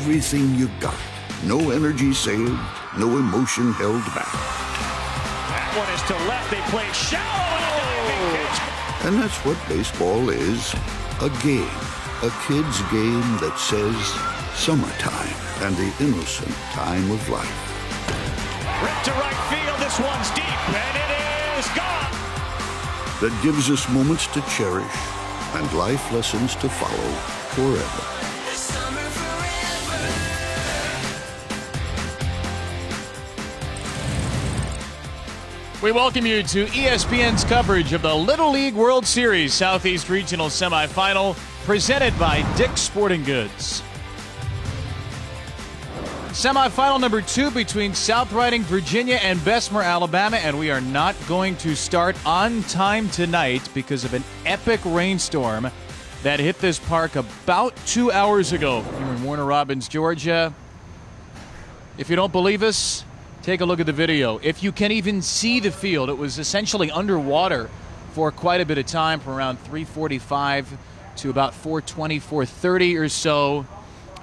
everything you got. No energy saved, no emotion held back. That one is to left. They play shallow and a diving catch. And that's what baseball is, a game. A kid's game that says summertime and the innocent time of life. Ripped to right field. This one's deep, and it is gone. That gives us moments to cherish and life lessons to follow forever. We welcome you to ESPN's coverage of the Little League World Series Southeast Regional Semifinal, presented by Dick's Sporting Goods. Semifinal number 2 between South Riding, Virginia and Bessemer, Alabama, and we are not going to start on time tonight because of an epic rainstorm that hit this park about 2 hours ago. Here in Warner Robins, Georgia. If you don't believe us, take a look at the video. If you can even see the field, it was essentially underwater for quite a bit of time, from around 3:45 to about 4:20, 4:30 or so.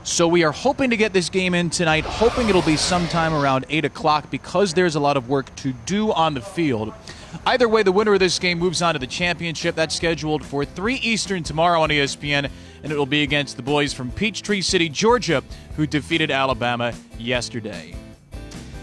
So we are hoping to get this game in tonight, hoping it'll be sometime around 8 o'clock because there's a lot of work to do on the field. Either way, the winner of this game moves on to the championship. That's scheduled for 3 Eastern tomorrow on ESPN, and it will be against the boys from Peachtree City, Georgia, who defeated Alabama yesterday.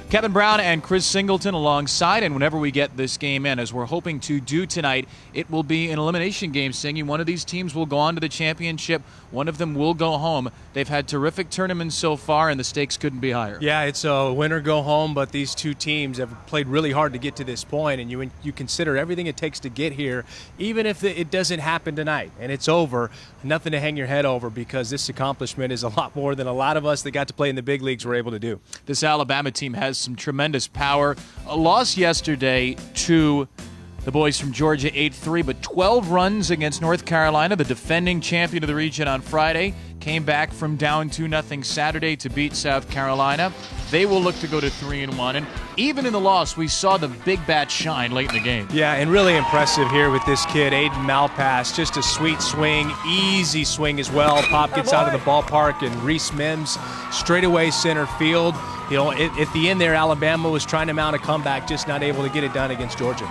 Kevin Brown and Chris Singleton alongside, and whenever we get this game in, as we're hoping to do tonight, it will be an elimination game, Singy. One of these teams will go on to the championship. One of them will go home. They've had terrific tournaments so far, and the stakes couldn't be higher. Yeah, it's a win or go home, but these two teams have played really hard to get to this point, and you consider everything it takes to get here, even if it doesn't happen tonight and it's over, nothing to hang your head over, because this accomplishment is a lot more than a lot of us that got to play in the big leagues were able to do. This Alabama team has some tremendous power. A loss yesterday to the boys from Georgia, 8-3, but 12 runs against North Carolina, the defending champion of the region on Friday. Came back from down 2-0 Saturday to beat South Carolina. They will look to go to 3-1. And even in the loss, we saw the big bat shine late in the game. Yeah, and really impressive here with this kid, Aiden Malpass. Just a sweet swing, easy swing as well. Pop gets out of the ballpark, and Reese Mims straightaway center field. You know, at the end there, Alabama was trying to mount a comeback, just not able to get it done against Georgia.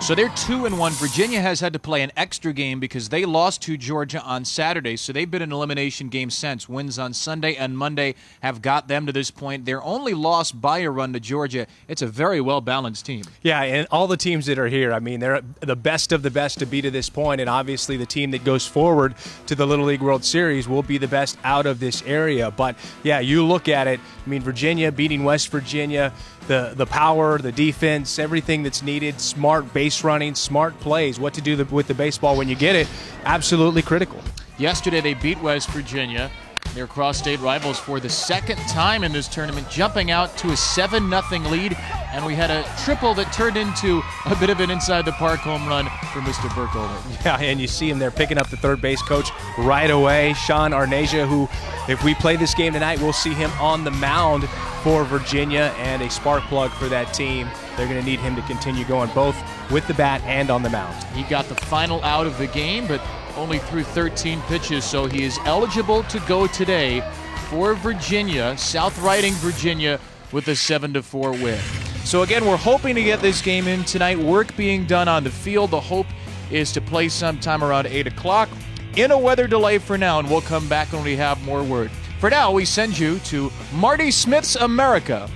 So they're 2-1. Virginia has had to play an extra game because they lost to Georgia on Saturday. So they've been an elimination game since. Wins on Sunday and Monday have got them to this point. They're only lost by a run to Georgia. It's a very well-balanced team. Yeah, and all the teams that are here, I mean, they're the best of the best to be to this point. And obviously the team that goes forward to the Little League World Series will be the best out of this area. But, yeah, you look at it. I mean, Virginia beating West Virginia, the power, the defense, everything that's needed, smart base running, smart plays, what to do with the baseball when you get it, absolutely critical. Yesterday they beat West Virginia. They're cross-state rivals for the second time in this tournament, jumping out to a 7-0 lead, and we had a triple that turned into a bit of an inside-the-park home run for Mr. Burkholder. Yeah, and you see him there picking up the third base coach right away, Sean Arnasia, who, if we play this game tonight, we'll see him on the mound for Virginia, and a spark plug for that team. They're going to need him to continue going both with the bat and on the mound. He got the final out of the game, but only threw 13 pitches, so he is eligible to go today for Virginia, South Riding, Virginia, with a 7-4 win. So again, we're hoping to get this game in tonight. Work being done on the field. The hope is to play sometime around 8 o'clock. In a weather delay for now, and we'll come back when we have more word. For now, we send you to Marty Smith's America.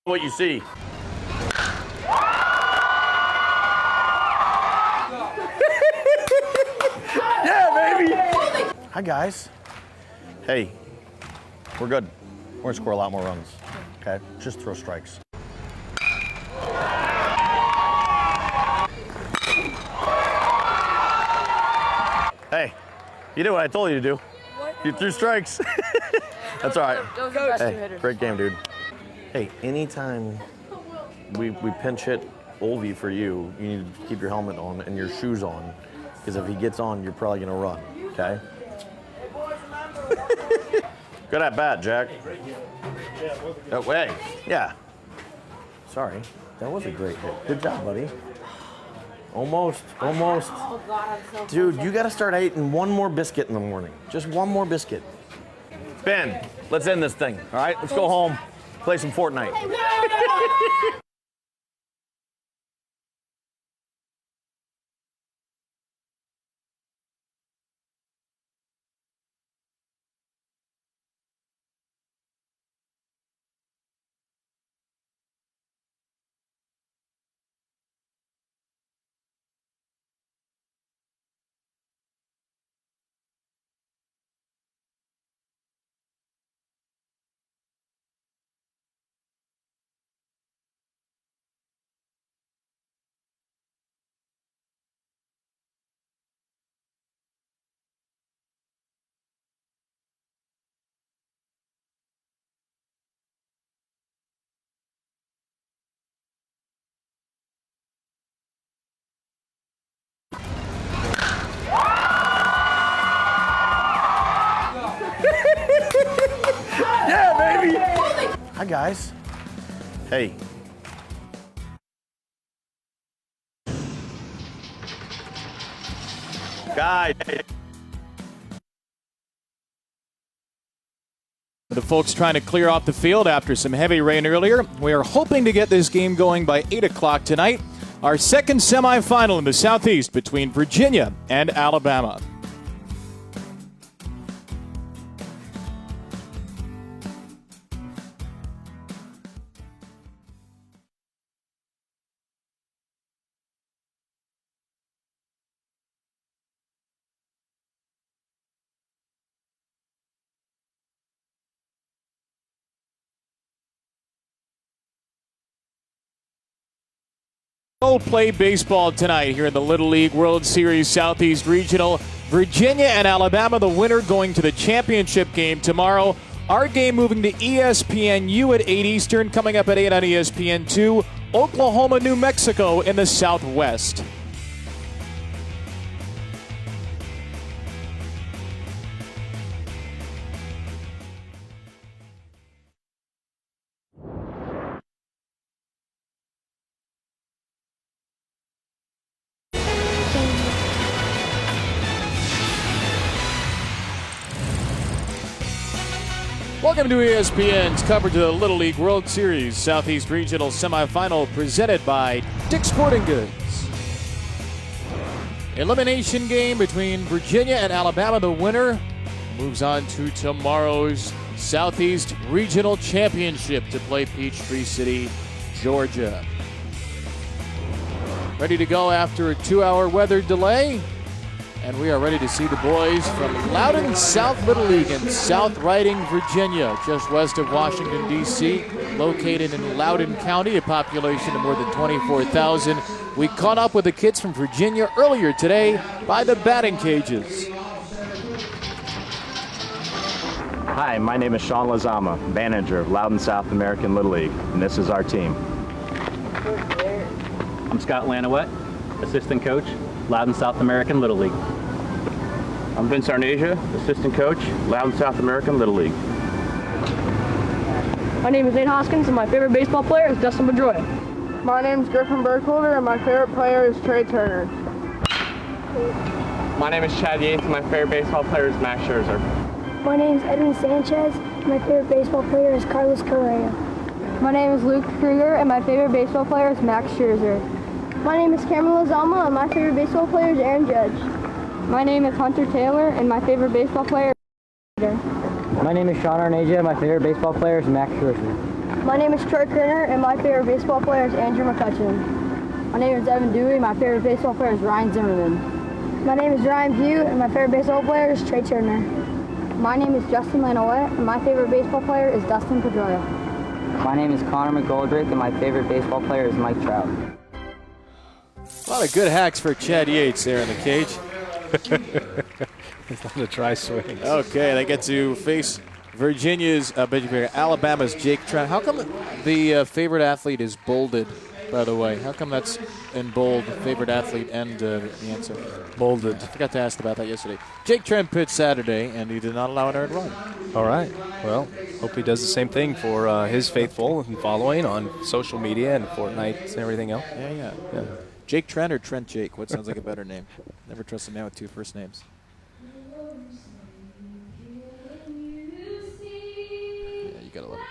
What you see. Yeah, baby. Hi, guys. Hey, we're good. We're gonna score a lot more runs. Okay, just throw strikes. Hey, you did what I told you to do. What? You threw strikes. That's all right. Hey, great game, dude. Hey, anytime we pinch hit Olvie, for you, you need to keep your helmet on and your shoes on, because if he gets on, you're probably going to run, okay? Good at bat, Jack. That way. Yeah. Sorry. That was a great hit. Good job, buddy. Almost. Oh, God, I'm so Dude, you got to start eating one more biscuit in the morning. Just one more biscuit. Ben, let's end this thing, all right? Let's go home, play some Fortnite. Yeah, baby! Hi, guys. Hey. Guys. The folks trying to clear off the field after some heavy rain earlier. We are hoping to get this game going by 8 o'clock tonight. Our second semifinal in the Southeast between Virginia and Alabama. We'll play baseball tonight here in the Little League World Series Southeast Regional. Virginia and Alabama, the winner going to the championship game tomorrow. Our game moving to ESPNU at 8 Eastern, coming up at 8 on ESPN2. Oklahoma, New Mexico in the Southwest. Welcome to ESPN's coverage of the Little League World Series Southeast Regional Semifinal presented by Dick's Sporting Goods. Elimination game between Virginia and Alabama. The winner moves on to tomorrow's Southeast Regional Championship to play Peachtree City, Georgia. Ready to go after a 2-hour weather delay. And we are ready to see the boys from Loudon South Little League in South Riding, Virginia, just west of Washington, D.C., located in Loudoun County, a population of more than 24,000. We caught up with the kids from Virginia earlier today by the batting cages. Hi, my name is Sean Lazama, manager of Loudon South American Little League, and this is our team. I'm Scott Lanawet, assistant coach, Loudon South American Little League. I'm Vince Arnasia, assistant coach, Loudon South American Little League. My name is Nate Hoskins, and my favorite baseball player is Dustin Pedroia. My name is Griffin Burkholder, and my favorite player is Trey Turner. My name is Chad Yates, and my favorite baseball player is Max Scherzer. My name is Edwin Sanchez, and my favorite baseball player is Carlos Correa. My name is Luke Kruger, and my favorite baseball player is Max Scherzer. My name is Cameron Lazama, and my favorite baseball player is Aaron Judge. My name is Hunter Taylor, and my favorite baseball player is Peter. My name is Sean Arnasia, and my favorite baseball player is Max Scherzer. My name is Troy Kerner, and my favorite baseball player is Andrew McCutcheon. My name is Evan Dewey. My favorite baseball player is Ryan Zimmerman. My name is Ryan Pugh, and my favorite baseball player is Trey Turner. My name is Justin Lanowet, and my favorite baseball player is Dustin Pedroia. My name is Connor McGoldrick, and my favorite baseball player is Mike Trout. A lot of good hacks for Chad Yates there in the cage. It's not a try swing. Okay, they get to face Alabama's Jake Trout. How come the favorite athlete is bolded by the way? How come that's in bold, favorite athlete, and the answer? Bolded. I forgot to ask about that yesterday. Jake Trent pitched Saturday, and he did not allow an earned run. All right. Well, hope he does the same thing for his faithful and following on social media and Fortnite and everything else. Yeah. Jake Trent or Trent Jake? What sounds like a better name? Never trust a man with two first names. Yeah, you gotta love it.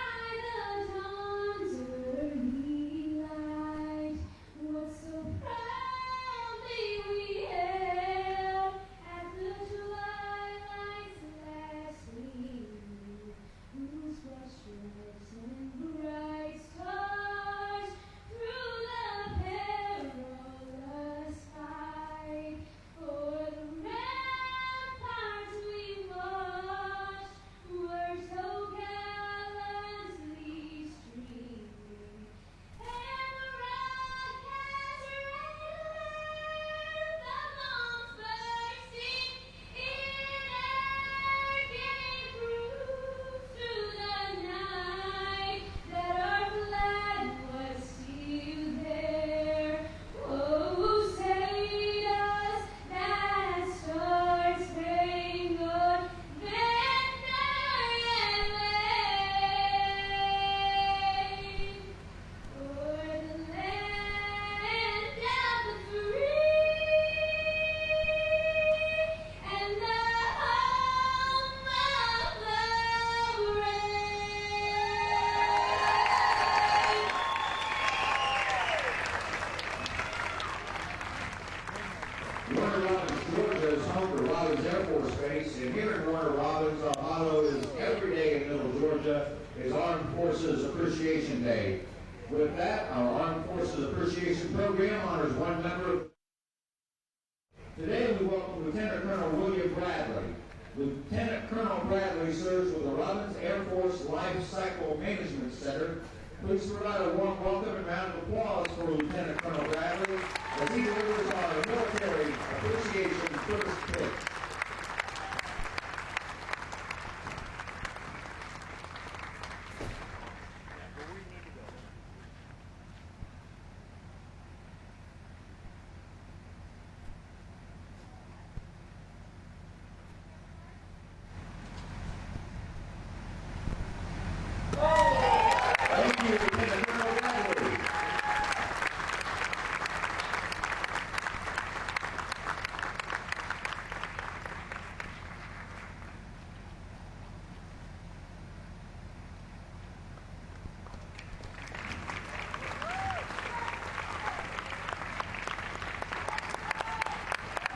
Is Armed Forces Appreciation Day. With that, our Armed Forces Appreciation Program honors one member of... Today we welcome Lieutenant Colonel William Bradley. Lieutenant Colonel Bradley serves with the Robbins Air Force Life Cycle Management Center. Please provide a warm welcome and round of applause for Lieutenant Colonel Bradley as he delivers our military appreciation first pitch.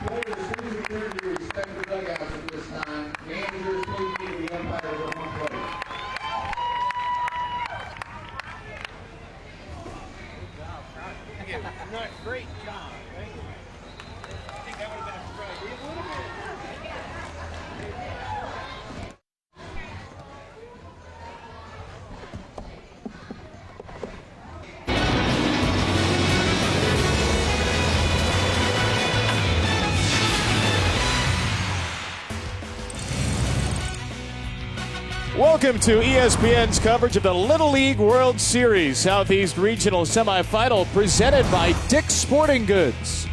Players, please return to your respective dugouts at this time. Managers, please meet the umpires at home plate. Great job. Thank you. I think that would have been a strike. A little bit. Welcome to ESPN's coverage of the Little League World Series Southeast Regional Semifinal presented by Dick's Sporting Goods.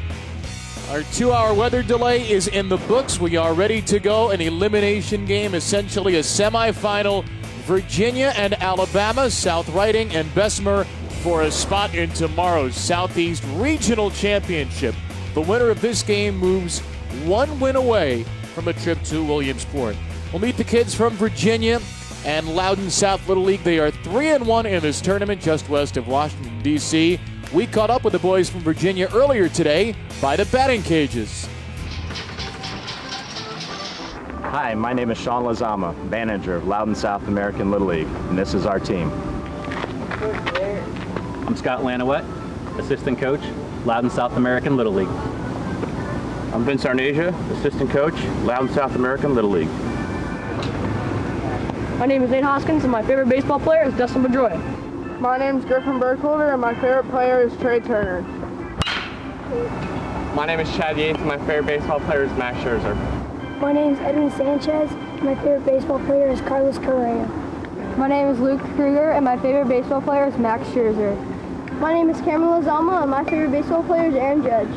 Our 2-hour weather delay is in the books. We are ready to go. An elimination game, essentially a semifinal. Virginia and Alabama, South Riding and Bessemer for a spot in tomorrow's Southeast Regional Championship. The winner of this game moves one win away from a trip to Williamsport. We'll meet the kids from Virginia and Loudoun South Little League. They are 3-1 in this tournament just west of Washington, D.C. We caught up with the boys from Virginia earlier today by the batting cages. Hi, my name is Sean Lazama, manager of Loudoun South American Little League, and this is our team. I'm Scott Lanowet, assistant coach, Loudoun South American Little League. I'm Vince Arnasia, assistant coach, Loudoun South American Little League. My name is Nate Hoskins, and my favorite baseball player is Dustin Pedroia. My name is Griffin Burkholder, and my favorite player is Trey Turner. My name is Chad Yates, and my favorite baseball player is Max Scherzer. My name is Edwin Sanchez, and my favorite baseball player is Carlos Correa. My name is Luke Kruger, and my favorite baseball player is Max Scherzer. My name is Cameron Lozama, and my favorite baseball player is Aaron Judge.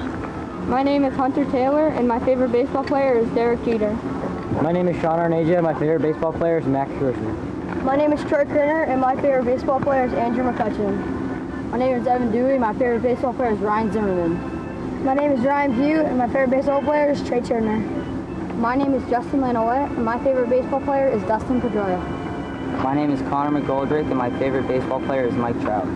My name is Hunter Taylor, and my favorite baseball player is Derek Jeter. My name is Sean Arneja, and my favorite baseball player is Max Scherzer. My name is Troy Kerner, and my favorite baseball player is Andrew McCutcheon. My name is Evan Dewey, my favorite baseball player is Ryan Zimmerman. My name is Ryan Pugh, and my favorite baseball player is Trey Turner. My name is Justin Lanowet, and my favorite baseball player is Dustin Pedroia. My name is Connor McGoldrick, and my favorite baseball player is Mike Trout.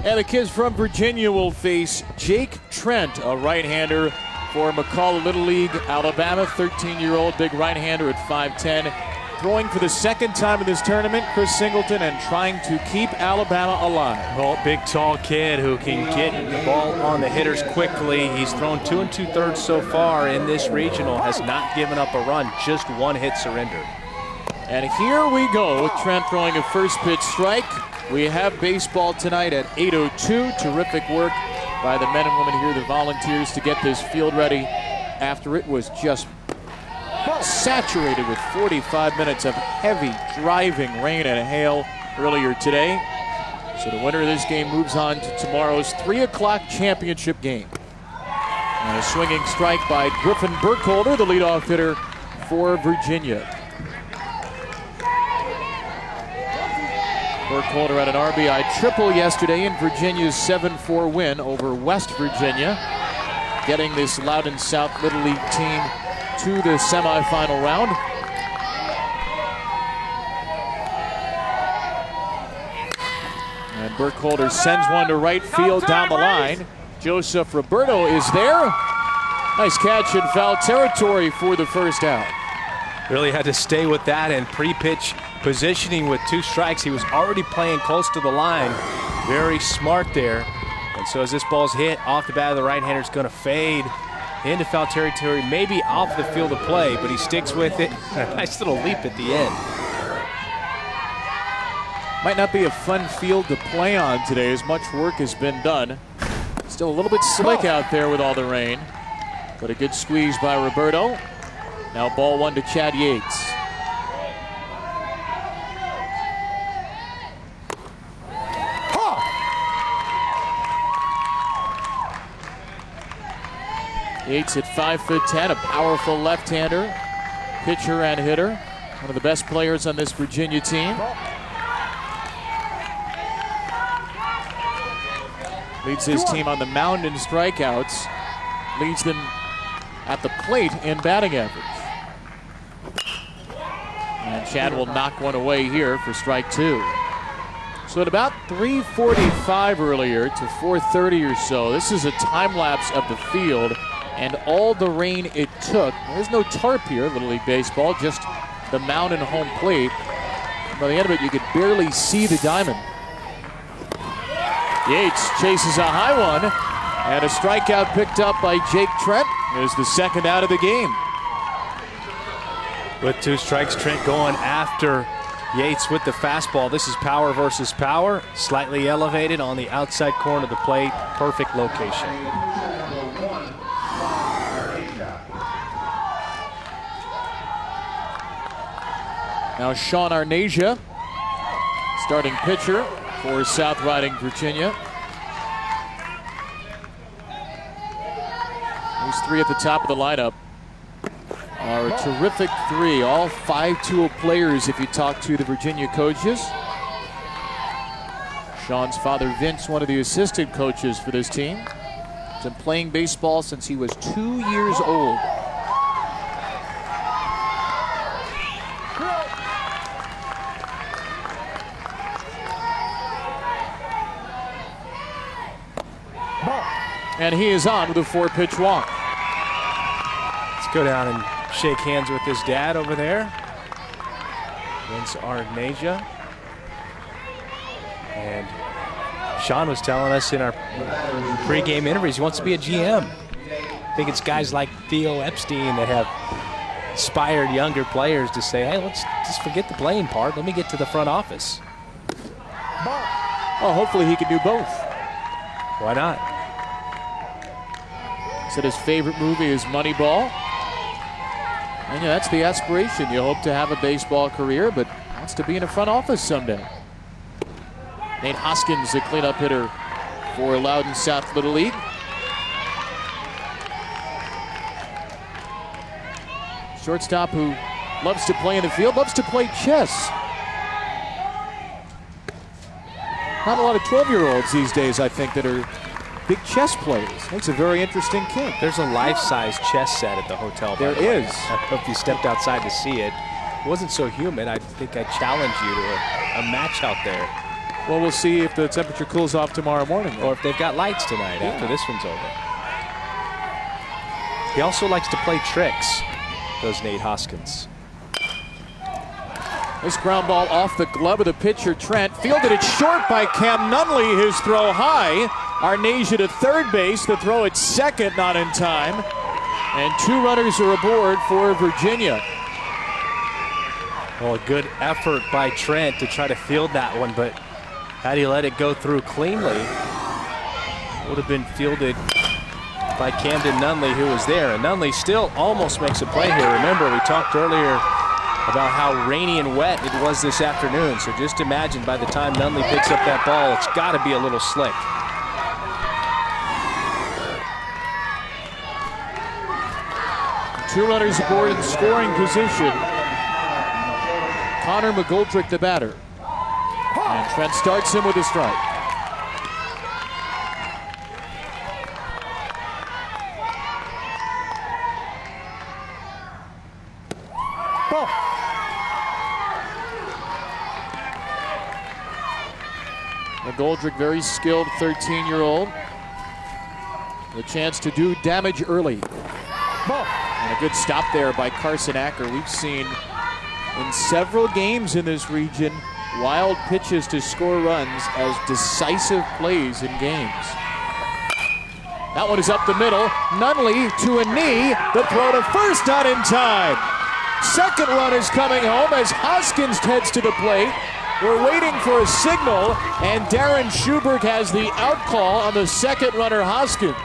And the kids from Virginia will face Jake Trent, a right-hander for McCall Little League, Alabama, 13-year-old big right-hander at 5'10". Throwing for the second time in this tournament, Chris Singleton, and trying to keep Alabama alive. Well, big, tall kid who can get the ball on the hitters quickly. He's thrown 2 2/3 so far in this regional, has not given up a run, just one hit surrender. And here we go with Trent throwing a first pitch strike. We have baseball tonight at 8:02. Terrific work by the men and women here, the volunteers, to get this field ready after it was just saturated with 45 minutes of heavy driving rain and hail earlier today. So the winner of this game moves on to tomorrow's 3 o'clock championship game. And a swinging strike by Griffin Burkholder, the leadoff hitter for Virginia. Burkholder had an RBI triple yesterday in Virginia's 7-4 win over West Virginia, getting this Loudoun South Little League team to the semifinal round. And Burkholder sends one to right field down the line. Joseph Roberto is there. Nice catch in foul territory for the first out. Really had to stay with that and pre-pitch positioning with 2 strikes. He was already playing close to the line. Very smart there. And so as this ball's hit off the bat of the right-hander, it's going to fade into foul territory, maybe off the field of play, but he sticks with it. A nice little leap at the end. Might not be a fun field to play on today, as much work has been done. Still a little bit slick out there with all the rain, but a good squeeze by Roberto. Now ball 1 to Chad Yates. Yates at 5'10", a powerful left-hander, pitcher and hitter. One of the best players on this Virginia team. Leads his team on the mound in strikeouts. Leads them at the plate in batting average. And Chad will knock one away here for strike 2. So at about 3:45 earlier to 4:30 or so, this is a time lapse of the field and all the rain it took. There's no tarp here, Little League Baseball, just the mound and home plate. By the end of it, you could barely see the diamond. Yates chases a high one, and a strikeout picked up by Jake Trent. Is the second out of the game. With 2 strikes, Trent going after Yates with the fastball. This is power versus power, slightly elevated on the outside corner of the plate. Perfect location. Now Sean Arneja, starting pitcher for South Riding Virginia. These 3 at the top of the lineup are a terrific 3, all 5-tool players if you talk to the Virginia coaches. Sean's father, Vince, one of the assistant coaches for this team. He's been playing baseball since he was 2 years old. And he is on with a 4-pitch walk. Let's go down and shake hands with his dad over there. Vince Arneja. And Sean was telling us in our pregame interviews he wants to be a GM. I think it's guys like Theo Epstein that have inspired younger players to say, hey, let's just forget the playing part. Let me get to the front office. Well, hopefully he can do both. Why not? Said his favorite movie is Moneyball. And yeah, that's the aspiration. You hope to have a baseball career, but wants to be in a front office someday. Nate Hoskins, the cleanup hitter for Loudon South Little League. Shortstop who loves to play in the field, loves to play chess. Not a lot of 12-year-olds these days, I think, that are big chess players. Makes a very interesting kid. There's a life-size chess set at the hotel. There is. I hope you stepped outside to see it. It wasn't so humid. I think I challenged you to a match out there. Well, we'll see if the temperature cools off tomorrow morning. Or if they've got lights tonight after this one's over. He also likes to play tricks, does Nate Hoskins. This ground ball off the glove of the pitcher, Trent. Fielded it short by Cam Nunley. His throw high. Arnesia to third base. The throw at second, not in time. And 2 runners are aboard for Virginia. Well, a good effort by Trent to try to field that one, but had he let it go through cleanly, it would have been fielded by Camden Nunley, who was there. And Nunley still almost makes a play here. Remember, we talked earlier about how rainy and wet it was this afternoon. So just imagine by the time Nunley picks up that ball, it's got to be a little slick. Two runners aboard in scoring position. Connor McGoldrick, the batter. And Trent starts him with a strike. McGoldrick, very skilled 13-year-old. The chance to do damage early. And a good stop there by Carson Acker. We've seen in several games in this region wild pitches to score runs as decisive plays in games. That one is up the middle. Nunley to a knee. The throw to first, not in time. Second run is coming home as Hoskins heads to the plate. We're waiting for a signal, and Darren Schuberg has the out call on the second runner, Hoskins.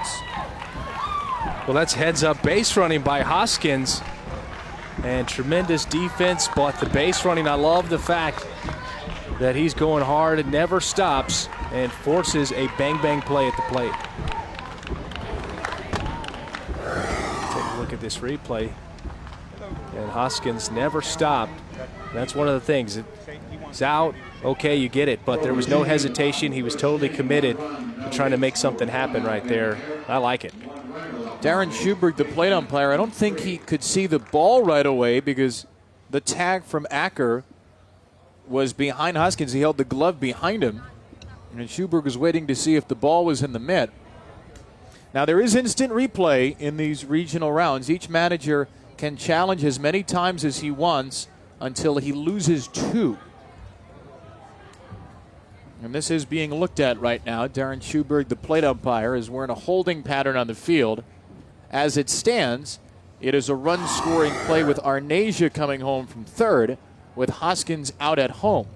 Well, that's heads-up base running by Hoskins. And tremendous defense, but the base running, I love the fact that he's going hard and never stops and forces a bang-bang play at the plate. Take a look at this replay. And Hoskins never stopped. That's one of the things. It's out, okay, you get it, but there was no hesitation. He was totally committed to trying to make something happen right there. I like it. Darren Schuberg, the plate umpire, I don't think he could see the ball right away because the tag from Acker was behind Hoskins. He held the glove behind him, and Schuberg was waiting to see if the ball was in the mitt. Now, there is instant replay in these regional rounds. Each manager can challenge as many times as he wants until he loses 2. And this is being looked at right now. Darren Schuberg, the plate umpire, is wearing a holding pattern on the field. As it stands, it is a run-scoring play with Arnesia coming home from third, with Hoskins out at home.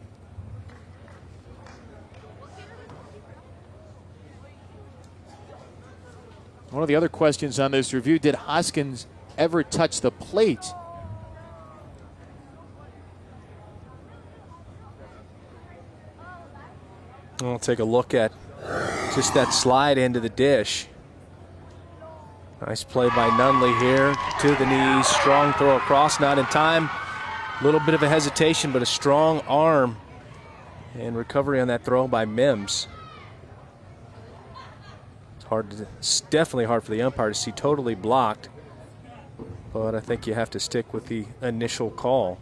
One of the other questions on this review, did Hoskins ever touch the plate? We'll take a look at just that slide into the dish. Nice play by Nunley here. To the knees, strong throw across, not in time. A little bit of a hesitation, but a strong arm. And recovery on that throw by Mims. It's definitely hard for the umpire to see totally blocked. But I think you have to stick with the initial call.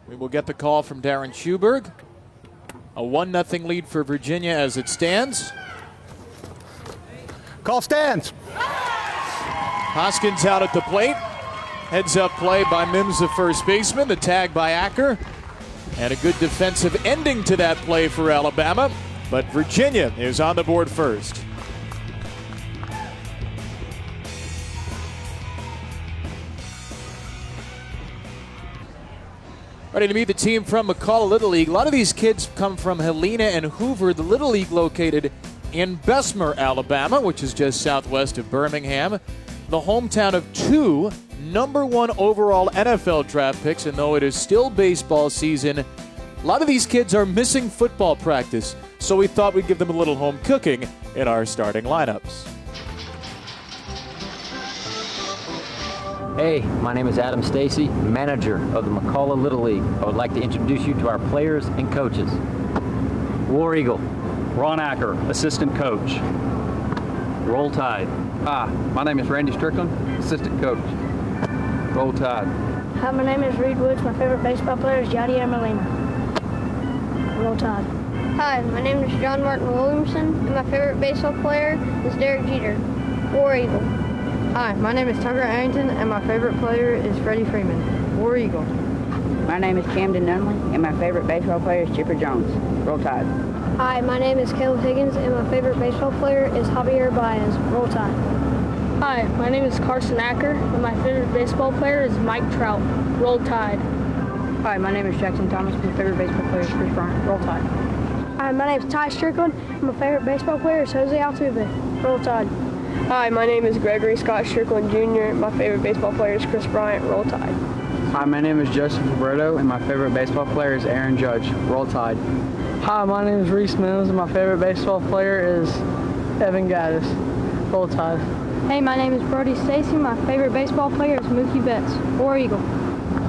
We will get the call from Darren Schuberg. A 1-0 lead for Virginia as it stands. Call stands. Hoskins out at the plate. Heads up play by Mims, the first baseman. The tag by Acker. And a good defensive ending to that play for Alabama. But Virginia is on the board first. Ready to meet the team from McCall Little League. A lot of these kids come from Helena and Hoover, the Little League located in Bessemer, Alabama, which is just southwest of Birmingham. The hometown of 2 #1 overall NFL draft picks, and though it is still baseball season, a lot of these kids are missing football practice, so we thought we'd give them a little home cooking in our starting lineups. Hey, my name is Adam Stacy, manager of the McCullough Little League. I would like to introduce you to our players and coaches. War Eagle. Ron Acker, assistant coach. Roll Tide. Hi, my name is Randy Strickland, assistant coach. Roll Tide. Hi, my name is Reed Woods. My favorite baseball player is Yadier Molina. Roll Tide. Hi, my name is John Martin Williamson, and my favorite baseball player is Derek Jeter. War Eagle. Hi, my name is Tucker Arrington, and my favorite player is Freddie Freeman. War Eagle. My name is Camden Nunley, and my favorite baseball player is Chipper Jones. Roll Tide. Hi, my name is Caleb Higgins, and my favorite baseball player is Javier Baez. Roll Tide. Hi, my name is Carson Acker, and my favorite baseball player is Mike Trout. Roll Tide. Hi, my name is Jackson Thomas, and my favorite baseball player is Chris Bryant. Roll Tide. Hi, my name is Ty Strickland, and my favorite baseball player is Jose Altuve. Roll Tide. Hi, my name is Gregory Scott Strickland Jr. My favorite baseball player is Chris Bryant. Roll Tide. Hi, my name is Joseph Roberto, and my favorite baseball player is Aaron Judge. Roll Tide. Hi, my name is Reese Mims, and my favorite baseball player is Evan Gaddis. Roll Tide. Hey, my name is Brody Stacy. My favorite baseball player is Mookie Betts. War Eagle.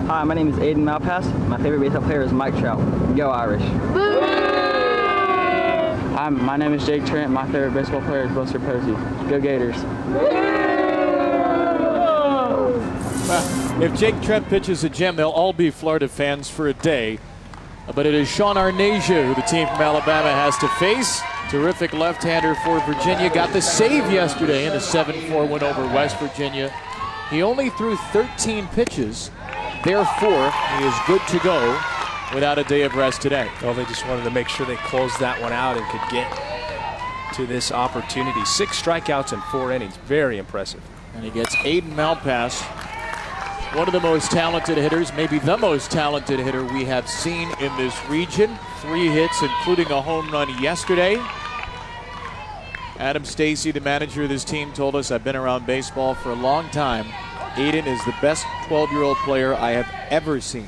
Hi, my name is Aiden Malpass. My favorite baseball player is Mike Trout. Go Irish. Hi, my name is Jake Trent. My favorite baseball player is Buster Posey. Go Gators. If Jake Trent pitches a gem, they'll all be Florida fans for a day. But it is Sean Arnasia who the team from Alabama has to face. Terrific left-hander for Virginia. Got the save yesterday in a 7-4 win over West Virginia. He only threw 13 pitches. Therefore, he is good to go without a day of rest today. Well, they just wanted to make sure they closed that one out and could get to this opportunity. 6 strikeouts in 4 innings. Very impressive. And he gets Aiden Malpass, one of the most talented hitters, maybe the most talented hitter we have seen in this region. 3 hits, including a home run yesterday. Adam Stacy, the manager of this team, told us, I've been around baseball for a long time. Aiden is the best 12-year-old player I have ever seen.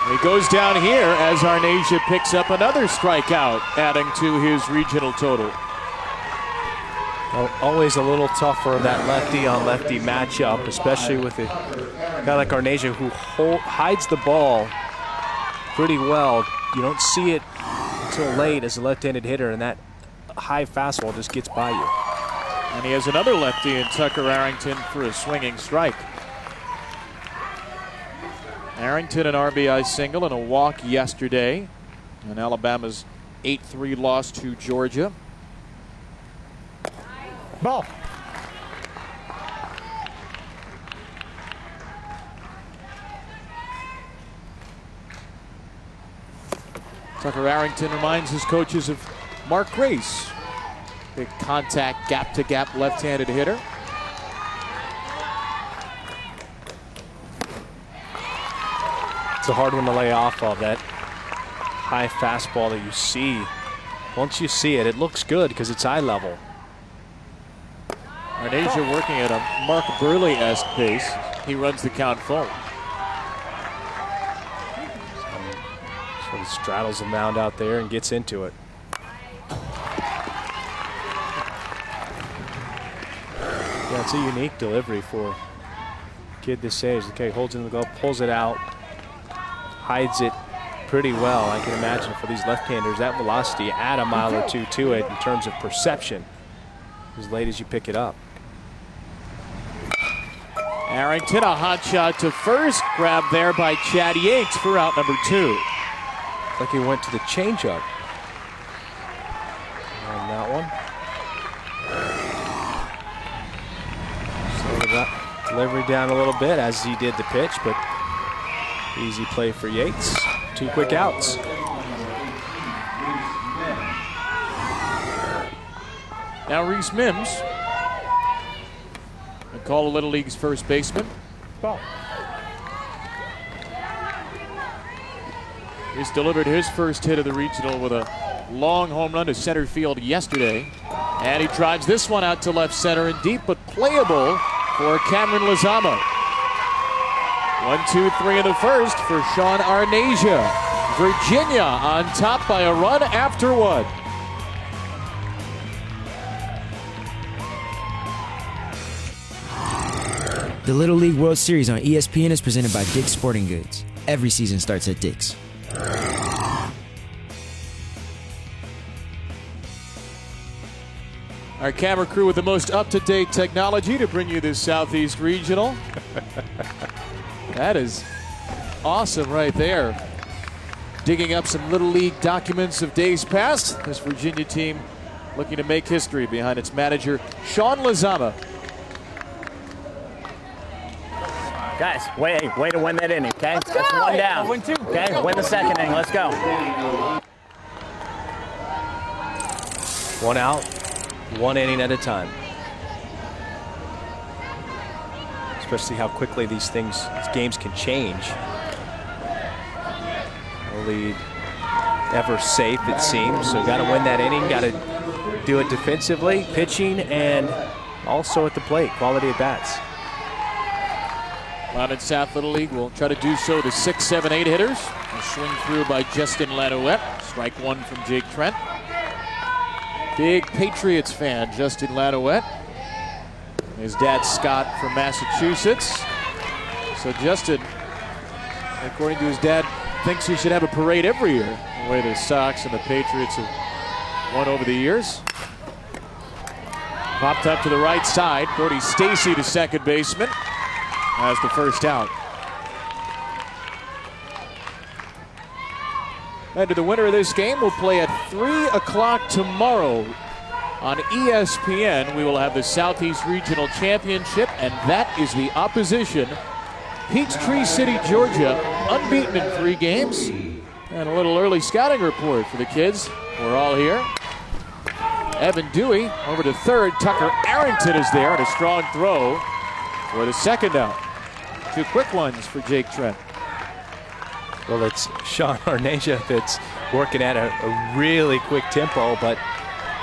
He goes down here as Arnasia picks up another strikeout, adding to his regional total. Well, always a little tougher, that lefty-on-lefty matchup, especially with a guy like Arnasia who hides the ball pretty well. You don't see it until late as a left-handed hitter, and that high fastball just gets by you. And he has another lefty in Tucker Arrington for a swinging strike. Arrington an RBI single and a walk yesterday in Alabama's 8-3 loss to Georgia. Ball. Tucker Arrington reminds his coaches of Mark Grace. Big contact, gap-to-gap left-handed hitter. It's a hard one to lay off of, that high fastball that you see. Once you see it, it looks good because it's eye level. Arnasia working at a Mark Burley-esque pace. He runs the count full. So he straddles the mound out there and gets into it. Yeah, it's a unique delivery for a kid this age. Okay, holds it in the glove, pulls it out, hides it pretty well. I can imagine for these left-handers, that velocity, add a mile or two to it in terms of perception as late as you pick it up. Arrington, a hot shot to first, grabbed there by Chad Yates for out number 2. Like he went to the changeup on that one. Slowed that delivery down a little bit as he did the pitch, but easy play for Yates. 2 quick outs. Now Reese Mims, McCullough Little League's first baseman. Ball. He's delivered his first hit of the regional with a long home run to center field yesterday. And he drives this one out to left center and deep, but playable for Cameron Lozama. 1-2-3 in the first for Sean Arnasia. Virginia on top by a run after one. The Little League World Series on ESPN is presented by Dick's Sporting Goods. Every season starts at Dick's. Our camera crew with the most up-to-date technology to bring you this Southeast Regional. That is awesome right there. Digging up some Little League documents of days past. This Virginia team looking to make history behind its manager, Sean Lozama. Guys, way to win that inning, okay? That's one down. Win two. Okay, win the second inning. Let's go. One out, one inning at a time. Especially how quickly these games can change. The lead ever safe, it seems. So got to win that inning, got to do it defensively, pitching, and also at the plate, quality at bats. Loudon South Little League will try to do so to 6, 7, 8 hitters. A swing through by Justin Lanouette. Strike one from Jake Trent. Big Patriots fan, Justin Lanouette. His dad, Scott, from Massachusetts. So Justin, according to his dad, thinks he should have a parade every year, the way the Sox and the Patriots have won over the years. Popped up to the right side. Brody Stacy, the second baseman, has the first out. And to the winner of this game will play at 3 o'clock tomorrow on ESPN. We will have the Southeast Regional Championship, and that is the opposition. Peachtree City, Georgia, unbeaten in 3 games. And a little early scouting report for the kids. We're all here. Evan Dewey over to third. Tucker Arrington is there, and a strong throw for the second out. 2 quick ones for Jake Trent. Well, it's Sean Arnasia that's working at a really quick tempo, but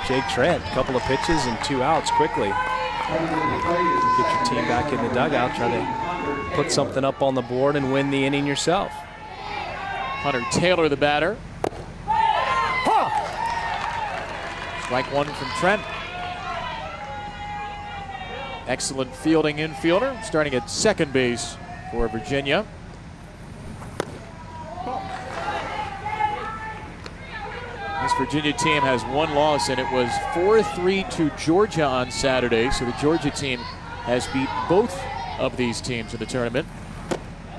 Jake Trent, a couple of pitches and 2 outs quickly. Get your team back in the dugout, try to put something up on the board and win the inning yourself. Hunter Taylor, the batter. Strike one from Trent. Excellent fielding infielder, starting at second base for Virginia. This Virginia team has 1 loss, and it was 4-3 to Georgia on Saturday. So the Georgia team has beat both of these teams in the tournament.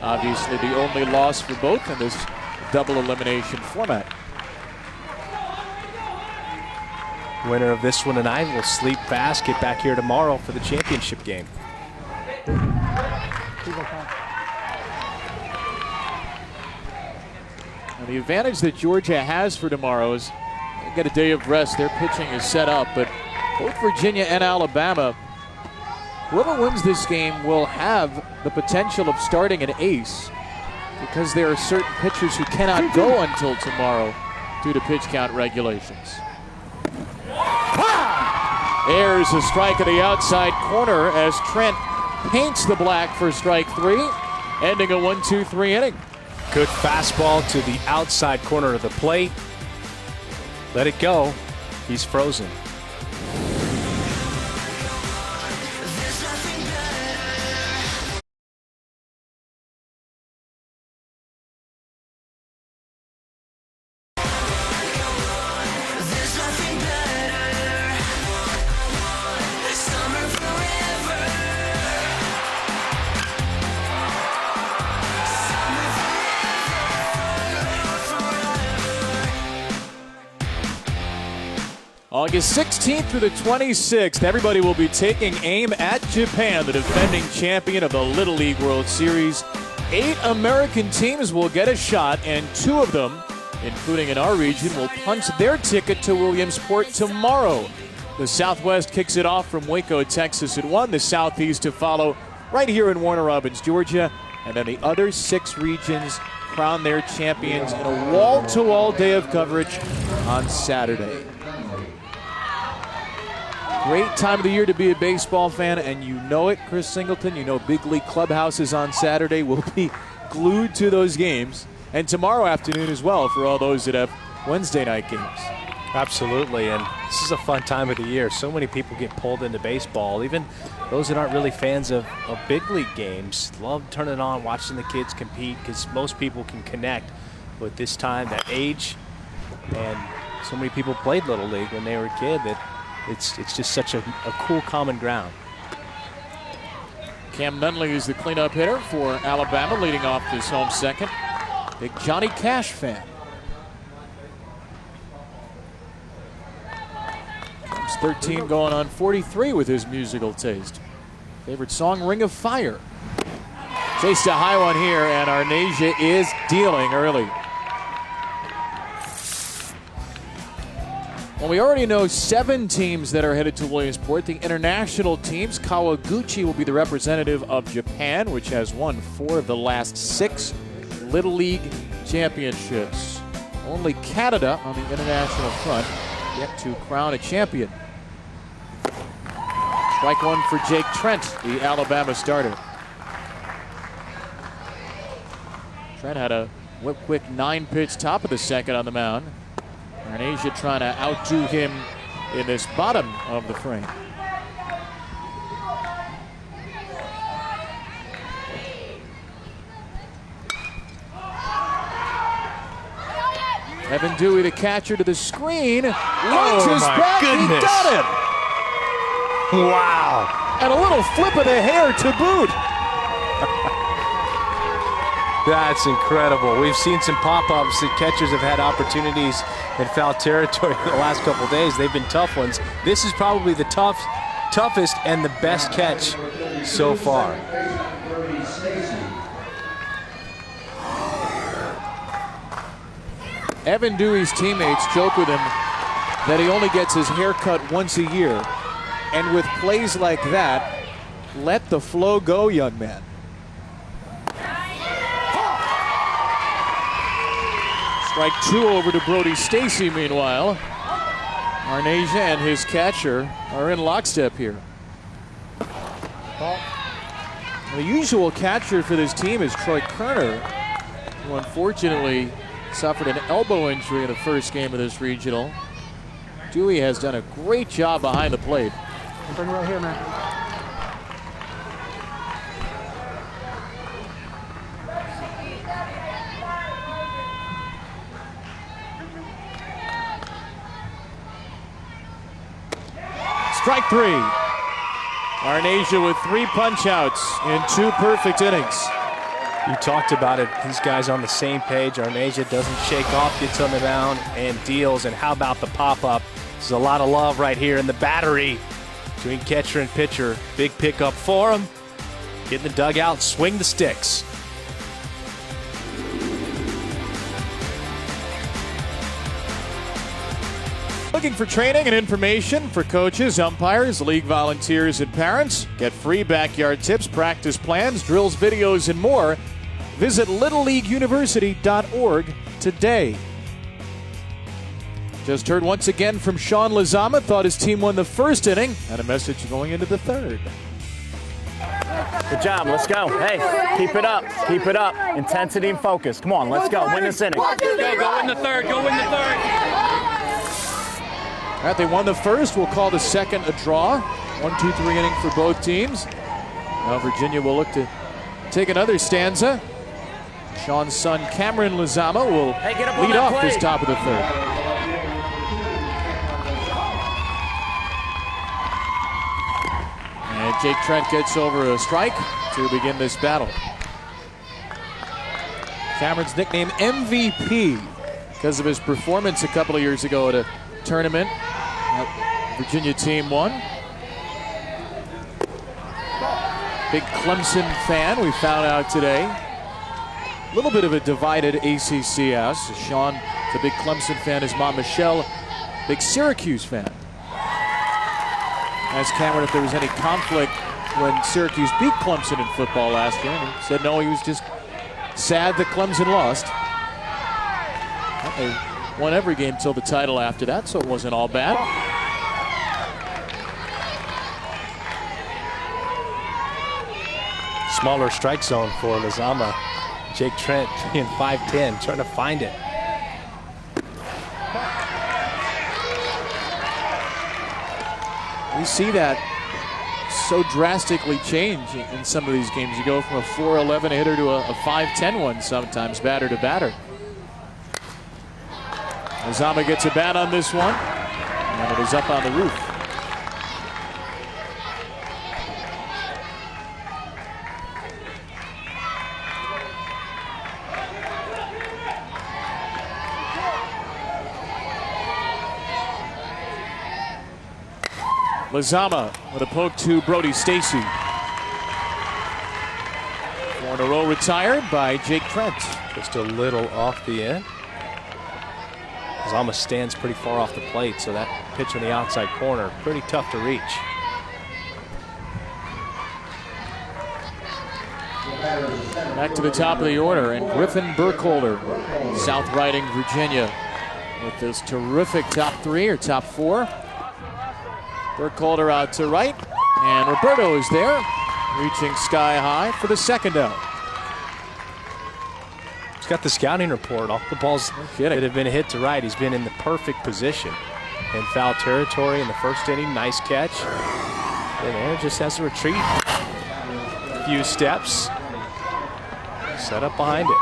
Obviously the only loss for both in this double elimination format. Winner of this one tonight will sleep fast, get back here tomorrow for the championship game. And the advantage that Georgia has for tomorrow is they get a day of rest. Their pitching is set up, but both Virginia and Alabama, whoever wins this game will have the potential of starting an ace, because there are certain pitchers who cannot go until tomorrow due to pitch count regulations. There's a strike at the outside corner as Trent paints the black for strike 3, ending a 1-2-3 inning. Good fastball to the outside corner of the plate. Let it go. He's frozen. August 16th through the 26th, everybody will be taking aim at Japan, the defending champion of the Little League World Series. 8 American teams will get a shot, and 2 of them, including in our region, will punch their ticket to Williamsport tomorrow. The Southwest kicks it off from Waco, Texas at 1. The Southeast to follow right here in Warner Robins, Georgia. And then the other 6 regions crown their champions in a wall-to-wall day of coverage on Saturday. Great time of the year to be a baseball fan, and you know it, Chris Singleton. You know big league clubhouses on Saturday will be glued to those games, and tomorrow afternoon as well for all those that have Wednesday night games. Absolutely, and this is a fun time of the year. So many people get pulled into baseball. Even those that aren't really fans of big league games love turning it on, watching the kids compete, because most people can connect with this time, that age, and so many people played Little League when they were a kid that it's just such a cool common ground. Cam Nunley is the cleanup hitter for Alabama, leading off this home second. Big Johnny Cash fan. He's 13 going on 43 with his musical taste. Favorite song, Ring of Fire. Chased a high one here, and Arnasia is dealing early. Well, we already know 7 teams that are headed to Williamsport. The international teams, Kawaguchi will be the representative of Japan, which has won 4 of the last 6 Little League championships. Only Canada on the international front yet to crown a champion. Strike one for Jake Trent, the Alabama starter. Trent had a whip-quick 9-pitch top of the second on the mound. Arnasia trying to outdo him in this bottom of the frame. Evan Dewey, the catcher, to the screen. Launches back. Goodness. He got it. Wow. And a little flip of the hair to boot. That's incredible. We've seen some pop-ups that catchers have had opportunities in foul territory in the last couple of days. They've been tough ones. This is probably the toughest and the best catch so far. Evan Dewey's teammates joke with him that he only gets his hair cut once a year. And with plays like that, let the flow go, young man. Strike 2 over to Brody Stacy, meanwhile. Arnasia and his catcher are in lockstep here. The usual catcher for this team is Troy Kerner, who unfortunately suffered an elbow injury in the first game of this regional. Dewey has done a great job behind the plate. Bring it right here, man. Strike 3. Arnasia with 3 punch-outs in 2 perfect innings. You talked about it. These guys on the same page. Arnasia doesn't shake off, gets on the mound, and deals. And how about the pop-up? There's a lot of love right here in the battery between catcher and pitcher. Big pickup for him. Get in the dugout, swing the sticks. Looking for training and information for coaches, umpires, league volunteers, and parents? Get free backyard tips, practice plans, drills, videos, and more. Visit littleleagueuniversity.org today. Just heard once again from Sean Lizama. Thought his team won the first inning, and a message going into the third. Good job. Let's go. Hey, keep it up. Keep it up. Intensity and focus. Come on, let's go. Win this inning. Go win the third. Go win the third. All right, they won the first. We'll call the second a draw. 1-2-3 inning for both teams. Now Virginia will look to take another stanza. Sean's son Cameron Lizama will lead off this top of the third. And Jake Trent gets over a strike to begin this battle. Cameron's nicknamed MVP because of his performance a couple of years ago at a tournament. Virginia team won. Big Clemson fan, we found out today. A little bit of a divided ACC house. Sean is a big Clemson fan. His mom, Michelle, big Syracuse fan. Asked Cameron if there was any conflict when Syracuse beat Clemson in football last year. And he said no, he was just sad that Clemson lost. They won every game till the title after that, so it wasn't all bad. Smaller strike zone for Lizama. Jake Trent being 5'10", trying to find it. We see that so drastically change in some of these games. You go from a 4'11" hitter to a 5'10" one sometimes, batter to batter. Lizama gets a bat on this one, and it is up on the roof. Lizama with a poke to Brody Stacy. 4 in a row retired by Jake Trent. Just a little off the end. Lizama stands pretty far off the plate, so that pitch on the outside corner, pretty tough to reach. Back to the top of the order, and Griffin Burkholder, South Riding, Virginia, with this terrific top 3 or top 4. Burkholder out to right, and Roberto is there, reaching sky high for the second out. He's got the scouting report. All the balls that have been hit to right, he's been in the perfect position. In foul territory in the first inning, nice catch. And there just has to retreat a few steps. Set up behind it.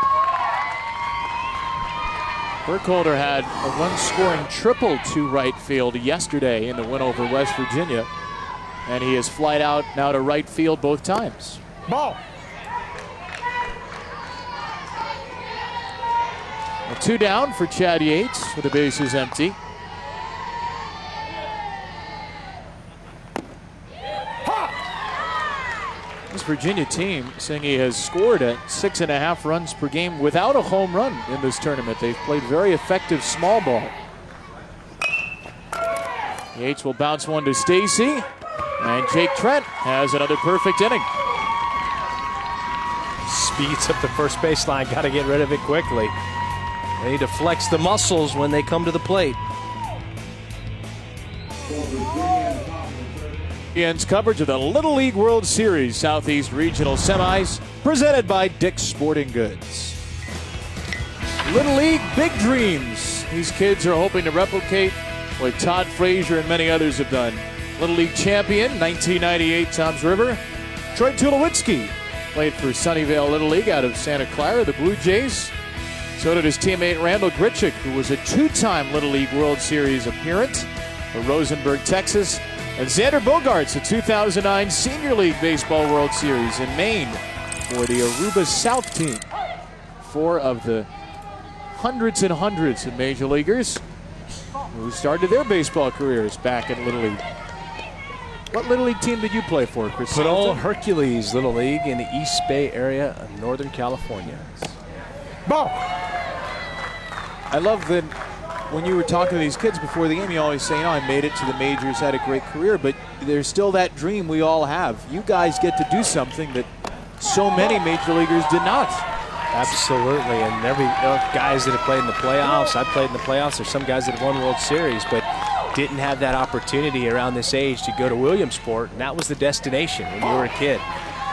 Burkholder had a run-scoring triple to right field yesterday in the win over West Virginia, and he is flied out now to right field both times. Ball. A 2 down for Chad Yates with the bases empty. This Virginia team saying he has scored at 6.5 runs per game without a home run in this tournament. They've played very effective small ball. Yates will bounce one to Stacy, and Jake Trent has another perfect inning. Speeds up the first baseline, got to get rid of it quickly. They need to flex the muscles when they come to the plate. ESPN's coverage of the Little League World Series Southeast Regional Semis, presented by Dick's Sporting Goods. Little League, big dreams. These kids are hoping to replicate what Todd Frazier and many others have done. Little League champion, 1998 Toms River, Troy Tulowitzki played for Sunnyvale Little League out of Santa Clara, the Blue Jays. So did his teammate Randall Gritchick, who was a 2-time Little League World Series appearant for Rosenberg, Texas. And Xander Bogaerts, the 2009 Senior League Baseball World Series in Maine for the Aruba South team. 4 of the hundreds and hundreds of major leaguers who started their baseball careers back in Little League. What Little League team did you play for, Chris? Pinole Hercules Little League in the East Bay area of Northern California. Ball. I love that when you were talking to these kids before the game, you always say, I made it to the majors, had a great career, but there's still that dream we all have. You guys get to do something that so many major leaguers did not. Absolutely, and every guys that have played in the playoffs, I played in the playoffs, there's some guys that have won World Series, but didn't have that opportunity around this age to go to Williamsport, and that was the destination when you were a kid.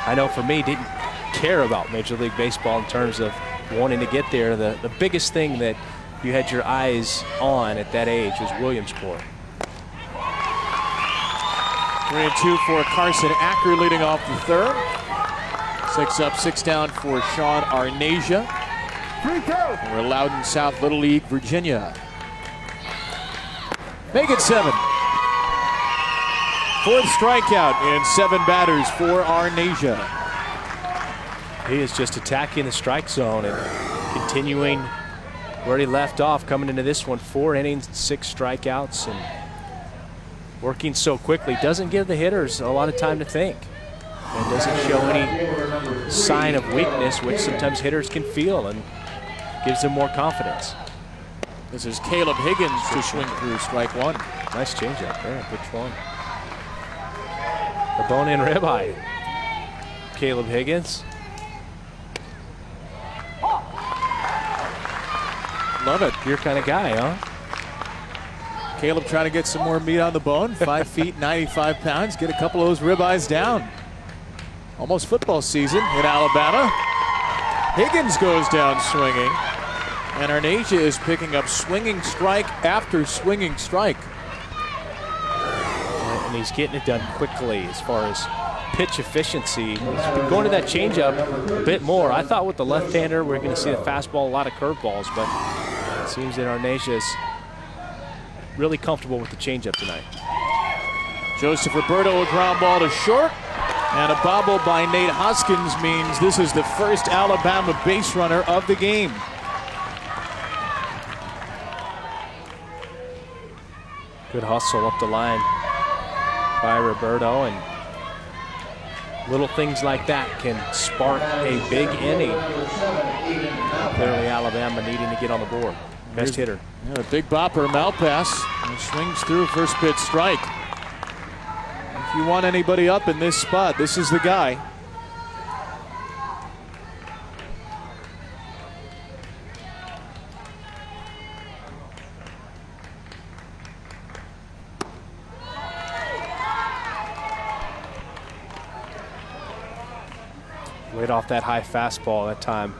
I know for me, didn't care about Major League Baseball in terms of wanting to get there. The biggest thing that you had your eyes on at that age was Williamsport. 3-2 for Carson Acker leading off the third. 6 up, 6 down for Sean Arnasia. We're Loudon South Little League, Virginia. Make it 7. 4th strikeout and 7 batters for Arnasia. He is just attacking the strike zone and continuing where he left off, coming into this one. 4 innings, 6 strikeouts, and working so quickly. Doesn't give the hitters a lot of time to think, and doesn't show any sign of weakness, which sometimes hitters can feel, and gives them more confidence. This is Caleb Higgins to swing through strike 1. Nice changeup there, which one? The bone-in ribeye. Caleb Higgins. Love it. Your kind of guy, huh? Caleb trying to get some more meat on the bone. 5 feet, 95 pounds. Get a couple of those ribeyes down. Almost football season in Alabama. Higgins goes down swinging, and Arnesia is picking up swinging strike after swinging strike. And he's getting it done quickly as far as pitch efficiency. He's been going to that changeup a bit more. I thought with the left-hander we're going to see the fastball, a lot of curveballs, but it seems that Arnesia is really comfortable with the changeup tonight. Joseph Roberto, a ground ball to short, and a bobble by Nate Hoskins means this is the first Alabama base runner of the game. Good hustle up the line by Roberto, and little things like that can spark a big inning. Clearly Alabama needing to get on the board. Best hitter. Yeah, a big bopper, Malpass. Swings through, first pitch strike. If you want anybody up in this spot, this is the guy. Laid off that high fastball that time.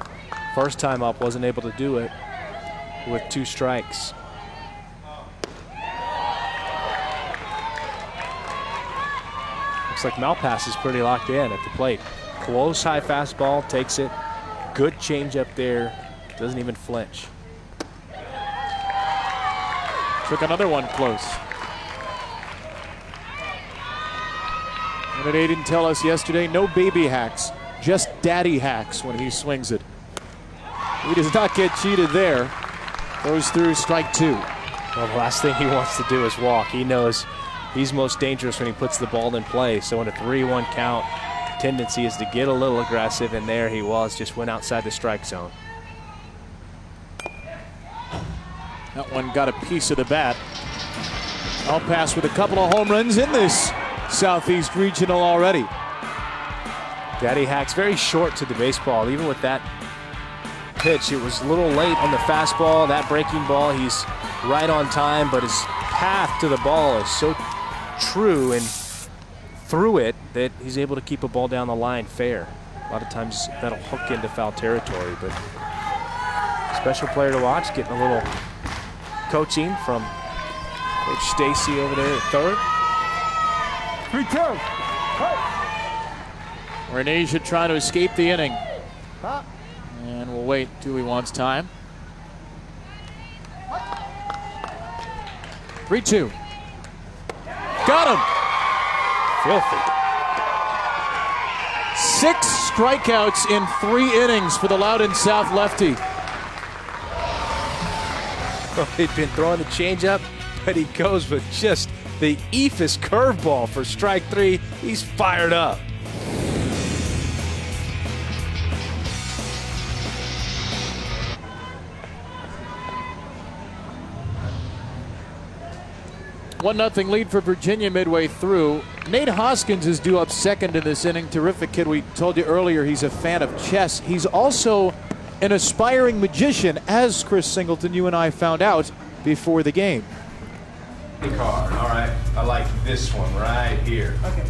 First time up, wasn't able to do it with 2 strikes. Looks like Malpass is pretty locked in at the plate. Close high fastball, takes it. Good change up there, doesn't even flinch. Took another one close. And they didn't tell us yesterday, no baby hacks, just daddy hacks when he swings it. He does not get cheated there. Goes through strike 2. Well, the last thing he wants to do is walk. He knows he's most dangerous when he puts the ball in play. So in a 3-1 count, tendency is to get a little aggressive, and there he was, just went outside the strike zone. That one got a piece of the bat. Malpass with a couple of home runs in this Southeast Regional already. Daddy hacks very short to the baseball. Even with that pitch, it was a little late on the fastball. That breaking ball, he's right on time, but his path to the ball is so true and through it that he's able to keep a ball down the line fair. A lot of times that'll hook into foul territory, but special player to watch, getting a little coaching from Coach Stacy over there at third. 3-2. Arnesia trying to escape the inning. And we'll wait till he wants time. 3-2. Got him. Filthy. 6 strikeouts in 3 innings for the Loudon South lefty. Well, they've been throwing the changeup, but he goes with just the eephus curveball for strike 3. He's fired up. One 1-0 lead for Virginia midway through. Nate Hoskins is due up second in this inning. Terrific kid. We told you earlier he's a fan of chess. He's also an aspiring magician, as Chris Singleton, you and I found out before the game. Card. All right. I like this one right here. Okay.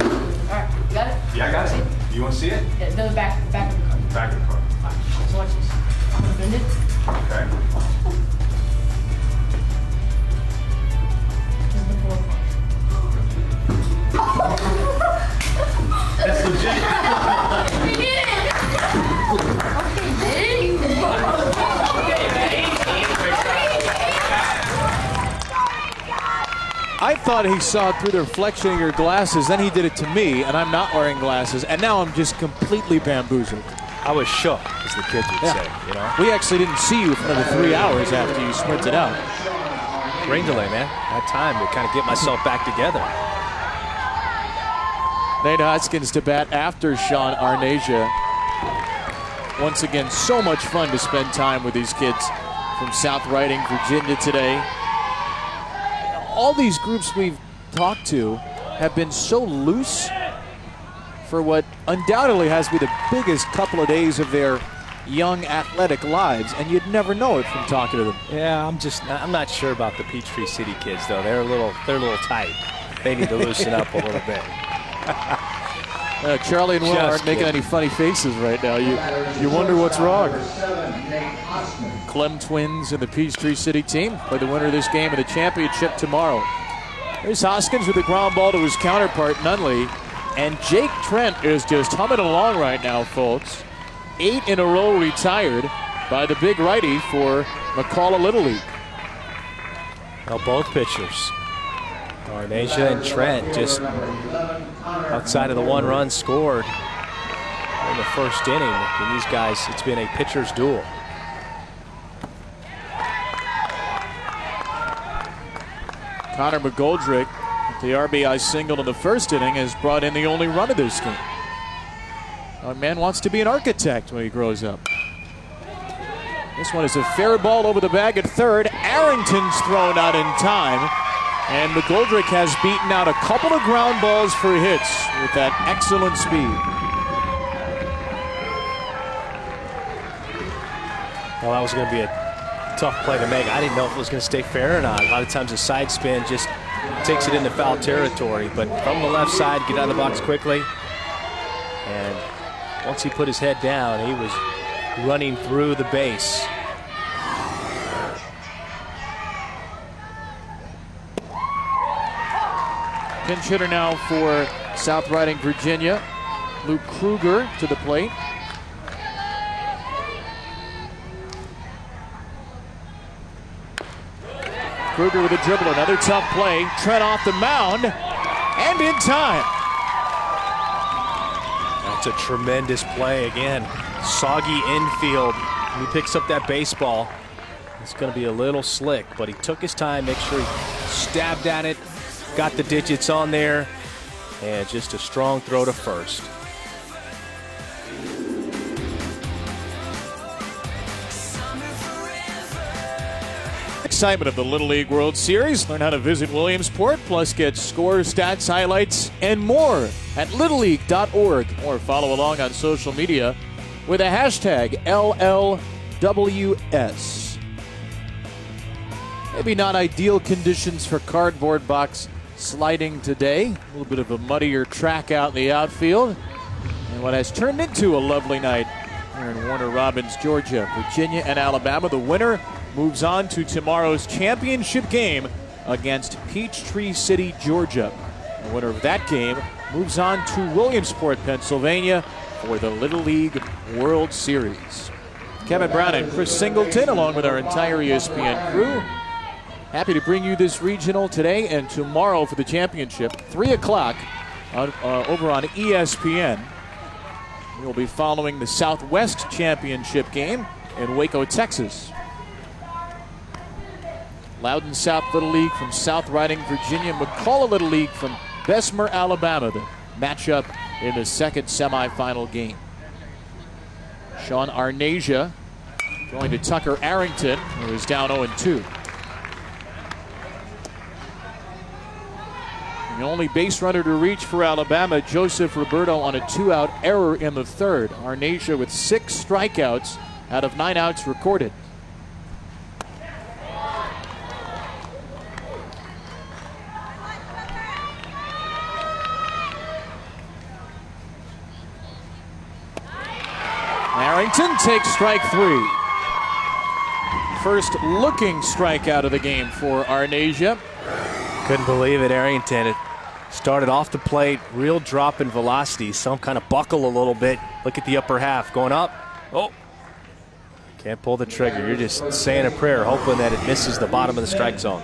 All right. You got it? Yeah, I got it. You want to see it? Yeah, the back of the card. Back of the card. All right. So watch this. I'm going to bend it. Okay. This is the 4 card. That's legit. We did it! Okay, I thought he saw it through the reflection of your glasses, then he did it to me, and I'm not wearing glasses, and now I'm just completely bamboozled. I was shook, as the kids would say, you know? We actually didn't see you for another 3 hours after you sprinted out. Rain delay, man. I had time to kind of get myself back together. Nate Hoskins to bat after Sean Arnesia. Once again, so much fun to spend time with these kids from South Riding, Virginia today. All these groups we've talked to have been so loose for what undoubtedly has to be the biggest couple of days of their young athletic lives, and you'd never know it from talking to them. Yeah, I'm not sure about the Peachtree City kids though. They're a little tight. They need to loosen up a little bit. Charlie and Will aren't making any funny faces right now. You wonder what's wrong. Clem twins and the Peachtree City team play the winner of this game of the championship tomorrow. There's Hoskins with the ground ball to his counterpart, Nunley. And Jake Trent is just humming along right now, folks. 8 in a row retired by the big righty for McCalla Little League. Well, both pitchers, Arnasia and Trent, just outside of the 1 run scored in the first inning. And these guys, it's been a pitcher's duel. Connor McGoldrick, the RBI single in the first inning, has brought in the only run of this game. Our man wants to be an architect when he grows up. This one is a fair ball over the bag at third. Arrington's thrown out in time. And McGoldrick has beaten out a couple of ground balls for hits with that excellent speed. Well, that was going to be a tough play to make. I didn't know if it was going to stay fair or not. A lot of times the side spin just takes it into foul territory. But from the left side, get out of the box quickly. And once he put his head down, he was running through the base. Pinch hitter now for South Riding Virginia. Luke Kruger to the plate. Kruger with a dribble, another tough play. Trent off the mound and in time. That's a tremendous play again. Soggy infield. He picks up that baseball. It's going to be a little slick, but he took his time, make sure he stabbed at it, got the digits on there, and just a strong throw to first. Excitement of the Little League World Series. Learn how to visit Williamsport, plus get scores, stats, highlights, and more at littleleague.org. Or follow along on social media with a hashtag LLWS. Maybe not ideal conditions for cardboard box sliding today. A little bit of a muddier track out in the outfield. And what has turned into a lovely night here in Warner Robins, Georgia. Virginia and Alabama. The winner moves on to tomorrow's championship game against Peachtree City, Georgia. The winner of that game moves on to Williamsport, Pennsylvania for the Little League World Series. Kevin Brown and Chris Singleton, along with our entire ESPN crew, happy to bring you this regional today and tomorrow for the championship, 3 o'clock over on ESPN. We'll be following the Southwest Championship game in Waco, Texas. Loudon South Little League from South Riding, Virginia. McCalla Little League from Bessemer, Alabama. The matchup in the second semifinal game. Sean Arnasia going to Tucker Arrington, who is down 0-2. The only base runner to reach for Alabama, Joseph Roberto, on a 2-out error in the third. Arnasia with 6 strikeouts out of 9 outs recorded. Arrington takes strike 3. First looking strikeout of the game for Arnasia. Couldn't believe it, Arrington. It started off the plate, real drop in velocity. Some kind of buckle a little bit. Look at the upper half going up. Oh, can't pull the trigger. You're just saying a prayer, hoping that it misses the bottom of the strike zone.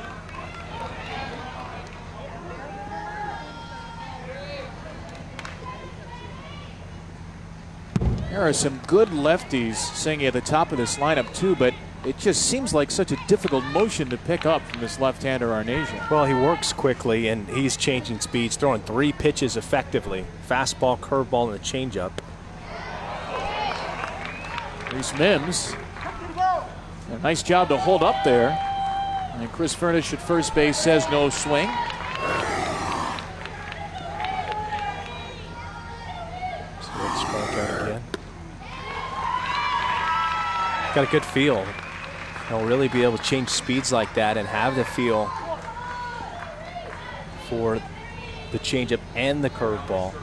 There are some good lefties singing at the top of this lineup too, but it just seems like such a difficult motion to pick up from this left-hander Arnasia. Well, he works quickly and he's changing speeds, throwing 3 pitches effectively. Fastball, curveball, and a changeup. Reese Mims, a nice job to hold up there. And Chris Furnish at first base says no swing. Strikeout again. Got a good feel. He'll really be able to change speeds like that and have the feel for the changeup and the curveball.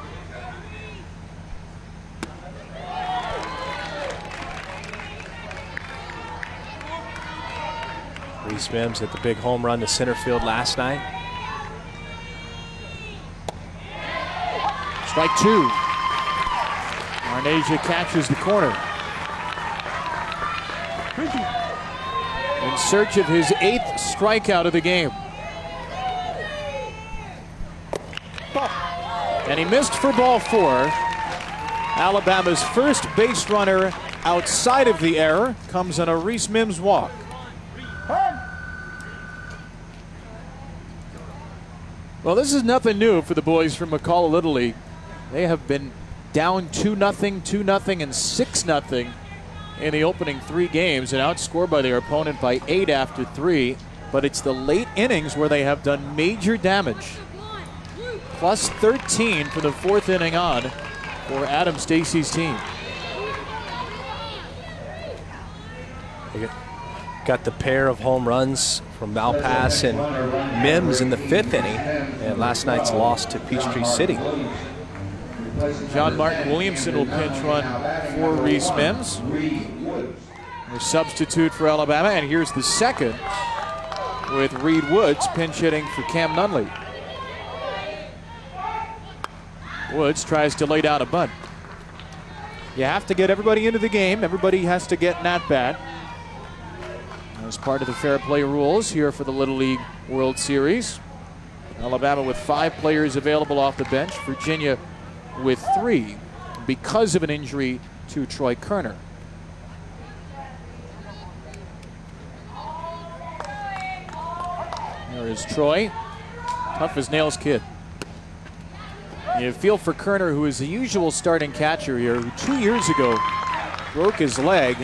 Reese Mims hit the big home run to center field last night. Strike two. Arnesia catches the corner. In search of his 8th strikeout of the game. And he missed for ball 4. Alabama's first base runner outside of the error comes on a Reese Mims walk. Well, this is nothing new for the boys from McCullough Little League. They have been down 2-0, 2-0, and 6-0 in the opening 3 games and outscored by their opponent by 8 after 3. But it's the late innings where they have done major damage. Plus 13 for the 4th inning on for Adam Stacy's team. They got the pair of home runs from Malpass and Mims in the 5th inning, and last night's loss to Peachtree City. John Martin Williamson will pinch run for Reese Mims. The substitute for Alabama, and here's the second with Reed Woods pinch hitting for Cam Nunley. Woods tries to lay down a bunt. You have to get everybody into the game. Everybody has to get an at-bat. As part of the fair play rules here for the Little League World Series. Alabama with 5 players available off the bench. Virginia with 3 because of an injury to Troy Kerner. There is Troy. Tough as nails kid. You feel for Kerner, who is the usual starting catcher here, who 2 years ago broke his leg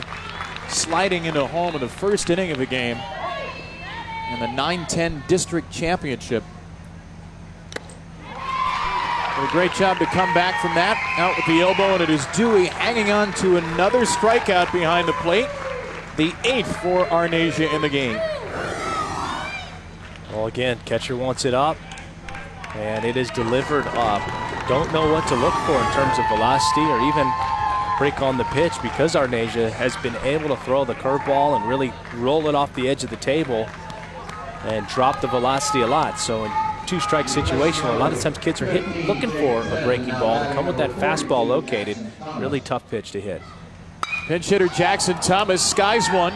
sliding into home in the 1st inning of the game in the 9-10 district championship. Did a great job to come back from that. Out with the elbow, and it is Dewey hanging on to another strikeout behind the plate. The 8th for Arnesia in the game. Well, again, catcher wants it up, and it is delivered up. Don't know what to look for in terms of velocity or even break on the pitch, because Arnesia has been able to throw the curveball and really roll it off the edge of the table and drop the velocity a lot. So in 2-strike situation, a lot of times kids are looking for a breaking ball and come with that fastball located. Really tough pitch to hit. Pinch hitter Jackson Thomas skies one.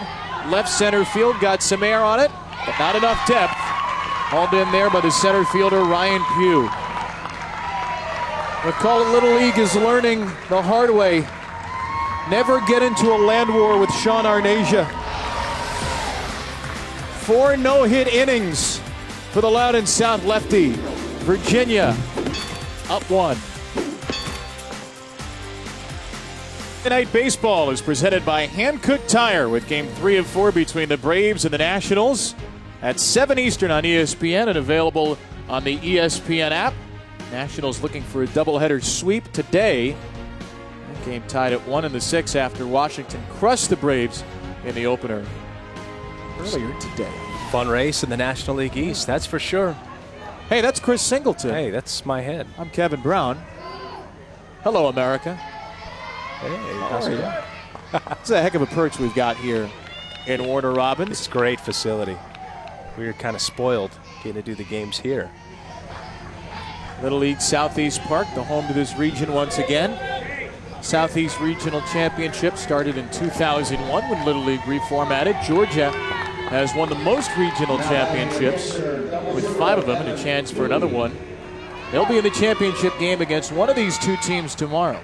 Left center field, got some air on it, but not enough depth. Hauled in there by the center fielder Ryan Pugh. McCullough Little League is learning the hard way. Never get into a land war with Sean Arnesia. 4 no-hit innings for the Loudon South lefty. Virginia up 1. Tonight baseball is presented by Hankook Tire with Game 3 of 4 between the Braves and the Nationals at 7 Eastern on ESPN and available on the ESPN app. Nationals looking for a doubleheader sweep today. That game tied at 1 in the 6th after Washington crushed the Braves in the opener earlier today. Fun race in the National League East, that's for sure. Hey, that's Chris Singleton. Hey, that's my head. I'm Kevin Brown. Hello, America. Hey, how's it going? It's a heck of a perch we've got here in Warner Robins. It's a great facility. We were kind of spoiled getting to do the games here. Little League Southeast Park, the home to this region once again. Southeast Regional Championship started in 2001 when Little League reformatted. Georgia has won the most regional championships with 5 of them and a chance for another one. They'll be in the championship game against one of these 2 teams tomorrow.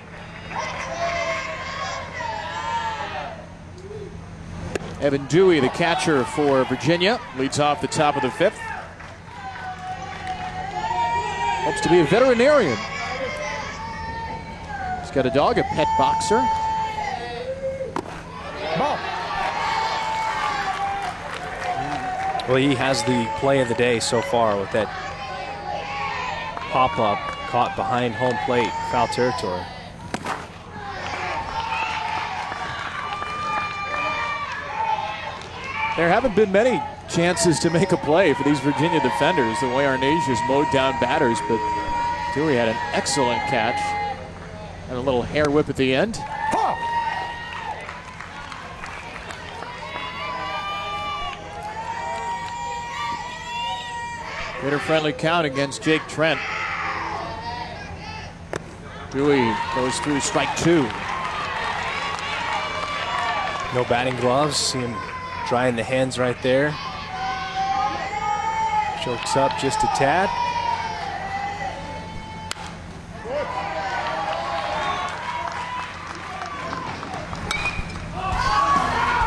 Evan Dewey, the catcher for Virginia, leads off the top of the 5th. Hopes to be a veterinarian. He's got a dog, a pet boxer. Ball. Well, he has the play of the day so far with that pop-up caught behind home plate, foul territory. There haven't been many chances to make a play for these Virginia defenders, the way Arnesia's mowed down batters, but Dewey had an excellent catch and a little hair whip at the end. Hitter-friendly count against Jake Trent. Dewey goes through strike 2. No batting gloves. See him drying the hands right there. Chokes up just a tad.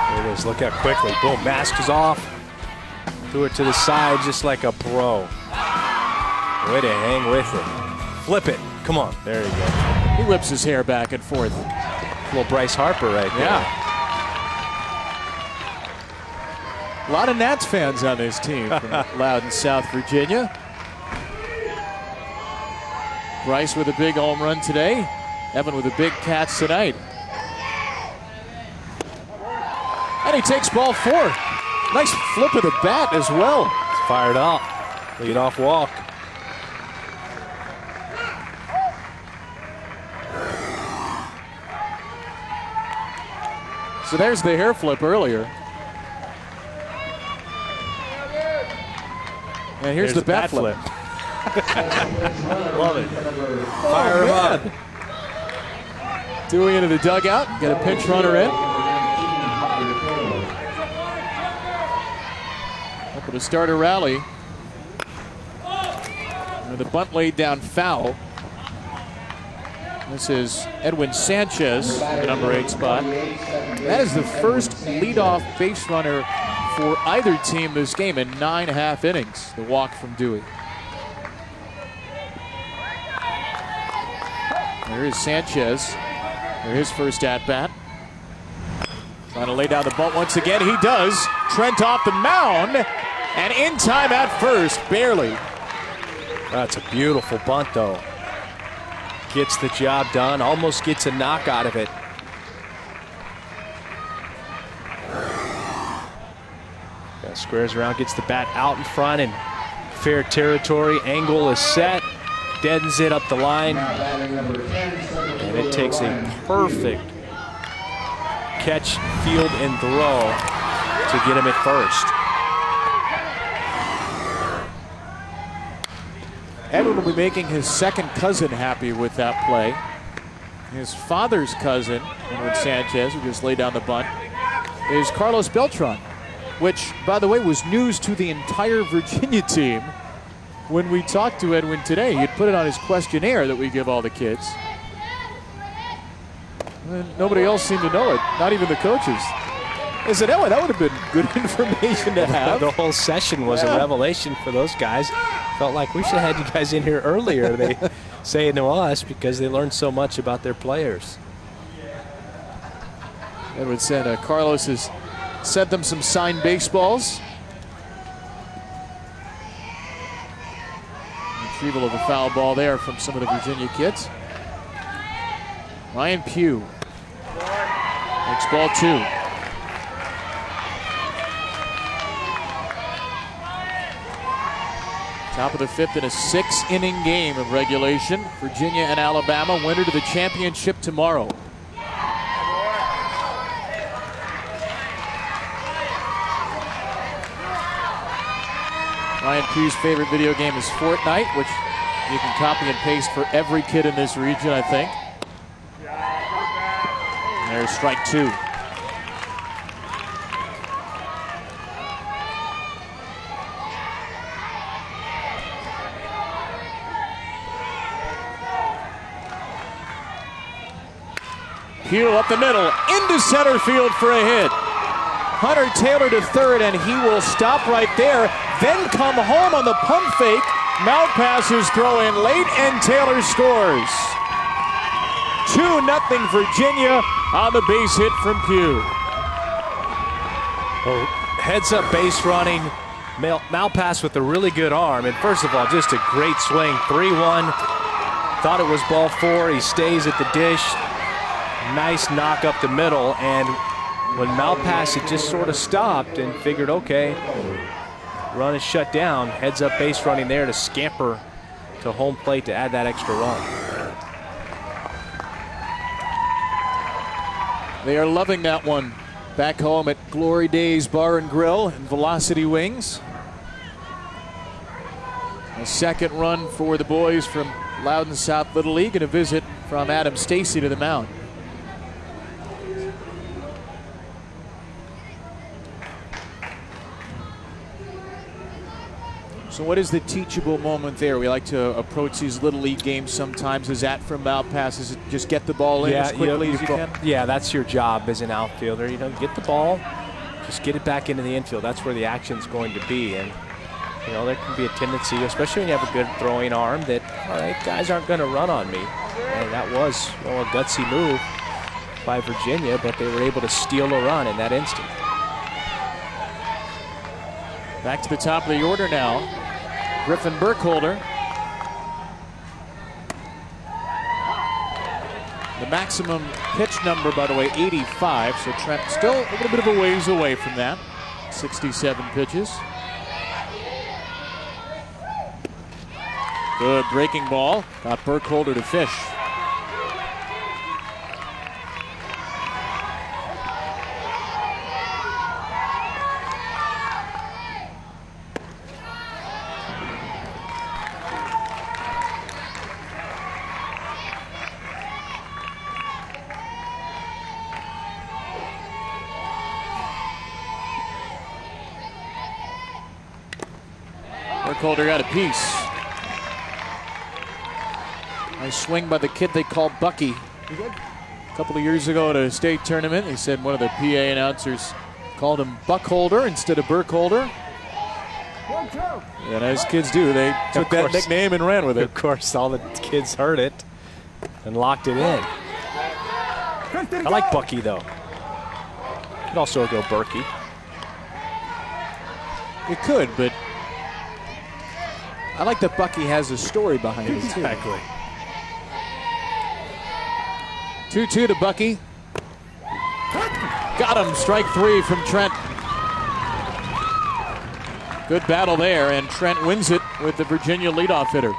There it is. Look how quickly. Boom. Mask is off. Threw it to the side just like a pro. Way to hang with it. Flip it. Come on. There you go. He whips his hair back and forth. A little Bryce Harper right there. Yeah. A lot of Nats fans on this team from Loudon, South Virginia. Bryce with a big home run today. Evan with a big catch tonight. And he takes ball 4. Nice flip of the bat as well. It's fired up. Lead off walk. So there's the hair flip earlier. And here's the bat flip. Love it. Fire him up. Dewey into the dugout. Got a pinch runner in. Up to start a rally. And the bunt laid down foul. This is Edwin Sanchez, the number 8 spot. That is the first leadoff base runner for either team this game in 9.5 innings. The walk from Dewey. There is Sanchez for his first at-bat. Trying to lay down the bunt once again. He does. Trent off the mound. And in time at first, barely. That's a beautiful bunt, though. Gets the job done. Almost gets a knock out of it. Squares around, gets the bat out in front in fair territory. Angle is set. Deadens it up the line. And it takes a perfect catch, field, and throw to get him at first. Edwin will be making his second cousin happy with that play. His father's cousin, Edwin Sanchez, who just laid down the bunt, is Carlos Beltran, which, by the way, was news to the entire Virginia team when we talked to Edwin today. He'd put it on his questionnaire that we give all the kids. And nobody else seemed to know it, not even the coaches. They said, Edwin, that would have been good information to have. The whole session was a revelation for those guys. Felt like we should have had you guys in here earlier, they say to us, because they learned so much about their players. Edwin said Carlos has sent them some signed baseballs. Retrieval of a foul ball there from some of the Virginia kids. Ryan Pugh makes ball 2. Top of the 5th in a 6-inning game of regulation. Virginia and Alabama, winner to the championship tomorrow. Ryan Pugh's favorite video game is Fortnite, which you can copy and paste for every kid in this region, I think. And there's strike 2. Pugh up the middle, into center field for a hit. Hunter Taylor to third, and he will stop right there, then come home on the pump fake. Malpass's throw in late, and Taylor scores. 2-0 Virginia on the base hit from Pugh. Oh, heads up base running. Malpass with a really good arm, and first of all, just a great swing. 3-1. Thought it was ball 4. He stays at the dish. Nice knock up the middle, and when Malpass had just sort of stopped and figured, okay, run is shut down, heads up base running there to scamper to home plate to add that extra run. They are loving that one back home at Glory Days Bar and Grill and Velocity Wings. A second run for the boys from Loudon South Little League and a visit from Adam Stacy to the mound. So what is the teachable moment there? We like to approach these Little League games sometimes. Is that from Malpass? Is it just get the ball in as quickly as you can? Yeah, that's your job as an outfielder. You know, get the ball, just get it back into the infield. That's where the action's going to be. And, you know, there can be a tendency, especially when you have a good throwing arm, that, all right, guys aren't going to run on me. And that was, you know, a gutsy move by Virginia, but they were able to steal a run in that instant. Back to the top of the order now. Griffin Burkholder. The maximum pitch number, by the way, 85. So Trent still a little bit of a ways away from that. 67 pitches. Good breaking ball. Got Burkholder to fish. Burkholder got a piece. Nice swing by the kid they call Bucky. A couple of years ago at a state tournament, they said one of the PA announcers called him Buckholder instead of Burkholder. And as kids do, they took that nickname and ran with it. Of course, all the kids heard it and locked it in. I like Bucky, though. Could also go Berkey. It could, but I like that Bucky has a story behind it, too. Exactly. 2-2 to Bucky. Got him. Strike three from Trent. Good battle there, and Trent wins it with the Virginia leadoff hitter.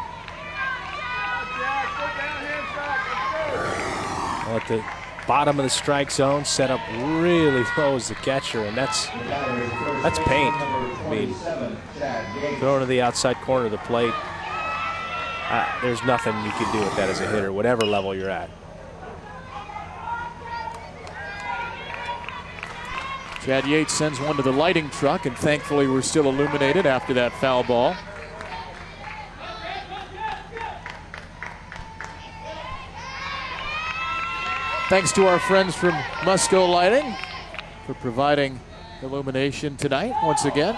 At the bottom of the strike zone, set up really low as the catcher, and that's paint. I mean, throwing to the outside corner of the plate, there's nothing you can do with that as a hitter, whatever level you're at. Chad Yates sends one to the lighting truck, and thankfully we're still illuminated after that foul ball. Thanks to our friends from Musco Lighting for providing illumination tonight once again.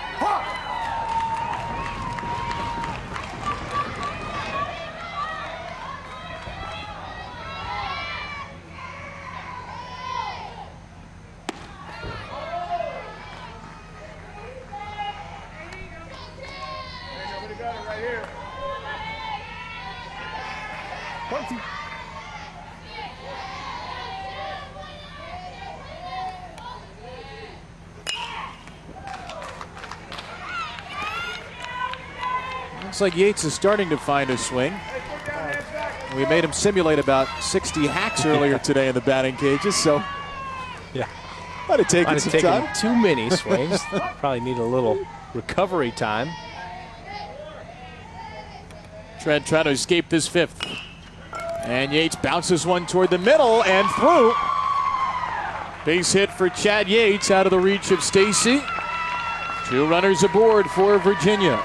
Looks like Yates is starting to find a swing. We made him simulate about 60 hacks earlier today in the batting cages, so yeah, might have taken some time. Too many swings. Probably need a little recovery time. Trent trying to escape this fifth. And Yates bounces one toward the middle and through. Base hit for Chad Yates out of the reach of Stacy. Two runners aboard for Virginia.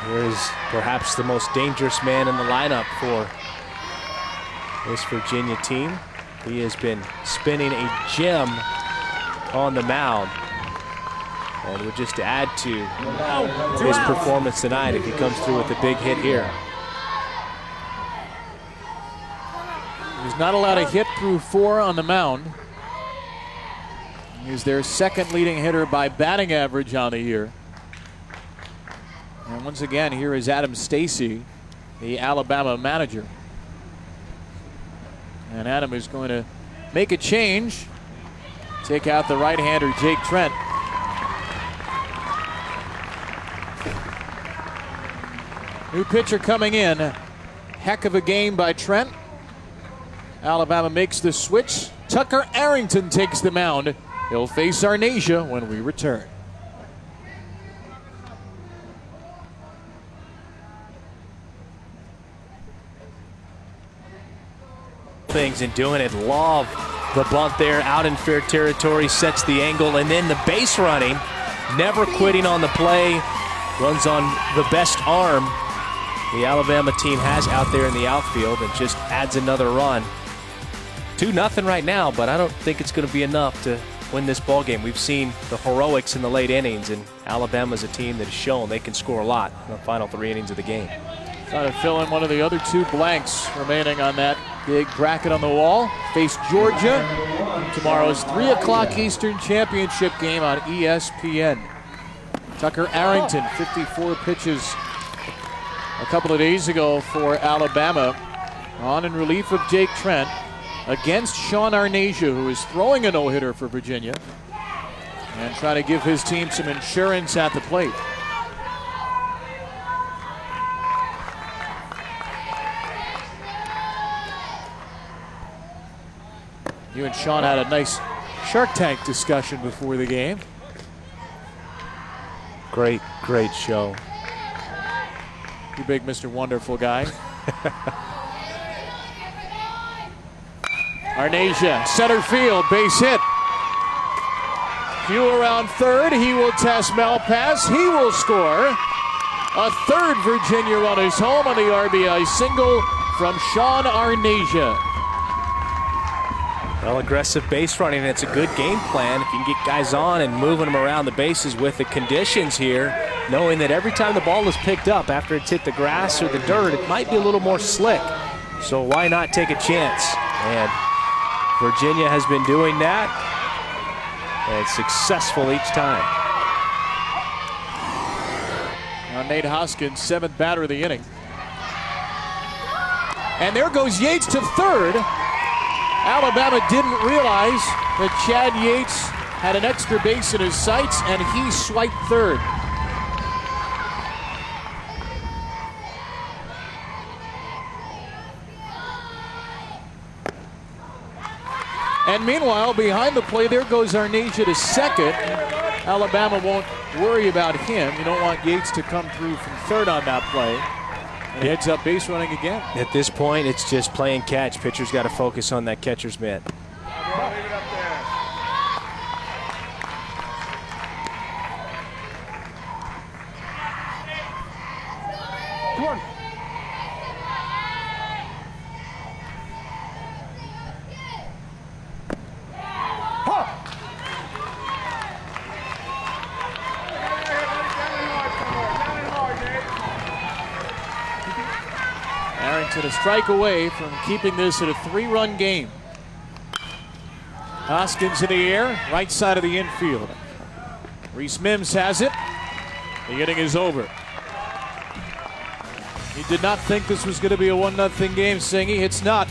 Here's perhaps the most dangerous man in the lineup for this Virginia team. He has been spinning a gem on the mound, and would just add to his performance tonight if he comes through with a big hit here. He's not allowed a hit through 4 on the mound. He's their second leading hitter by batting average on the year. And once again, here is Adam Stacy, the Alabama manager. And Adam is going to make a change, take out the right-hander Jake Trent. New pitcher coming in. Heck of a game by Trent. Alabama makes the switch. Tucker Arrington takes the mound. He'll face Arnasia when we return. things and doing it. Love the bunt there out in fair territory, sets the angle, and then the base running, never quitting on the play, runs on the best arm the Alabama team has out there in the outfield and just adds another run. 2-0 right now, but I don't think it's going to be enough to win this ball game. We've seen the heroics in the late innings, and Alabama's a team that has shown they can score a lot in the final 3 innings of the game. Trying to fill in one of the other 2 blanks remaining on that big bracket on the wall. Face Georgia. Tomorrow's 3 o'clock Eastern championship game on ESPN. Tucker Arrington, 54 pitches a couple of days ago for Alabama, on in relief of Jake Trent against Sean Arnasia, who is throwing a no-hitter for Virginia and trying to give his team some insurance at the plate. You and Sean had a nice Shark Tank discussion before the game. Great show. You big Mr. Wonderful guy. Arnasia, center field, base hit. Few around third, he will test Malpass, he will score. A third Virginia run is home on the RBI single from Sean Arnasia. Well, aggressive base running, and it's a good game plan if you can get guys on and moving them around the bases with the conditions here, knowing that every time the ball is picked up after it's hit the grass or the dirt, it might be a little more slick. So why not take a chance? And Virginia has been doing that, and it's successful each time. Now Nate Hoskins, 7th batter of the inning. And there goes Yates to third. Alabama didn't realize that Chad Yates had an extra base in his sights, and he swiped third. And meanwhile, behind the play, there goes Arnasia to second. Alabama won't worry about him. You don't want Yates to come through from third on that play. And heads up base running again. At this point, it's just playing catch. Pitcher's got to focus on that catcher's mitt. Come on. Arrington a strike away from keeping this at a 3-run game. Hoskins in the air, right side of the infield. Reese Mims has it. The inning is over. He did not think this was going to be a 1-0 game, Singy. It's not.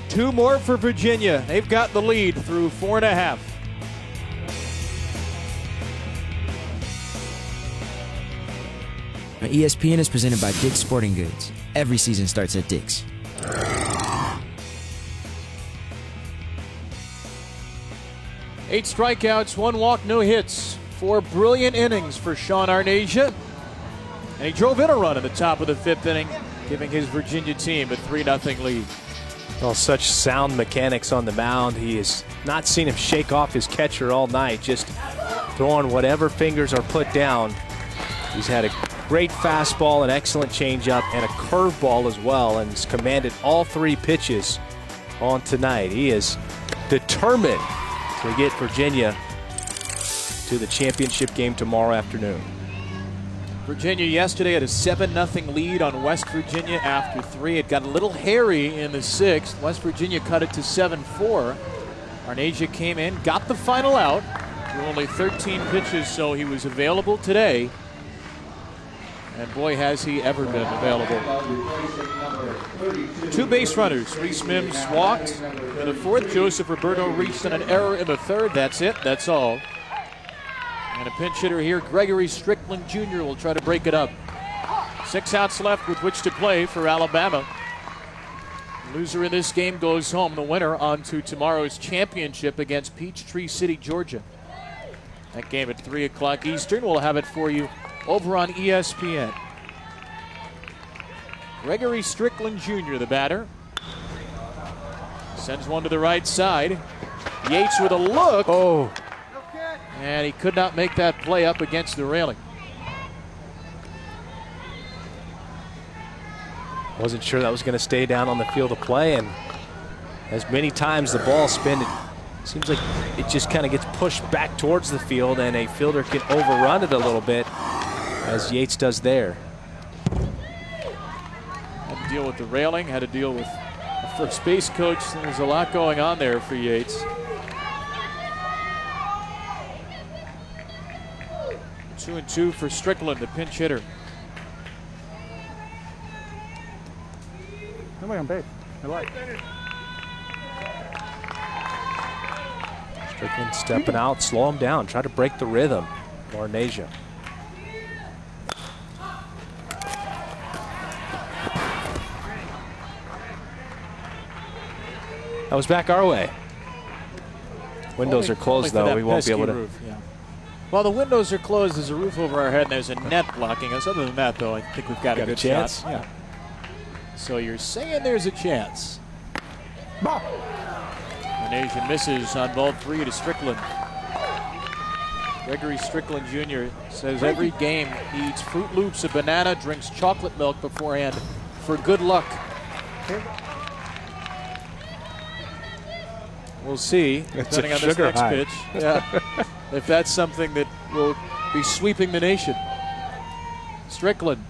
2 more for Virginia. They've got the lead through 4.5. Now, ESPN is presented by Dick's Sporting Goods. Every season starts at Dick's. 8 strikeouts, 1 walk, no hits. 4 brilliant innings for Sean Arnasia. And he drove in a run in the top of the 5th inning, giving his Virginia team a 3-0 lead. Well, such sound mechanics on the mound. He has not seen him shake off his catcher all night, just throwing whatever fingers are put down. He's had a great fastball, an excellent changeup, and a curveball as well, and has commanded all 3 pitches on tonight. He is determined to get Virginia to the championship game tomorrow afternoon. Virginia yesterday had a 7-0 lead on West Virginia after 3. It got a little hairy in the 6th. West Virginia cut it to 7-4. Arnasia came in, got the final out. Threw only 13 pitches, so he was available today. And boy, has he ever been available. 2 base runners. Reese Mims walked in the 4th. Joseph Roberto reached on an error in the 3rd. That's it. That's all. And a pinch hitter here, Gregory Strickland Jr. will try to break it up. 6 outs left with which to play for Alabama. Loser in this game goes home. The winner on to tomorrow's championship against Peachtree City, Georgia. That game at 3 o'clock Eastern. We'll have it for you over on ESPN. Gregory Strickland Jr., the batter. Sends one to the right side. Yates with a look. Oh. And he could not make that play up against the railing. Wasn't sure that was going to stay down on the field of play, and as many times the ball spin, it seems like it just kind of gets pushed back towards the field, and a fielder can overrun it a little bit, as Yates does there. Had to deal with the railing, had to deal with the first base coach. There's a lot going on there for Yates. 2-2 for Strickland, the pinch hitter. Nobody on base. I like. Strickland stepping out, slow him down, try to break the rhythm for Arnesia. That was back our way. Windows are closed though, we won't be able to. Roof, yeah. Well, the windows are closed, there's a roof over our head, and there's a net blocking us. Other than that, though, I think we've got a good chance. shot. Yeah. So you're saying there's a chance. Arnesia misses on ball 3 to Strickland. Gregory Strickland Jr. says every game he eats Fruit Loops, a banana, drinks chocolate milk beforehand for good luck. We'll see, depending on this next pitch. Yeah. If that's something that will be sweeping the nation. Strickland.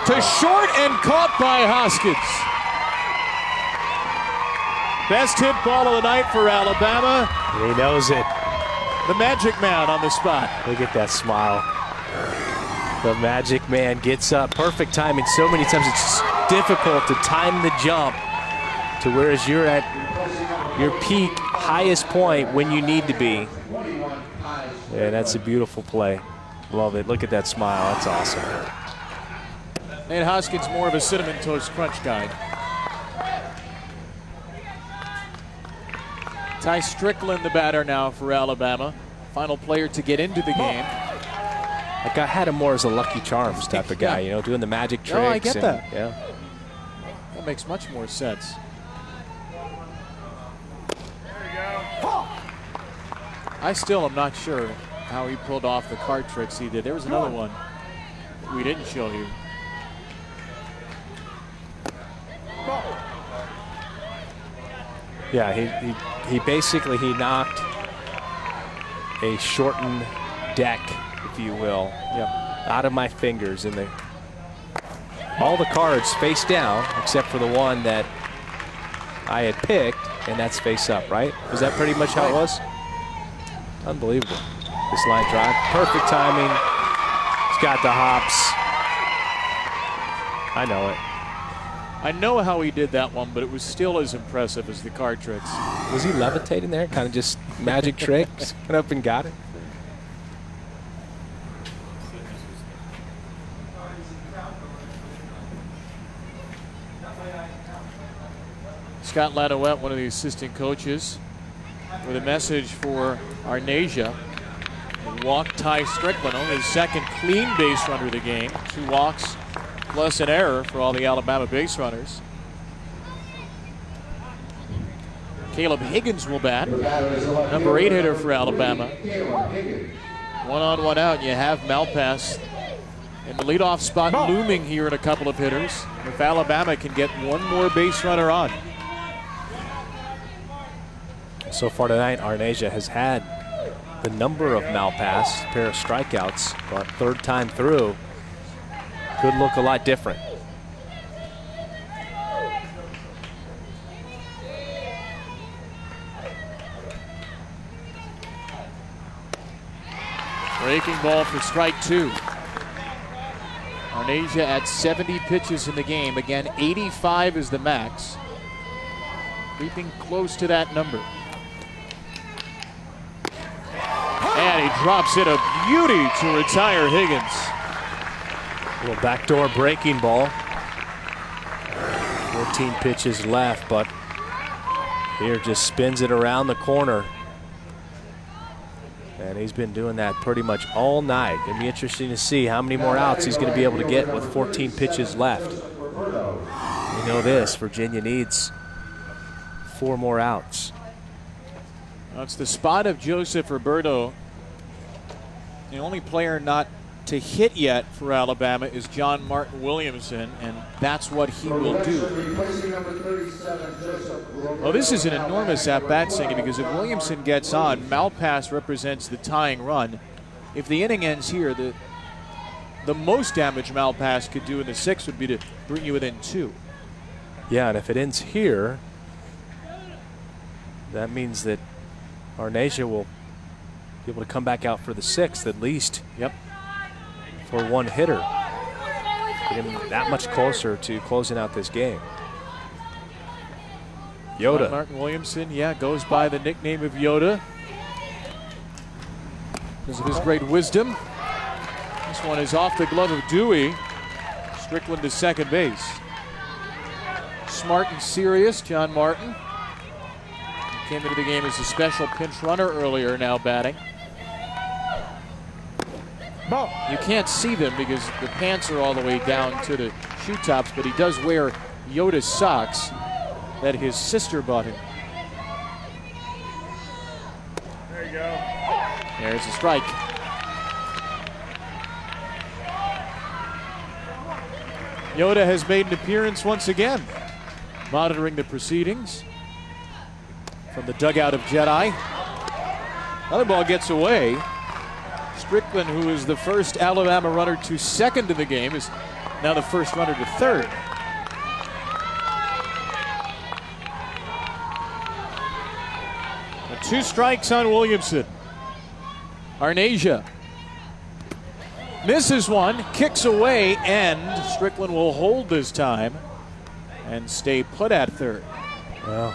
To short and caught by Hoskins. Best hit ball of the night for Alabama. He knows it. The Magic Man on the spot. Look at that smile. The Magic Man gets up. Perfect timing. So many times it's difficult to time the jump to whereas you're at your peak, highest point when you need to be. Yeah, that's a beautiful play. Love it. Look at that smile. That's awesome. Nate Hoskins more of a Cinnamon Toast Crunch guy. Ty Strickland, the batter now for Alabama. Final player to get into the game. Like I had him more as a Lucky Charms type of guy, you know, doing the magic tricks. Oh, I get that. Yeah. That makes much more sense. I still am not sure how he pulled off the card tricks he did. There was another one that we didn't show you. Yeah, he basically knocked a shortened deck, if you will, out of my fingers, and all the cards face down except for the one that I had picked, and that's face up, right? Was that pretty much how it was? Unbelievable. This line drive, perfect timing. He's got the hops. I know it. I know how he did that one, but it was still as impressive as the card tricks. Was he levitating there? Kind of just magic tricks? Went up and got it? Scott Ladouette, one of the assistant coaches, with a message for Arnesia. Walk Ty Strickland, only his second clean base runner of the game. 2 walks plus an error for all the Alabama base runners. Caleb Higgins will bat, number 8 hitter for Alabama. 1 on, 1 out. You have Malpass in the leadoff spot looming here in a couple of hitters. If Alabama can get one more base runner on. So far tonight, Arnesia has had the number of Malpass, a pair of strikeouts, but third time through, could look a lot different. Breaking ball for strike 2. Arnesia at 70 pitches in the game. Again, 85 is the max. Creeping close to that number. And he drops it, a beauty to retire Higgins. A little backdoor breaking ball. 14 pitches left, but here just spins it around the corner. And he's been doing that pretty much all night. It'll be interesting to see how many more outs he's going to be able to get with 14 pitches left. You know this, Virginia needs 4 more outs. That's the spot of Joseph Roberto. The only player not to hit yet for Alabama is John Martin Williamson, and that's what he will do. Oh, this is an enormous at-bat singing, because if Williamson gets on, Malpass represents the tying run. If the inning ends here, the most damage Malpass could do in the 6th would be to bring you within 2. Yeah, and if it ends here, that means that Arnesia will be able to come back out for the 6th at least. Yep. For one hitter. Get him that much closer to closing out this game. Yoda. Martin Williamson, yeah, goes by the nickname of Yoda because of his great wisdom. This one is off the glove of Dewey. Strickland to second base. Smart and serious, John Martin. He came into the game as a special pinch runner earlier, now batting. You can't see them because the pants are all the way down to the shoe tops, but he does wear Yoda socks that his sister bought him. There you go. There's a strike. Yoda has made an appearance once again, monitoring the proceedings from the dugout of Jedi. Another ball gets away. Strickland, who is the first Alabama runner to second in the game, is now the first runner to third. And 2 strikes on Williamson. Arnesia misses one, kicks away, and Strickland will hold this time and stay put at third. Well,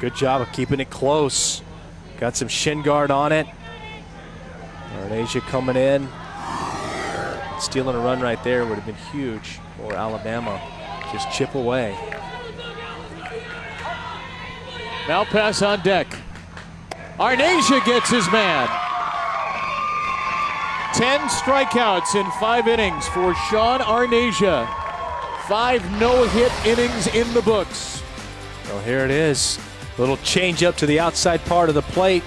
good job of keeping it close. Got some shin guard on it. Arnesia coming in. Stealing a run right there would have been huge for Alabama. Just chip away. Malpass on deck. Arnesia gets his man. 10 strikeouts in 5 innings for Sean Arnesia. 5 no-hit innings in the books. Well, here it is. Little change up to the outside part of the plate.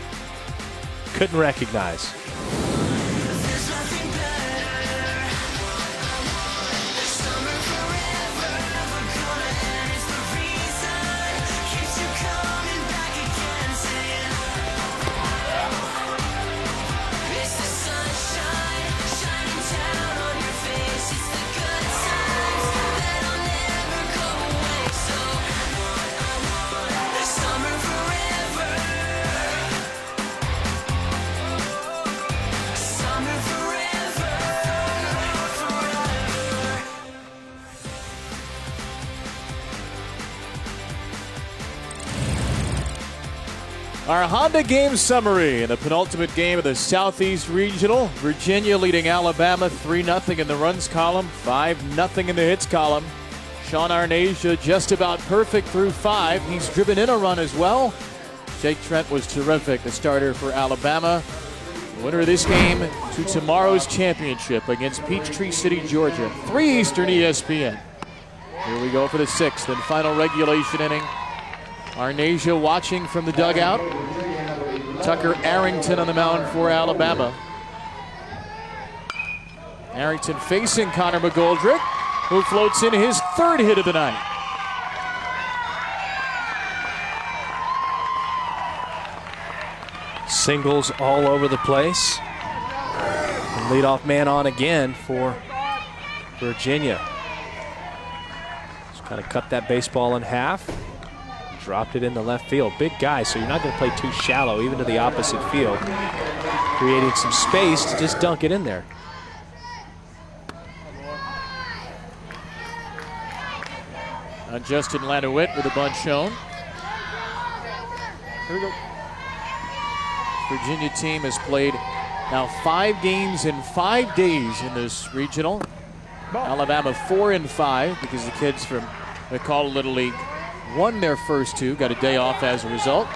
Couldn't recognize. Our Honda game summary in the penultimate game of the Southeast Regional. Virginia leading Alabama 3-0 in the runs column, 5-0 in the hits column. Sean Arnesia just about perfect through 5. He's driven in a run as well. Jake Trent was terrific, the starter for Alabama. The winner of this game to tomorrow's championship against Peachtree City, Georgia. 3 Eastern ESPN. Here we go for the 6th and final regulation inning. Arnesia watching from the dugout. Tucker Arrington on the mound for Alabama. Arrington facing Connor McGoldrick, who floats in his 3rd hit of the night. Singles all over the place. And leadoff man on again for Virginia. Just kind of cut that baseball in half. Dropped it in the left field. Big guy, so you're not going to play too shallow, even to the opposite field. Creating some space to just dunk it in there. Justin Lanowit with a bunt shown. Here we go. Virginia team has played now 5 games in 5 days in this regional. Alabama 4-5 because the kids from McCall Little League won their first 2, got a day off as a result.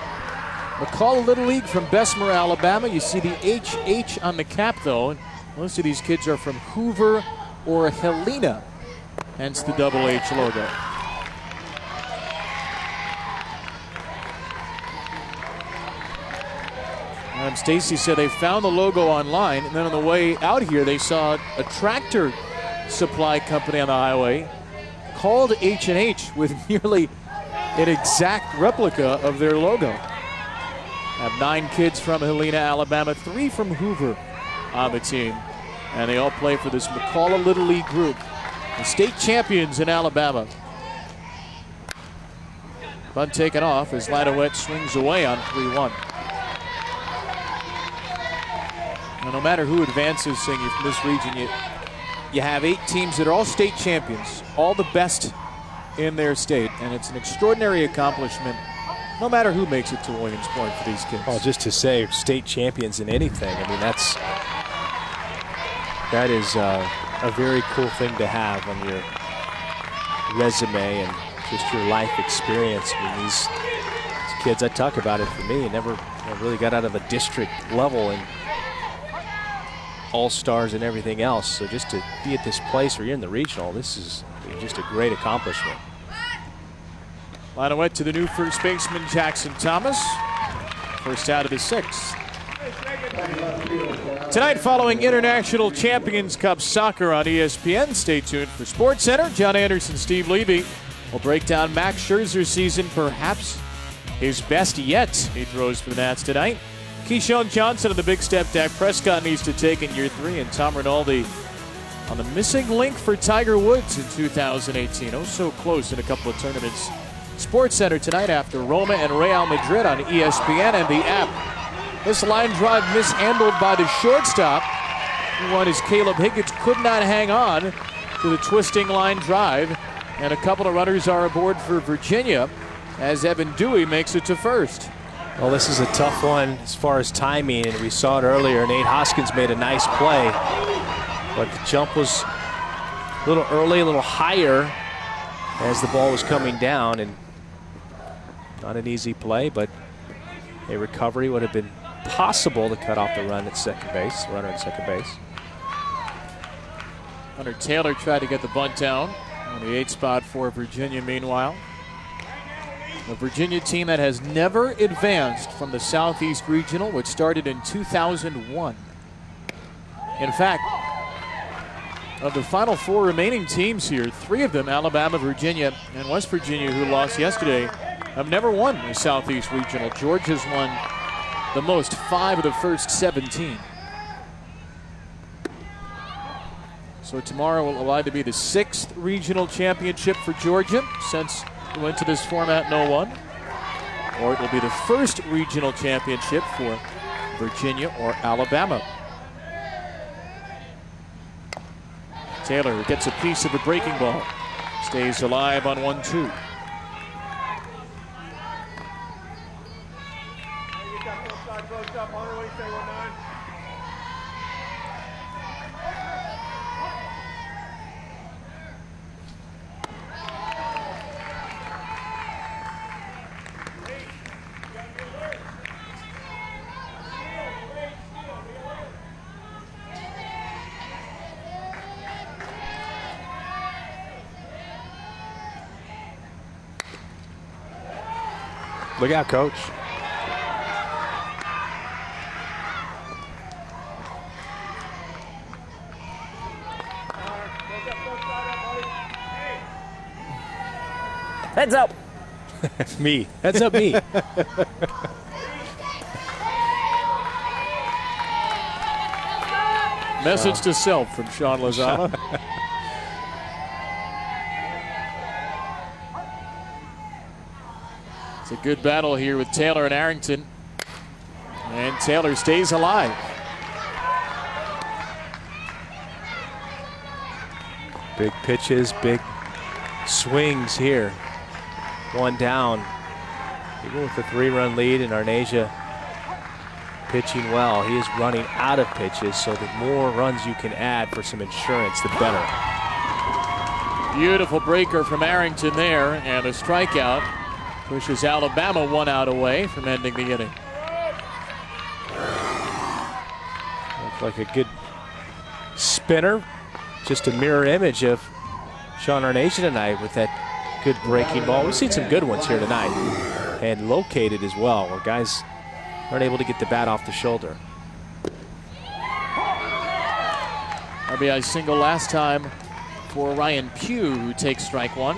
McCall Little League from Bessemer, Alabama. You see the HH on the cap though. Most of these kids are from Hoover or Helena. hence the double H logo. And Stacy said they found the logo online, and then on the way out here they saw a tractor supply company on the highway called H&H with nearly an exact replica of their logo. Have 9 kids from Helena, Alabama, 3 from Hoover on the team, and they all play for this McCalla Little League group, the state champions in Alabama. Bunt taken off as Lanowet swings away on 3-1. Now, no matter who advances, Singy, from this region, you have 8 teams that are all state champions, all the best in their state, and it's an extraordinary accomplishment no matter who makes it to Williamsport for these kids. Well, just to say state champions in anything, I mean, that is a very cool thing to have on your resume and just your life experience. I mean, these kids, I talk about it for me, never really got out of a district level and all-stars and everything else. So just to be at this place where you're in the regional, this is just a great accomplishment. Lanowet to the new first baseman, Jackson Thomas. First out of the 6th. Tonight, following International Champions Cup Soccer on ESPN, stay tuned for SportsCenter. John Anderson, Steve Levy will break down Max Scherzer's season, perhaps his best yet. He throws for the Nats tonight. Keyshawn Johnson of the big step Dak Prescott needs to take in year 3, and Tom Rinaldi on the missing link for Tiger Woods in 2018. Oh, so close in a couple of tournaments. SportsCenter tonight after Roma and Real Madrid on ESPN and the app. This line drive mishandled by the shortstop. One is Caleb Higgins, could not hang on to the twisting line drive, and a couple of runners are aboard for Virginia as Evan Dewey makes it to first. Well, this is a tough one as far as timing, and we saw it earlier. Nate Hoskins made a nice play, but the jump was a little early, a little higher as the ball was coming down, and not an easy play, but a recovery would have been possible to cut off the run at second base, runner at second base. Hunter Taylor tried to get the bunt down on the 8th spot for Virginia meanwhile. A Virginia team that has never advanced from the Southeast Regional, which started in 2001. In fact, of the final 4 remaining teams here, 3 of them, Alabama, Virginia, and West Virginia, who lost yesterday, have never won the Southeast Regional. Georgia's won the most, 5 of the first 17. So tomorrow will likely be the 6th regional championship for Georgia since we went to this format in 01. Or it will be the first regional championship for Virginia or Alabama. Taylor gets a piece of the breaking ball. Stays alive on 1-2. Look out, Coach. Heads up. Me. Heads up, me. Message to self from Sean Lozano. It's a good battle here with Taylor and Arrington. And Taylor stays alive. Big pitches, big swings here. 1 down. Even with the 3-run lead in Arnesia pitching well, he is running out of pitches, so the more runs you can add for some insurance, the better. Beautiful breaker from Arrington there, and a strikeout pushes Alabama 1 out away from ending the inning. Looks like a good spinner, just a mirror image of Sean Arnasia tonight with that good breaking ball. We've seen some good ones here tonight, and located as well, where guys aren't able to get the bat off the shoulder. RBI single last time for Ryan Pugh, who takes strike one.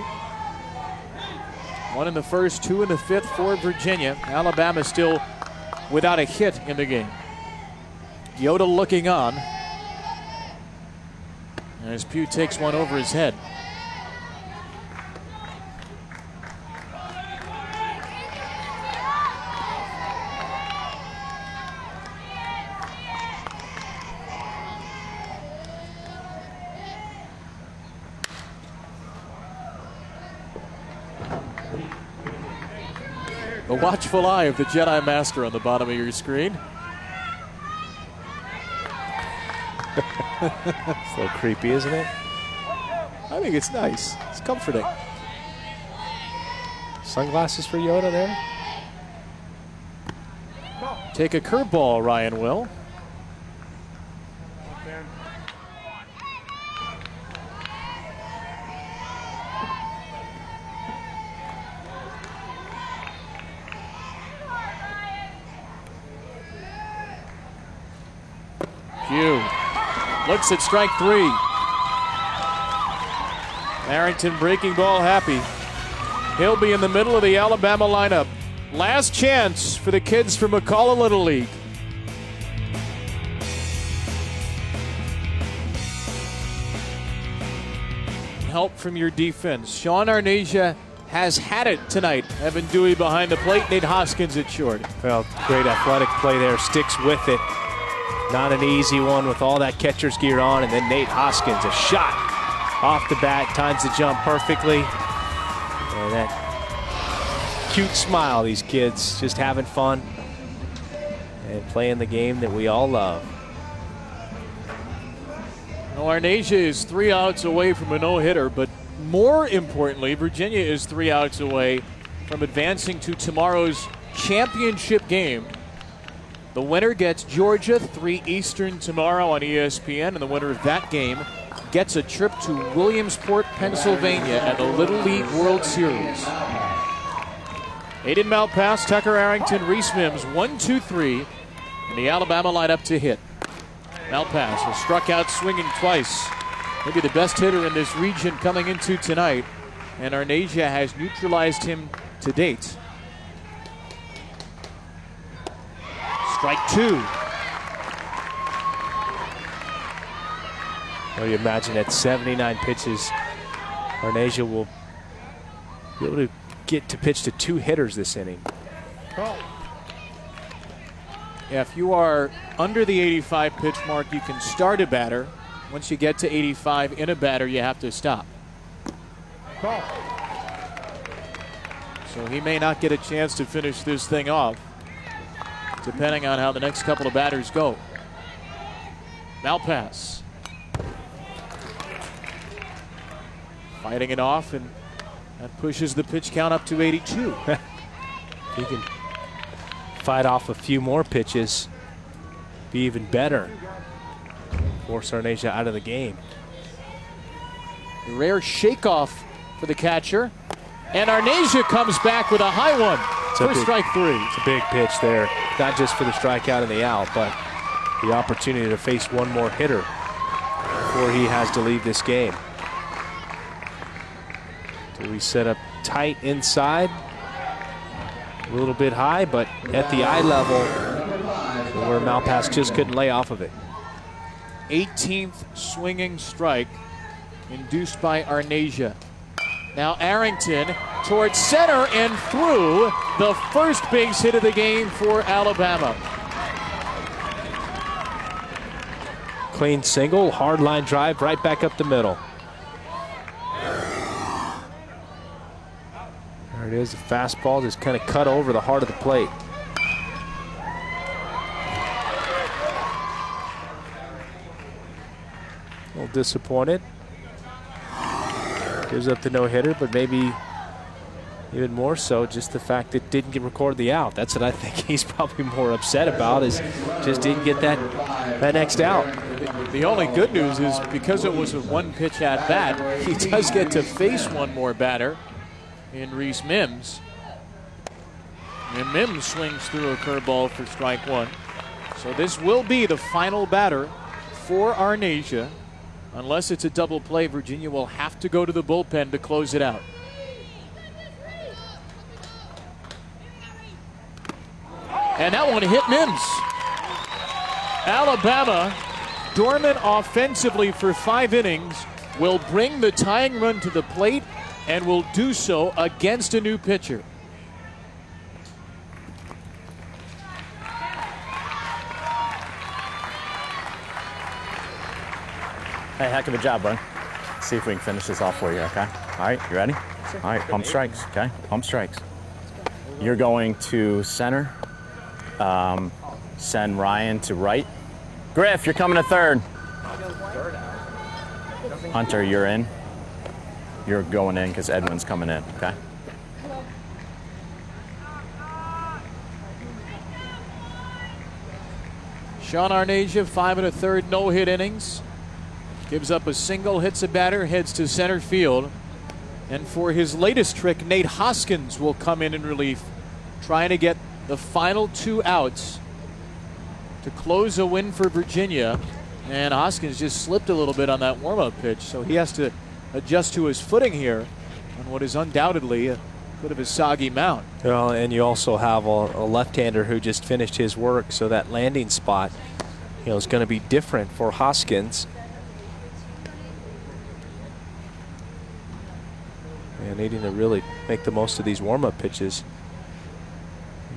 One in the first, two in the fifth for Virginia. Alabama still without a hit in the game. Yoda looking on as Pugh takes one over his head. The watchful eye of the Jedi Master on the bottom of your screen. It's a little creepy, isn't it? I think it's nice. It's comforting. Sunglasses for Yoda there. Take a curveball, Ryan will. Pugh looks at strike three. Arrington breaking ball happy. He'll be in the middle of the Alabama lineup. Last chance for the kids from McCullough Little League. Help from your defense. Sean Arnasia has had it tonight. Evan Dewey behind the plate. Nate Hoskins at short. Well, great athletic play there. Sticks with it. Not an easy one with all that catcher's gear on. And then Nate Hoskins, a shot off the bat, times the jump perfectly. And that cute smile, these kids just having fun and playing the game that we all love. Well, Arnasia is 3 outs away from a no-hitter, but more importantly, Virginia is 3 outs away from advancing to tomorrow's championship game. The winner gets Georgia, 3 Eastern tomorrow on ESPN, and the winner of that game gets a trip to Williamsport, Pennsylvania at the Little League World Series. Aiden Malpass, Tucker Arrington, Reese Mims, 1-2-3, and the Alabama lineup to hit. Malpass has struck out swinging twice. Maybe the best hitter in this region coming into tonight, and Arnasia has neutralized him to date. Strike two. Well, you imagine at 79 pitches, Arnasia will be able to get to pitch to 2 hitters this inning. Yeah, if you are under the 85 pitch mark, you can start a batter. Once you get to 85 in a batter, you have to stop. So he may not get a chance to finish this thing off, depending on how the next couple of batters go. Malpass. Fighting it off, and that pushes the pitch count up to 82. He can fight off a few more pitches, be even better. Force Arnasia out of the game. A rare shake-off for the catcher. And Arnasia comes back with a high one for strike three. It's a big pitch there, not just for the strikeout and the out, but the opportunity to face one more hitter before he has to leave this game. Do we set up tight inside? A little bit high, but at the eye level where Malpass just couldn't lay off of it. 18th swinging strike induced by Arnasia. Now Arrington towards center and through, the first base hit of the game for Alabama. Clean single, hard line drive right back up the middle. There it is, the fastball just kind of cut over the heart of the plate. A little disappointed. Gives up the no-hitter, but maybe even more so just the fact that didn't get recorded the out. That's what I think he's probably more upset about, is just didn't get that next out. The only good news is because it was a one-pitch at bat, he does get to face one more batter in Reese Mims. And Mims swings through a curveball for strike one. So this will be the final batter for Arnesia. Unless it's a double play, Virginia will have to go to the bullpen to close it out. And that one hit Mims. Alabama, dormant offensively for 5 innings, will bring the tying run to the plate and will do so against a new pitcher. Hey, heck of a job, bud. See if we can finish this off for you, okay? All right, you ready? Sure. All right, pump strikes, okay? Pump strikes. You're going to center. Send Ryan to right. Griff, you're coming to third. Hunter, you're in. You're going in because Edwin's coming in, okay? Sean Arnesia, 5 1/3 no-hit innings. Gives up a single, hits a batter, heads to center field. And for his latest trick, Nate Hoskins will come in relief, trying to get the final 2 outs to close a win for Virginia. And Hoskins just slipped a little bit on that warm-up pitch, so he has to adjust to his footing here on what is undoubtedly a bit of a soggy mound. Well, and you also have a left-hander who just finished his work, so that landing spot, is going to be different for Hoskins. And needing to really make the most of these warm-up pitches.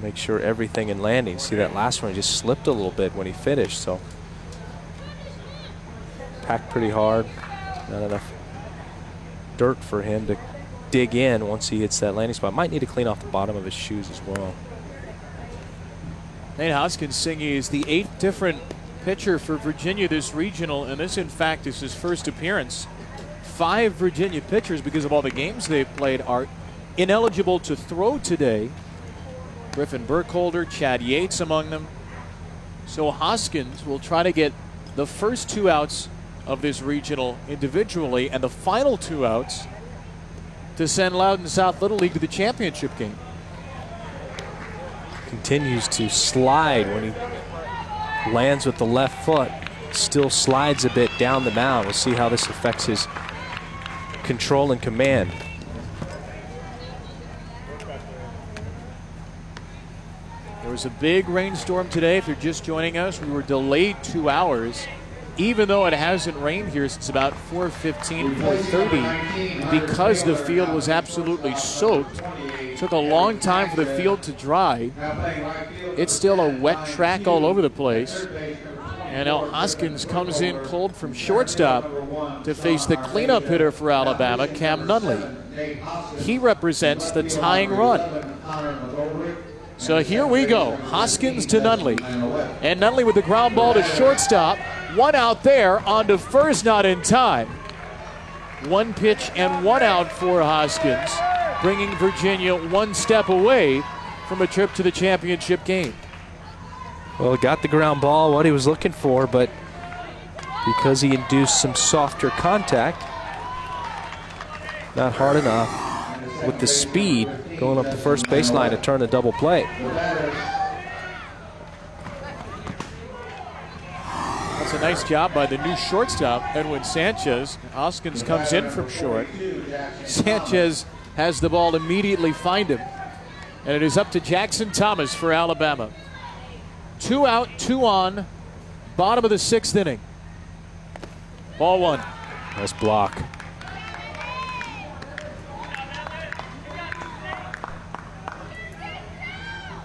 Make sure everything in landing. See that last one, he just slipped a little bit when he finished, so packed pretty hard. Not enough dirt for him to dig in once he hits that landing spot. Might need to clean off the bottom of his shoes as well. Nate Hoskins singing is the 8th different pitcher for Virginia this regional, and this in fact is his first appearance. 5 Virginia pitchers, because of all the games they've played, are ineligible to throw today. Griffin Burkholder, Chad Yates among them. So Hoskins will try to get the first 2 outs of this regional individually and the final 2 outs to send Loudoun South Little League to the championship game. Continues to slide when he lands with the left foot. Still slides a bit down the mound. We'll see how this affects his control and command. There was a big rainstorm today. If you're just joining us, we were delayed 2 hours, even though it hasn't rained here since about 4:15, 4:30, because the field was absolutely soaked. It took a long time for the field to dry. It's still a wet track all over the place. And now Hoskins comes in cold from shortstop to face the cleanup hitter for Alabama, Cam Nunley. He represents the tying run. So here we go, Hoskins to Nunley. And Nunley with the ground ball to shortstop. 1 out there, on to first, not in time. 1 pitch and 1 out for Hoskins, bringing Virginia 1 step away from a trip to the championship game. Well, got the ground ball, what he was looking for, but because he induced some softer contact, not hard enough with the speed going up the first baseline to turn a double play. That's a nice job by the new shortstop, Edwin Sanchez. Hoskins comes in from short. Sanchez has the ball immediately find him. And it is up to Jackson Thomas for Alabama. 2 out, 2 on, bottom of the 6th inning. Ball 1. Nice block.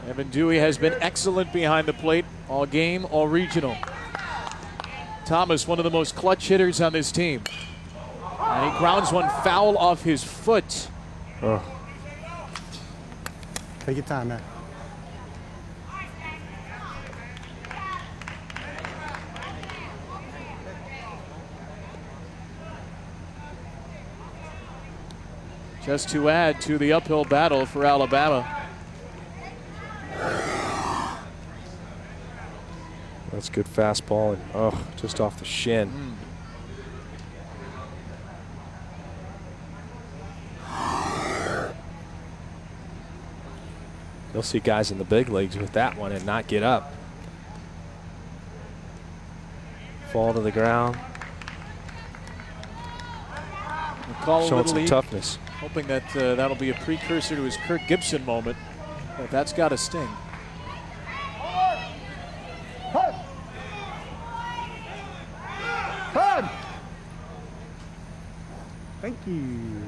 Evan Dewey has been excellent behind the plate all game, all regional. Thomas, one of the most clutch hitters on this team. And he grounds one foul off his foot. Oh. Take your time, man. Just to add to the uphill battle for Alabama. That's good fastball, and just off the shin. You'll see guys in the big leagues with that one and not get up. Fall to the ground. Showing some toughness. Hoping that that'll be a precursor to his Kirk Gibson moment, but that's got to sting. Thank you.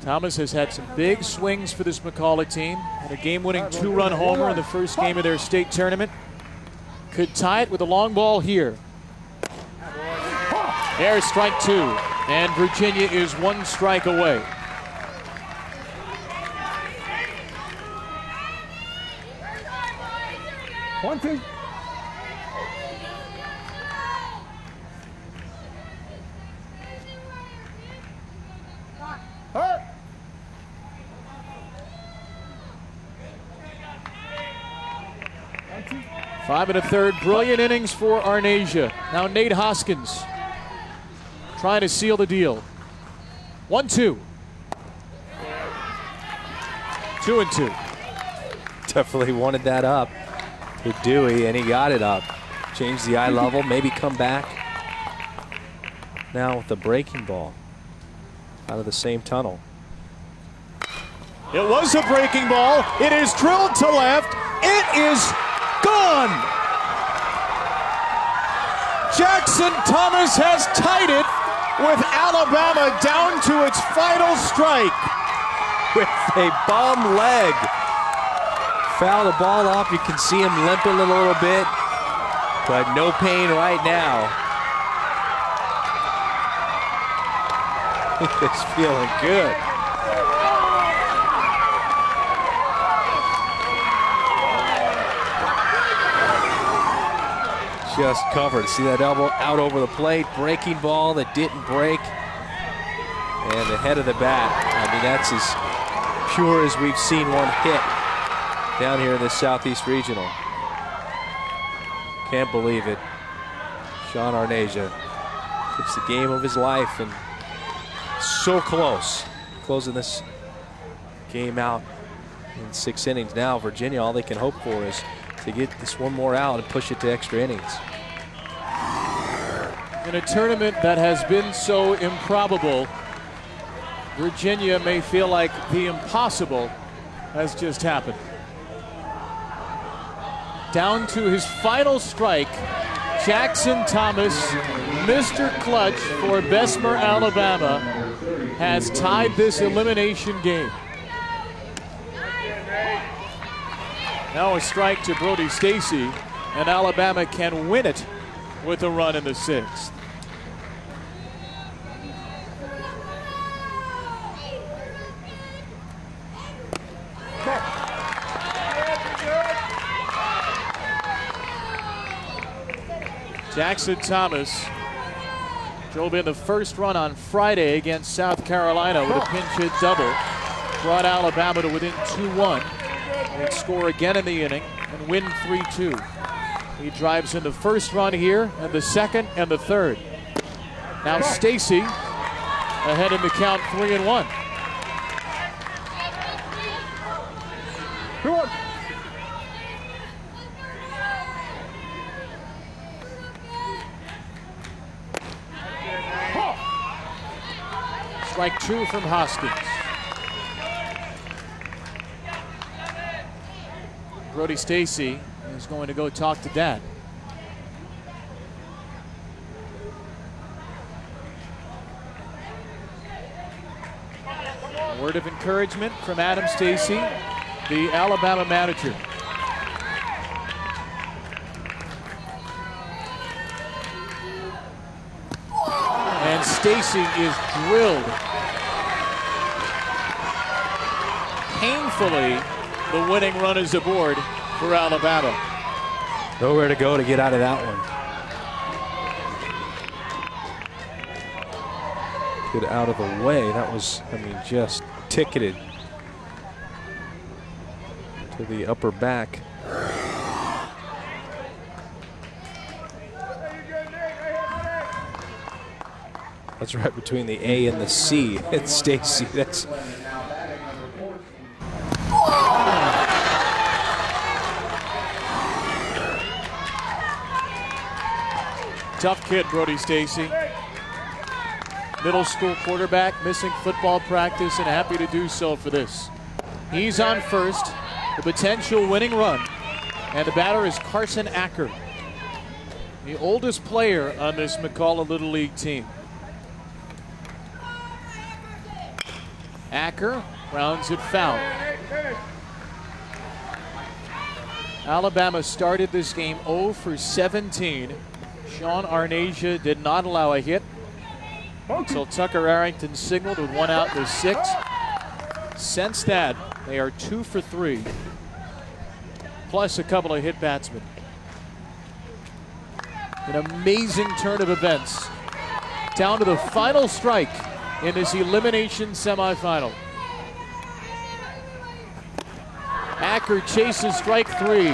Thomas has had some big swings for this McCalla team. And a game-winning 2-run homer in the first game of their state tournament. Could tie it with a long ball here. There's strike 2, and Virginia is 1 strike away. One, two. Five and a third, brilliant innings for Arnesia. Now Nate Hoskins trying to seal the deal. 1-2. 2-2. Definitely wanted that up with Dewey, and he got it up. Changed the eye level, maybe come back. Now with the breaking ball out of the same tunnel. It was a breaking ball. It is drilled to left. It is gone. Jackson Thomas has tied it with Alabama down to its final strike. With a bum leg. Foul the ball off. You can see him limping a little bit, but no pain right now. He's feeling good. Just covered. See that elbow out over the plate. Breaking ball that didn't break. And the head of the bat. I mean, that's as pure as we've seen one hit down here in the Southeast Regional. Can't believe it. Sean Arnesia hits the game of his life, and so close. Closing this game out in 6 innings. Now Virginia, all they can hope for is to get this one more out and push it to extra innings. In a tournament that has been so improbable, Virginia may feel like the impossible has just happened. Down to his final strike, Jackson Thomas, Mr. Clutch for Bessemer, Alabama, has tied this elimination game. Now a strike to Brody Stacy, and Alabama can win it with a run in the 6th. Jackson Thomas drove in the first run on Friday against South Carolina with a pinch hit double. Brought Alabama to within 2-1. They'd score again in the inning and win 3-2. He drives in the first run here, and the second and the third. Now Stacy ahead in the count 3-1. Strike 2 from Hoskins. Brody Stacy is going to go talk to Dad. A word of encouragement from Adam Stacy, the Alabama manager. And Stacy is drilled painfully. The winning run is aboard for Alabama. Nowhere to go to get out of that one. Get out of the way. That was, I mean, just ticketed to the upper back. That's right between the A and the C. It's Stacy. That's tough kid, Brody Stacy. Middle school quarterback, missing football practice, and happy to do so for this. He's on first, the potential winning run, and the batter is Carson Acker, the oldest player on this McCullough Little League team. Acker rounds it foul. Alabama started this game 0 for 17. Sean Arnasia did not allow a hit until Tucker Arrington signaled with 1 out in the 6th. Since that, they are 2 for 3, plus a couple of hit batsmen. An amazing turn of events. Down to the final strike in this elimination semifinal. Acker chases strike 3,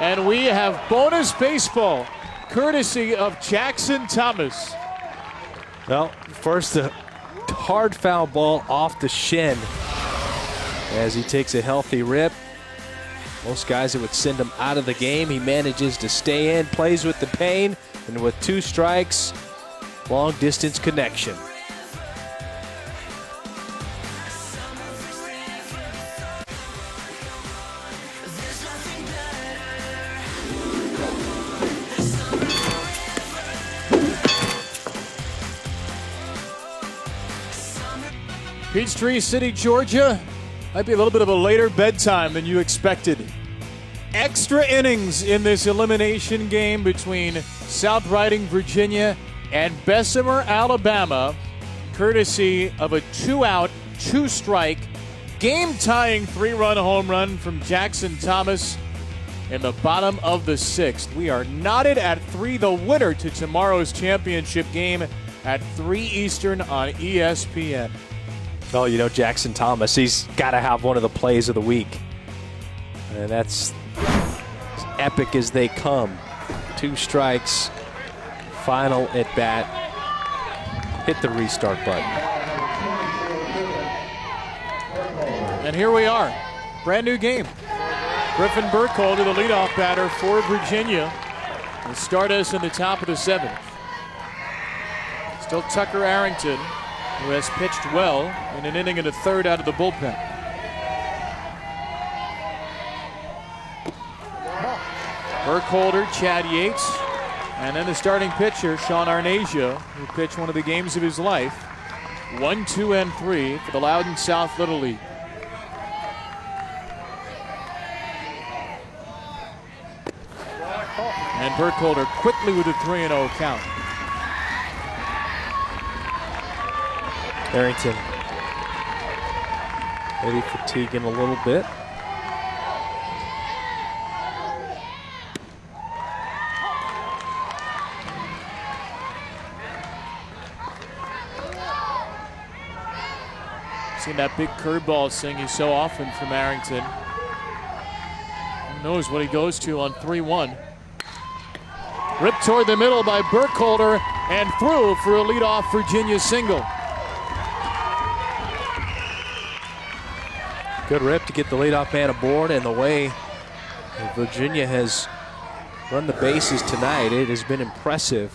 and we have bonus baseball courtesy of Jackson Thomas. well, first a hard foul ball off the shin as he takes a healthy rip. Most guys, it would send him out of the game. He manages to stay in, plays with the pain, and with 2 strikes, long distance connection. Peachtree City, Georgia. Might be a little bit of a later bedtime than you expected. Extra innings in this elimination game between South Riding, Virginia and Bessemer, Alabama, courtesy of a 2-out, 2-strike, game-tying 3-run home run from Jackson Thomas in the bottom of the 6th. We are knotted at 3, the winner to tomorrow's championship game at 3 Eastern on ESPN. Oh, you know, Jackson Thomas, he's got to have one of the plays of the week. And that's as epic as they come. 2 strikes, final at bat. Hit the restart button. And here we are, brand new game. Griffin Burkholder, the leadoff batter for Virginia, will start us in the top of the 7th. Still Tucker Arrington, who has pitched well in an inning and a 3rd out of the bullpen. Burkholder, Chad Yates, and then the starting pitcher, Sean Arnasia, who pitched one of the games of his life. 1, 2, and 3 for the Loudoun South Little League. And Burkholder quickly with a 3-0 count. Arrington maybe fatiguing a little bit. Seen that big curveball swing so often from Arrington. Who knows what he goes to on 3-1. Ripped toward the middle by Burkholder and through for a leadoff Virginia single. Good rip to get the leadoff man aboard, and the way Virginia has run the bases tonight, it has been impressive.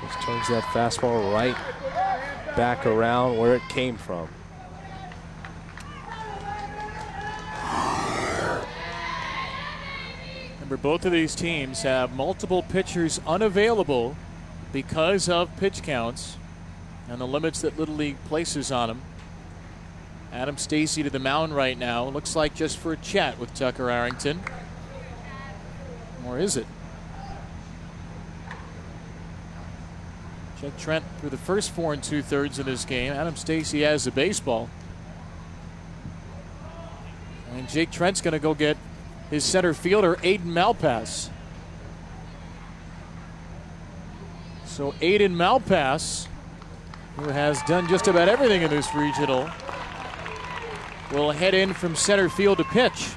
Just turns that fastball right back around where it came from. Remember, both of these teams have multiple pitchers unavailable because of pitch counts and the limits that Little League places on them. Adam Stacy to the mound right now. Looks like just for a chat with Tucker Arrington. Or is it? Jake Trent through the first 4 2/3 of this game. Adam Stacy has the baseball. And Jake Trent's going to go get his center fielder, Aiden Malpass. So Aiden Malpass, who has done just about everything in this regional, will head in from center field to pitch.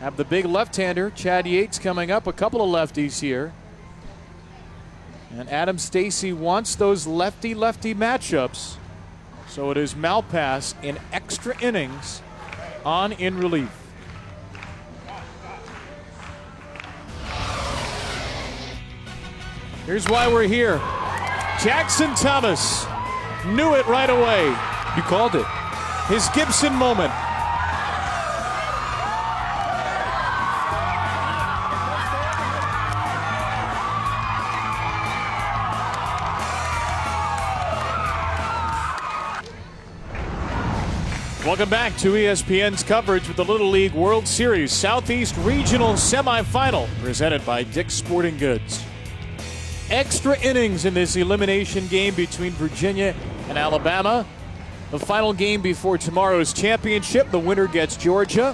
Have the big left-hander, Chad Yates, coming up. A couple of lefties here. And Adam Stacy wants those lefty-lefty matchups. So it is Malpass in extra innings on in relief. Here's why we're here. Jackson Thomas knew it right away. You called it. His Gibson moment. Welcome back to ESPN's coverage with the Little League World Series Southeast Regional Semifinal, presented by Dick's Sporting Goods. Extra innings in this elimination game between Virginia and Alabama. The final game before tomorrow's championship. The winner gets Georgia.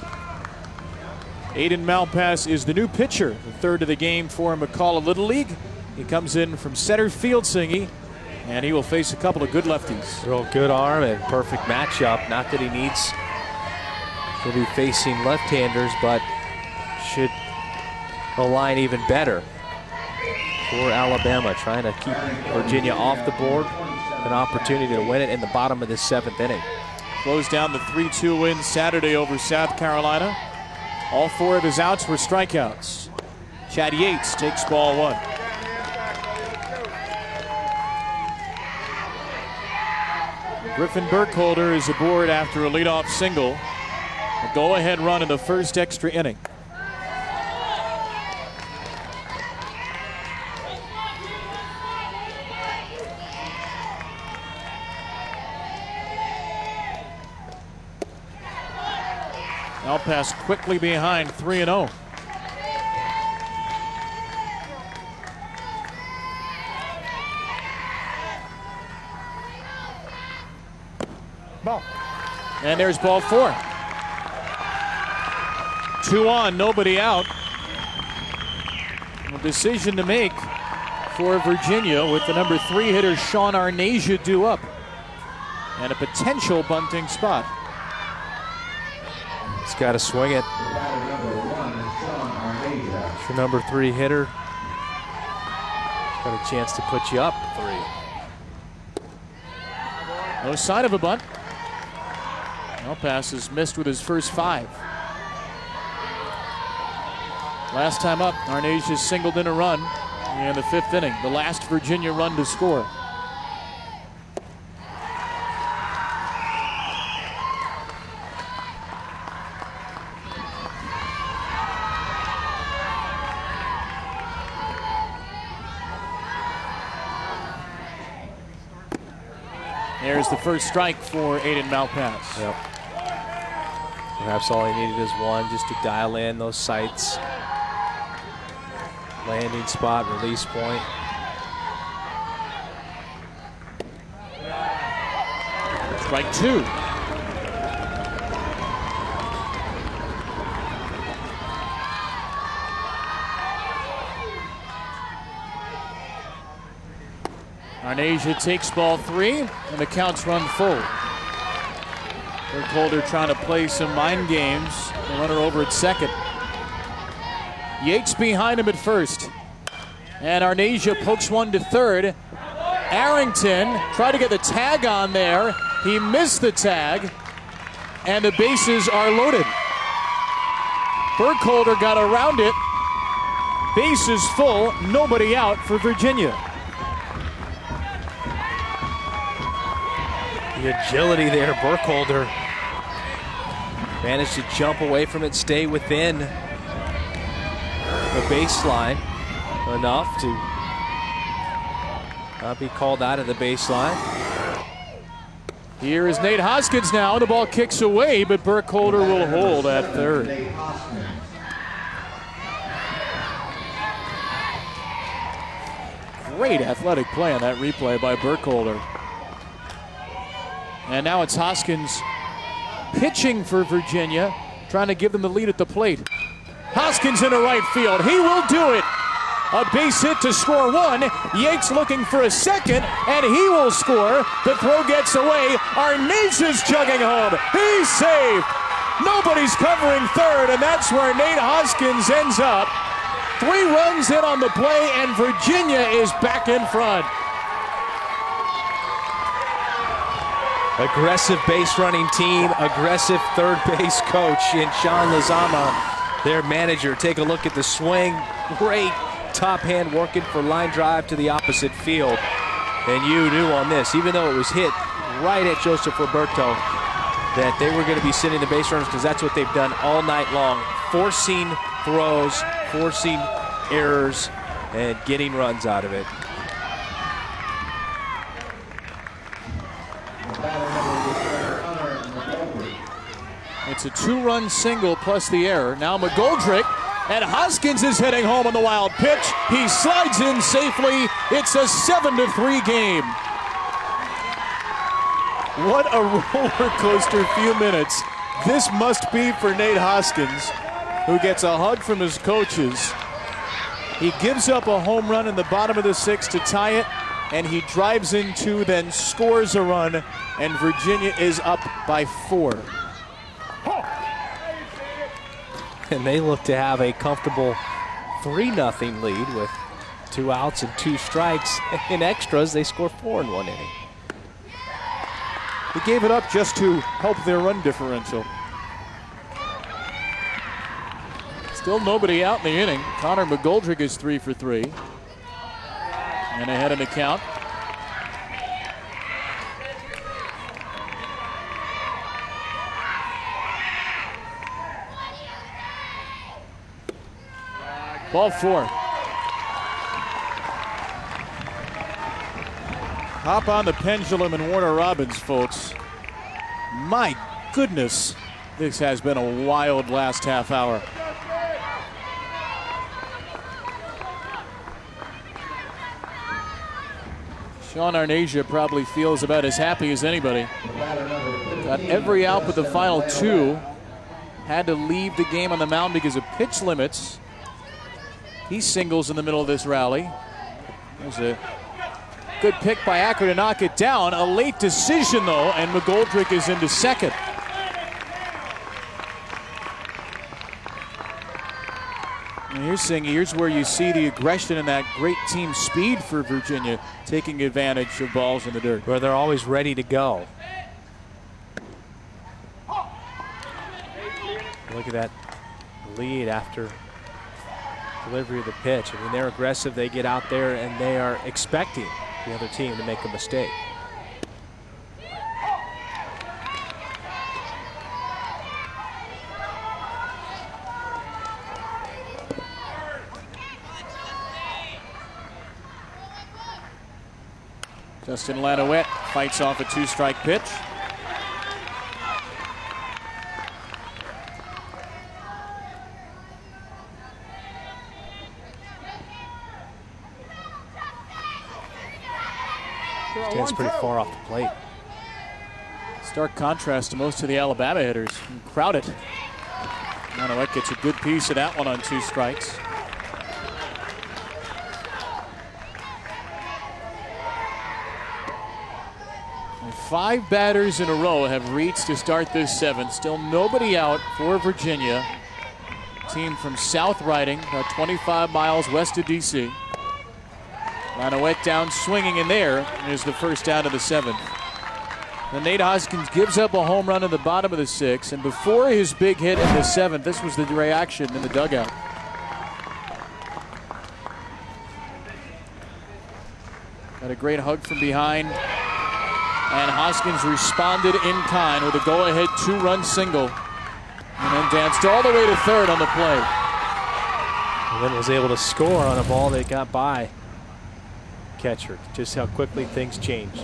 Aiden Malpass is the new pitcher, the third of the game for McCalla Little League. He comes in from center field singing, and he will face a couple of good lefties. Real good arm and perfect matchup. Not that he needs to be facing left-handers, but should align even better for Alabama, trying to keep Virginia off the board. An opportunity to win it in the bottom of the 7th inning. Closed down the 3-2 win Saturday over South Carolina. All 4 of his outs were strikeouts. Chad Yates takes ball 1. Griffin Burkholder is aboard after a leadoff single. A go-ahead run in the first extra inning. Malpass quickly behind 3-0. Ball. And there's ball 4. 2 on, nobody out. A decision to make for Virginia with the number 3 hitter Sean Arnasia due up. And a potential bunting spot. He's got to swing it. It's your number 3 hitter. Got a chance to put you up 3. No sign of a bunt. Malpass has missed with his first 5. Last time up, Arnasia singled in a run in the 5th inning, the last Virginia run to score. There's the first strike for Aiden Malpass. Yep. Perhaps all he needed is one just to dial in those sights. Landing spot, release point. Strike 2. Arnasia takes ball 3, and the count's run full. Burkholder trying to play some mind games. The runner over at second. Yates behind him at first. And Arnasia pokes one to third. Arrington tried to get the tag on there. He missed the tag. And the bases are loaded. Burkholder got around it. Bases full, nobody out for Virginia. The agility there, Burkholder managed to jump away from it, stay within the baseline enough to not be called out of the baseline. Here is Nate Hoskins now. The ball kicks away, but Burkholder will hold at third. Great athletic play on that replay by Burkholder. And now it's Hoskins pitching for Virginia, trying to give them the lead at the plate. Hoskins into right field. He will do it. A base hit to score 1. Yates looking for a second, and he will score. The throw gets away. Arnasia's chugging home. He's safe. Nobody's covering third, and that's where Nate Hoskins ends up. 3 runs in on the play, and Virginia is back in front. Aggressive base running team, aggressive third base coach in Sean Lozama, their manager. Take a look at the swing. Great top hand working for line drive to the opposite field. And you knew on this, even though it was hit right at Joseph Roberto, that they were going to be sitting the base runners, because that's what they've done all night long. Forcing throws, forcing errors, and getting runs out of it. It's a 2-run single plus the error. Now McGoldrick, and Hoskins is heading home on the wild pitch. He slides in safely. It's a 7-3 game. What a roller coaster few minutes this must be for Nate Hoskins, who gets a hug from his coaches. He gives up a home run in the bottom of the 6th to tie it, and he drives in 2, then scores a run, and Virginia is up by 4. And they look to have a comfortable 3-0 lead with 2 outs and 2 strikes. In extras, they score 4 in 1 inning. He gave it up just to help their run differential. Still nobody out in the inning. Connor McGoldrick is 3 for 3. And ahead in the count. Ball 4. Hop on the pendulum and Warner Robins, folks. My goodness, this has been a wild last half hour. Sean Arnasia probably feels about as happy as anybody. Got every out but the final 2. Had to leave the game on the mound because of pitch limits. He singles in the middle of this rally. There's a good pick by Acker to knock it down. A late decision, though, and McGoldrick is into second. And here's where you see the aggression and that great team speed for Virginia, taking advantage of balls in the dirt. Where they're always ready to go. Look at that lead after delivery of the pitch. I mean, they're aggressive. They get out there and they are expecting the other team to make a mistake. Justin Lanouette fights off a 2-strike pitch. Stands pretty far off the plate. Stark contrast to most of the Alabama hitters. Crowded. Lanouette gets a good piece of that one on 2 strikes. And 5 batters in a row have reached to start this 7th. Still nobody out for Virginia. Team from South Riding, about 25 miles west of D.C. Lanouette down swinging in there, and is the first out of the 7th. And Nate Hoskins gives up a home run in the bottom of the 6th, and before his big hit in the 7th, this was the reaction in the dugout. Got a great hug from behind, and Hoskins responded in kind with a go-ahead 2-run single, and then danced all the way to third on the play. And then was able to score on a ball that got by catcher. Just how quickly things changed.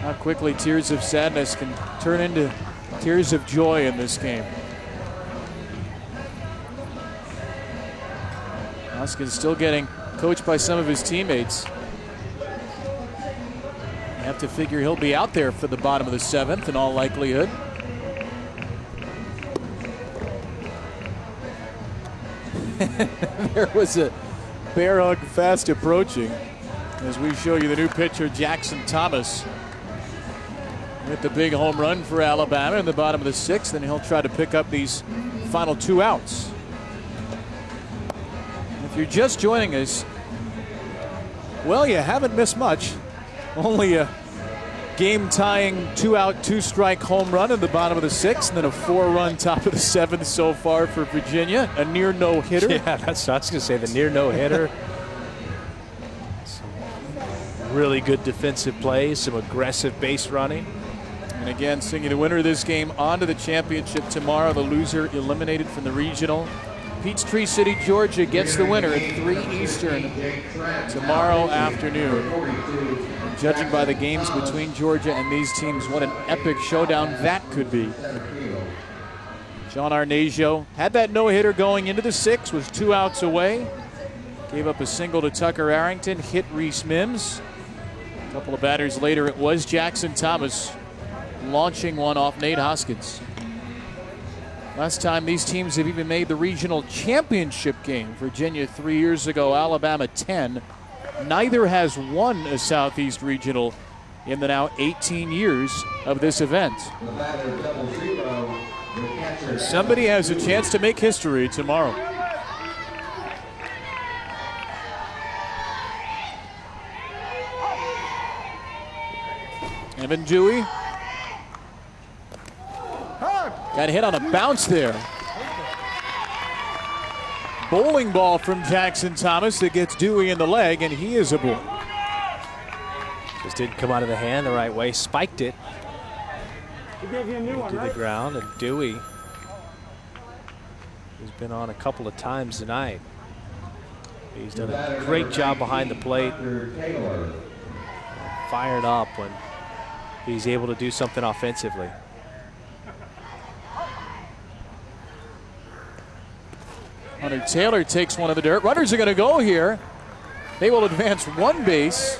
How quickly tears of sadness can turn into tears of joy in this game. Hoskins still getting coached by some of his teammates. You have to figure he'll be out there for the bottom of the 7th in all likelihood. There was a bear hug fast approaching as we show you the new pitcher, Jackson Thomas. With the big home run for Alabama in the bottom of the 6th, and he'll try to pick up these final 2 outs. If you're just joining us, well, you haven't missed much. Only a game-tying 2-out, 2-strike home run in the bottom of the 6th, and then a 4-run top of the 7th so far for Virginia. A near no-hitter. Yeah, that's what I was going to say, the near no-hitter. Some really good defensive plays, some aggressive base running. And again, singing the winner of this game on to the championship tomorrow. The loser eliminated from the regional. Peachtree City, Georgia gets the winner at 3 Eastern tomorrow afternoon. And judging by the games between Georgia and these teams, what an epic showdown that could be. John Arnazio had that no-hitter going into the 6th, was 2 outs away. Gave up a single to Tucker Arrington, hit Reese Mims. A couple of batters later, it was Jackson Thomas launching one off Nate Hoskins. Last time these teams have even made the regional championship game. Virginia 3 years ago, Alabama 10. Neither has won a Southeast Regional in the now 18 years of this event. Somebody has a chance to make history tomorrow. Evan Dewey got hit on a bounce there. Bowling ball from Jackson Thomas that gets Dewey in the leg, and he is aboard. Just didn't come out of the hand the right way, spiked it. He gave you a new one, To right? the ground, and Dewey has been on a couple of times tonight. He's done a great job behind the plate. Fired up when he's able to do something offensively. Hunter Taylor takes one of the dirt. Runners are going to go here. They will advance 1 base.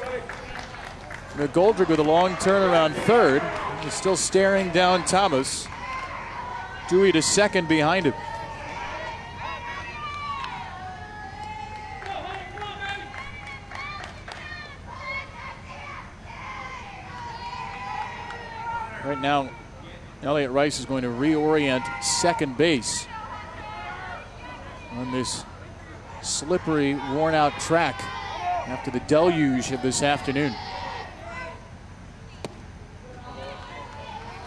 McGoldrick with a long turnaround third. He's still staring down Thomas. Dewey to second behind him. Right now, Elliott Rice is going to reorient second base on this slippery, worn-out track after the deluge of this afternoon.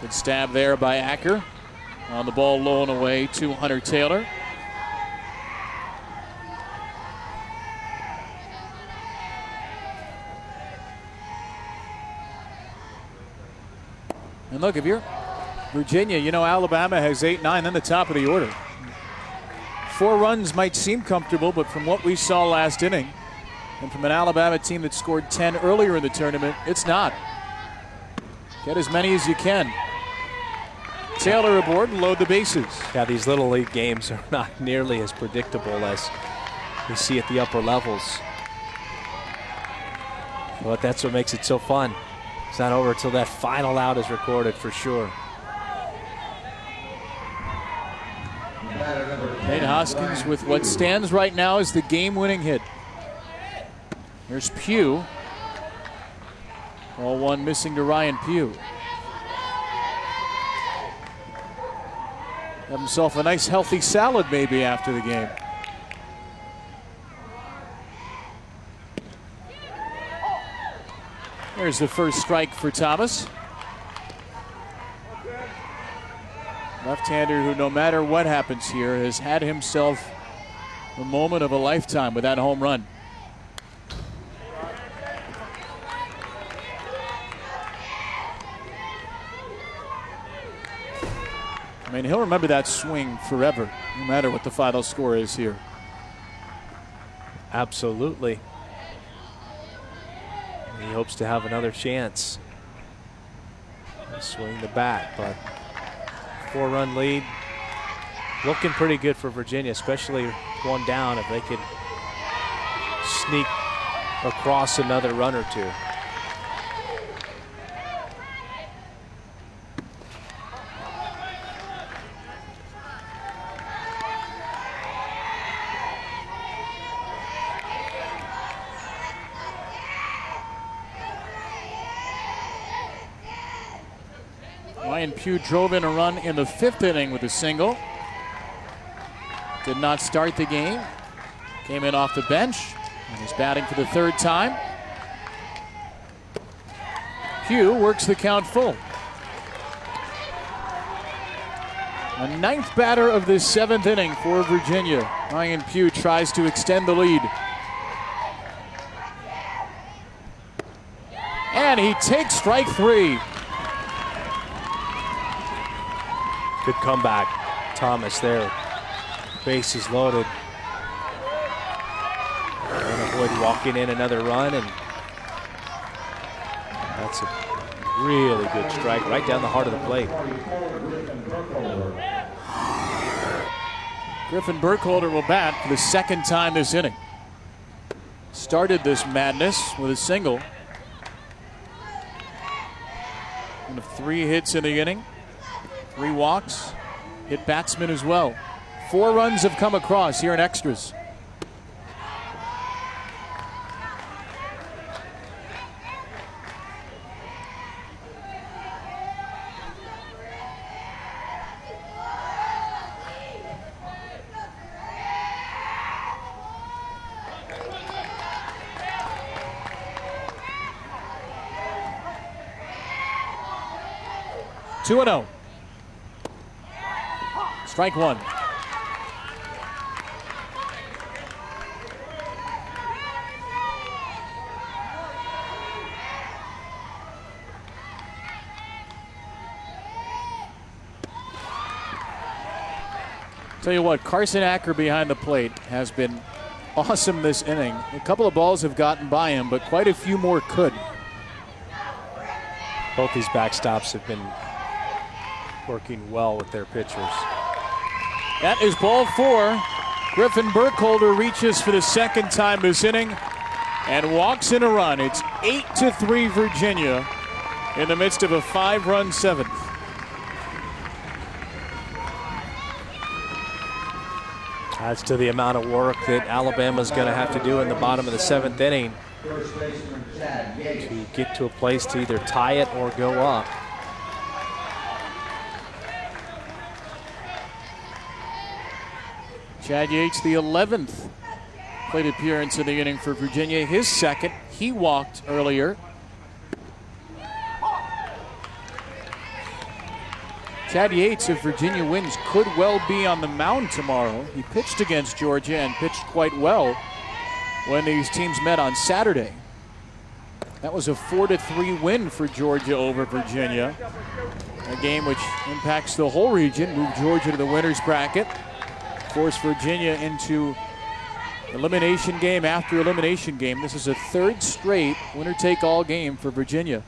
Good stab there by Acker. On the ball low and away to Hunter Taylor. And look, if you're Virginia, you know Alabama has 8-9, then the top of the order. 4 runs might seem comfortable, but from what we saw last inning, and from an Alabama team that scored 10 earlier in the tournament, it's not. Get as many as you can. Taylor aboard and load the bases. Yeah, these Little League games are not nearly as predictable as we see at the upper levels. But that's what makes it so fun. It's not over until that final out is recorded for sure. Nate Hoskins with what stands right now as the game-winning hit. There's Pugh. Ball 1 missing to Ryan Pugh. Have himself a nice healthy salad maybe after the game. There's the first strike for Thomas. Left-hander who, no matter what happens here, has had himself a moment of a lifetime with that home run. I mean, he'll remember that swing forever, no matter what the final score is here. Absolutely. He hopes to have another chance to swing the bat, but 4-run lead looking pretty good for Virginia, especially 1 down if they could sneak across another run or 2. Ryan Pugh drove in a run in the 5th inning with a single. Did not start the game. Came in off the bench and is batting for the 3rd time. Pugh works the count full. A 9th batter of this 7th inning for Virginia. Ryan Pugh tries to extend the lead. And he takes strike 3. Good comeback, Thomas there. Bases loaded. And avoid walking in another run, and that's a really good strike right down the heart of the plate. Griffin Burkholder will bat for the 2nd time this inning. Started this madness with a single. And 3 hits in the inning, 3 walks, hit batsman as well. 4 runs have come across here in extras. Two and 0. Strike 1. Tell you what, Carson Acker behind the plate has been awesome this inning. A couple of balls have gotten by him, but quite a few more could. Both these backstops have been working well with their pitchers. That is ball 4. Griffin Burkholder reaches for the 2nd time this inning and walks in a run. It's 8-3 Virginia in the midst of a 5-run 7th. Adds to the amount of work that Alabama's going to have to do in the bottom of the 7th inning to get to a place to either tie it or go up. Chad Yates, the 11th plate appearance in the inning for Virginia. His 2nd. He walked earlier. Chad Yates, if Virginia wins, could well be on the mound tomorrow. He pitched against Georgia and pitched quite well when these teams met on Saturday. That was a 4-3 win for Georgia over Virginia. A game which impacts the whole region, moved Georgia to the winner's bracket, forced Virginia into elimination game after elimination game. This is a 3rd straight winner-take-all game for Virginia.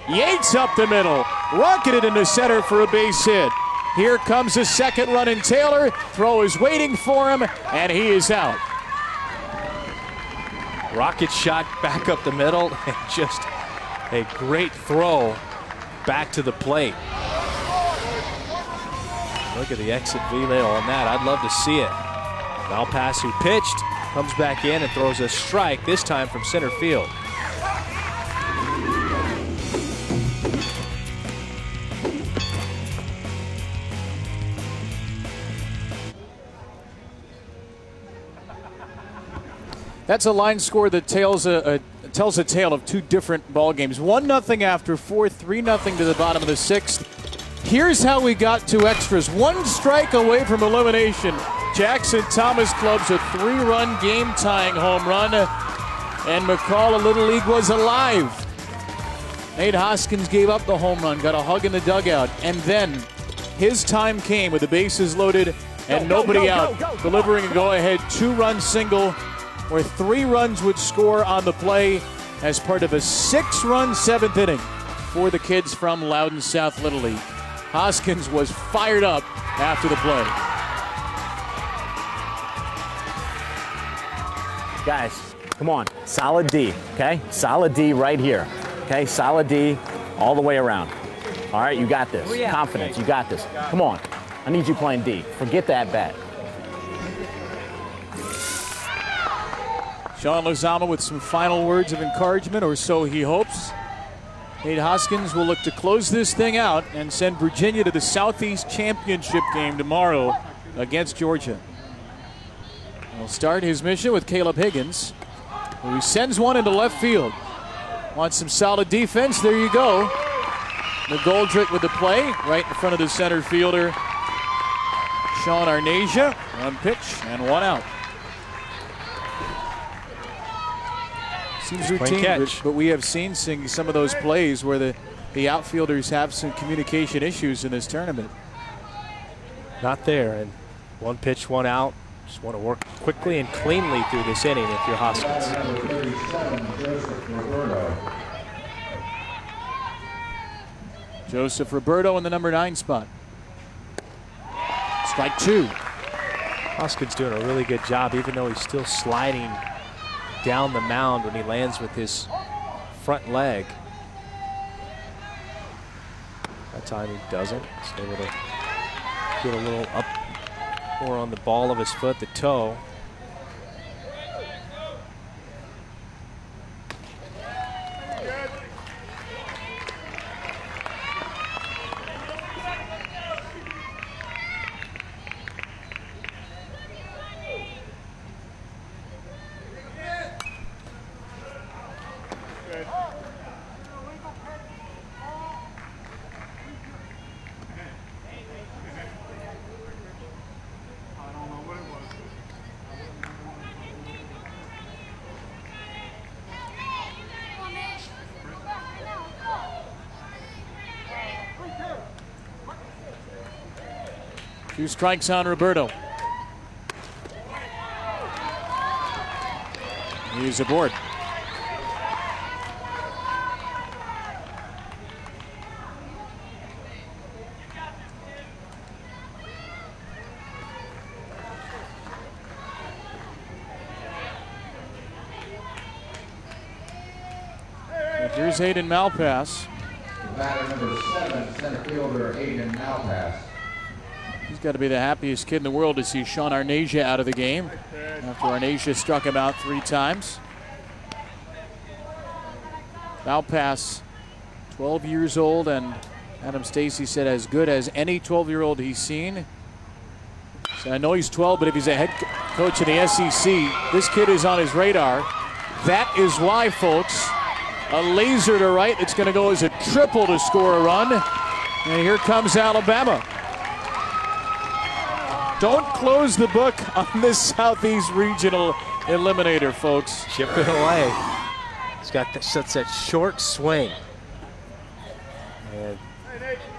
Yates up the middle, rocketed into center for a base hit. Here comes the 2nd run, and Taylor. Throw is waiting for him, and he is out. Rocket shot back up the middle, and just a great throw back to the plate. Look at the exit velo on that. I'd love to see it. Malpass, who pitched, comes back in and throws a strike, this time from center field. That's a line score that tells a tale of 2 different ball games. 1-0 after 4, 3-0 to the bottom of the 6th. Here's how we got to extras. 1 strike away from elimination. Jackson Thomas clubs a 3-run game-tying home run, and McCalla Little League was alive. Nate Hoskins gave up the home run, got a hug in the dugout, and then his time came with the bases loaded and nobody out, delivering a go-ahead 2-run single where 3 runs would score on the play as part of a 6-run 7th inning for the kids from Loudon South Little League. Hoskins was fired up after the play. Guys, come on. Solid D, okay? Solid D right here, okay? Solid D all the way around. All right, you got this. Confidence, you got this. Come on. I need you playing D. Forget that bat. Sean Lozama with some final words of encouragement, or so he hopes. Nate Hoskins will look to close this thing out and send Virginia to the Southeast Championship game tomorrow against Georgia. He'll start his mission with Caleb Higgins, who sends one into left field. Wants some solid defense. There you go. McGoldrick with the play right in front of the center fielder, Sean Arnasia. One pitch and one out. Seems routine, but we have seen some of those plays where the outfielders have some communication issues in this tournament. Not there, and one pitch, one out. Just want to work quickly and cleanly through this inning if you're Hoskins. Joseph Roberto in the number 9 spot. Strike 2. Hoskins doing a really good job, even though he's still sliding down the mound when he lands with his front leg. That time he doesn't. He's able to get a little up more on the ball of his foot, the toe. Two strikes on Roberto. He's aboard. Here's Hayden Malpass. Batter number 7, center fielder Hayden Malpass. He's got to be the happiest kid in the world to see Sean Arnasia out of the game after Arnasia struck him out 3 times. Malpass, 12 years old, and Adam Stacy said as good as any 12-year-old he's seen. So I know he's 12, but if he's a head coach in the SEC, this kid is on his radar. That is why, folks, a laser to right. It's going to go as a triple to score a run. And here comes Alabama. Don't close the book on this Southeast Regional Eliminator, folks. Chip it away. He's got such that short swing. And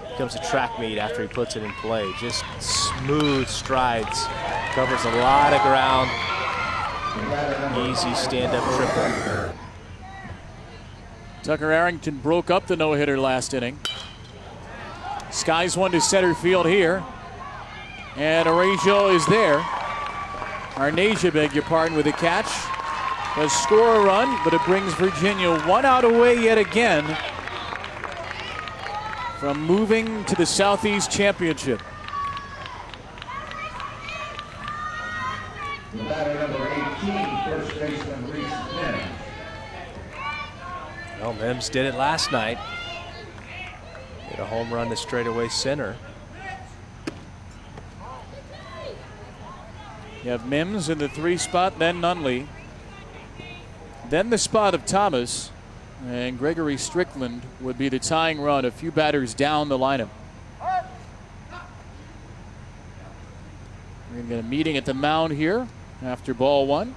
becomes a track meet after he puts it in play. Just smooth strides. Covers a lot of ground. Easy stand-up triple. Tucker Arrington broke up the no-hitter last inning. Skies one to center field here. And Arnasia is there. Arnasia, beg your pardon, with a catch. Does score a run, but it brings Virginia 1 out away yet again from moving to the Southeast Championship. The batter number 18, first baseman Reese Mims. Well, Mims did it last night. Hit a home run to straightaway center. You have Mims in the 3 spot, then Nunley. Then the spot of Thomas, and Gregory Strickland would be the tying run, a few batters down the lineup. We're going to get a meeting at the mound here after ball 1.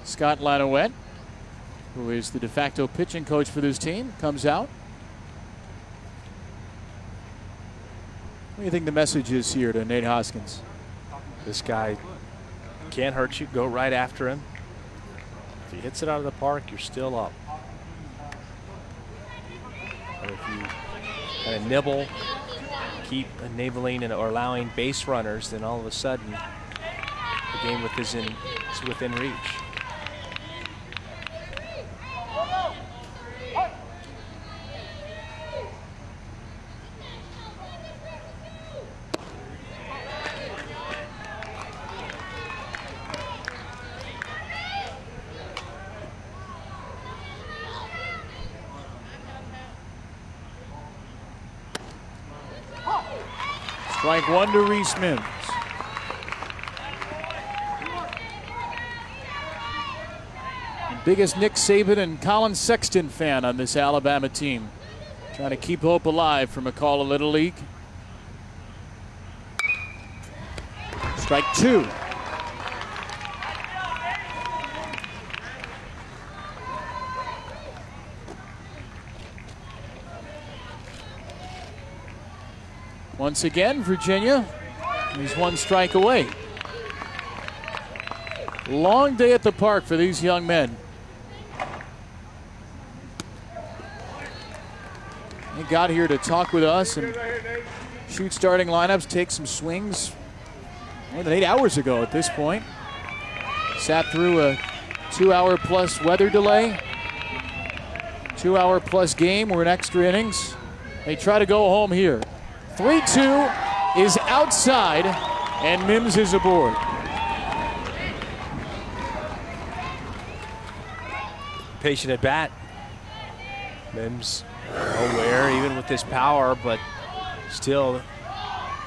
Scott Lanowette, who is the de facto pitching coach for this team, comes out. What do you think the message is here to Nate Hoskins? This guy can't hurt you. Go right after him. If he hits it out of the park, you're still up. But if you kind of nibble, keep enabling or allowing base runners, then all of a sudden the game is within reach. Strike one to Reese Mims. The biggest Nick Saban and Colin Sexton fan on this Alabama team. Trying to keep hope alive for McCalla Little League. Strike two. Once again, Virginia is one strike away. Long day at the park for these young men. They got here to talk with us and shoot starting lineups, take some swings more than 8 hours ago at this point. Sat through a 2-hour plus weather delay, 2-hour plus game. We're in extra innings. They try to go home here. 3-2 is outside, and Mims is aboard. Patient at bat. Mims nowhere, even with this power, but still,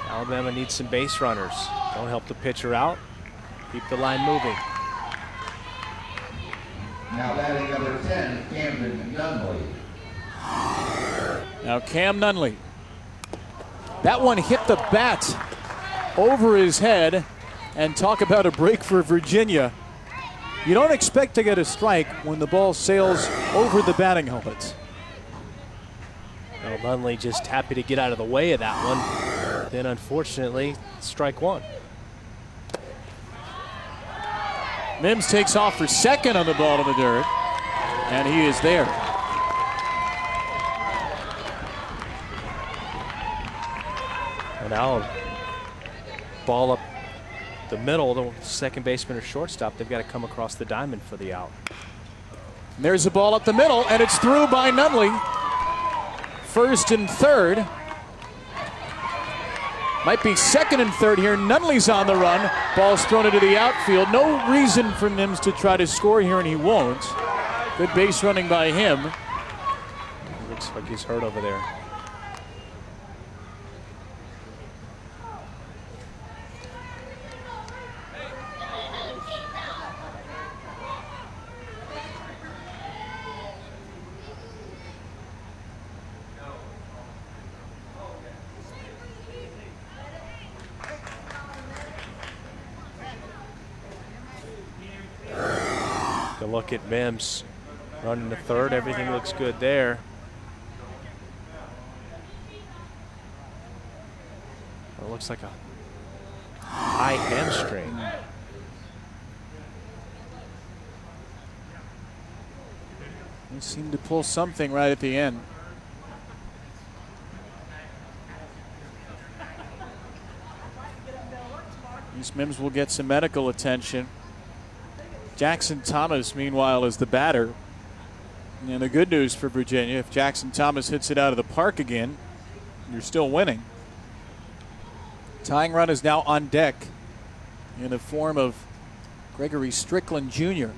Alabama needs some base runners. Don't help the pitcher out. Keep the line moving. Now batting number 10, Camden Nunley. Now Cam Nunley. That one hit the bat over his head, and talk about a break for Virginia. You don't expect to get a strike when the ball sails over the batting helmet. Well, Nunley just happy to get out of the way of that one. Then unfortunately, strike one. Mims takes off for second on the ball to the dirt, and he is there. And now ball up the middle, the second baseman or shortstop, they've got to come across the diamond for the out. And there's the ball up the middle, and it's through by Nunley. First and third. Might be second and third here. Nunley's on the run. Ball's thrown into the outfield. No reason for Mims to try to score here, and he won't. Good base running by him. Looks like he's hurt over there. Look at Mims running to third. Everything looks good there. It looks like a high hamstring. He seemed to pull something right at the end. These Mims will get some medical attention. Jackson Thomas, meanwhile, is the batter. And the good news for Virginia, if Jackson Thomas hits it out of the park again, you're still winning. Tying run is now on deck in the form of Gregory Strickland Jr.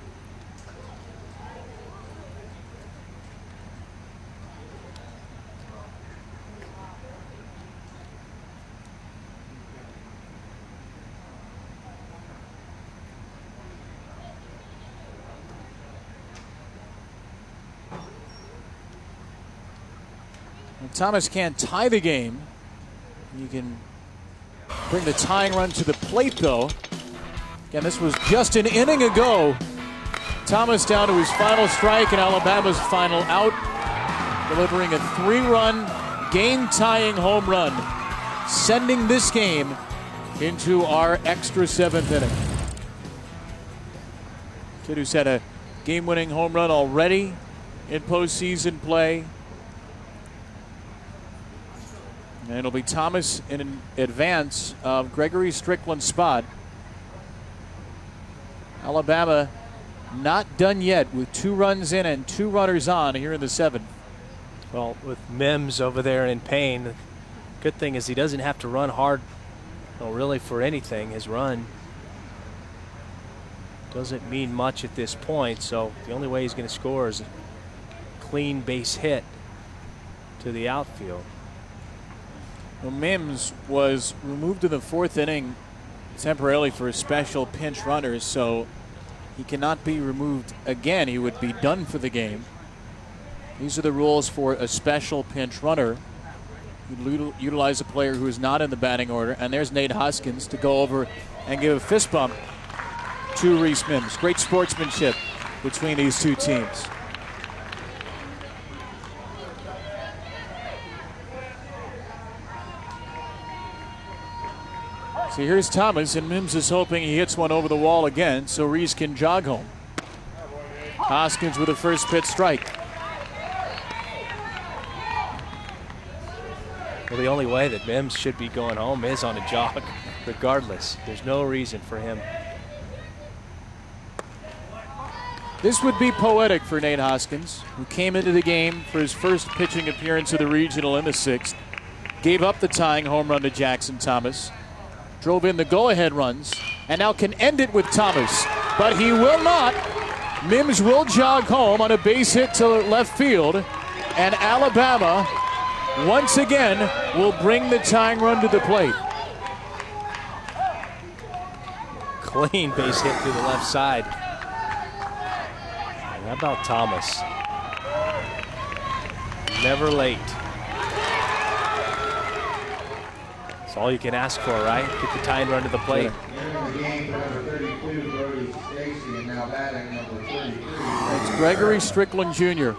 Thomas can't tie the game. You can bring the tying run to the plate, though. Again, this was just an inning ago. Thomas down to his final strike and Alabama's final out, delivering a 3-run, game-tying home run, sending this game into our extra 7th inning. Kid who's had a game-winning home run already in postseason play. And it'll be Thomas in advance of Gregory Strickland's spot. Alabama not done yet with 2 runs in and 2 runners on here in the 7th. Well, with Mims over there in pain, the good thing is he doesn't have to run hard, really for anything. His run doesn't mean much at this point, so the only way he's going to score is a clean base hit to the outfield. Well, Mims was removed in the 4th inning temporarily for a special pinch runner, so he cannot be removed again. He would be done for the game. These are the rules for a special pinch runner. You utilize a player who is not in the batting order, and there's Nate Hoskins to go over and give a fist bump to Reese Mims. Great sportsmanship between these two teams. So here's Thomas, and Mims is hoping he hits one over the wall again so Reese can jog home. Hoskins with a first pitch strike. Well, the only way that Mims should be going home is on a jog, regardless. There's no reason for him. This would be poetic for Nate Hoskins, who came into the game for his first pitching appearance of the regional in the 6th, gave up the tying home run to Jackson Thomas, drove in the go-ahead runs, and now can end it with Thomas. But he will not. Mims will jog home on a base hit to left field, and Alabama once again will bring the tying run to the plate. Clean base hit to the left side. How about Thomas? Never late. That's all you can ask for, right? Get the tying run to the plate. It's Gregory Strickland Jr.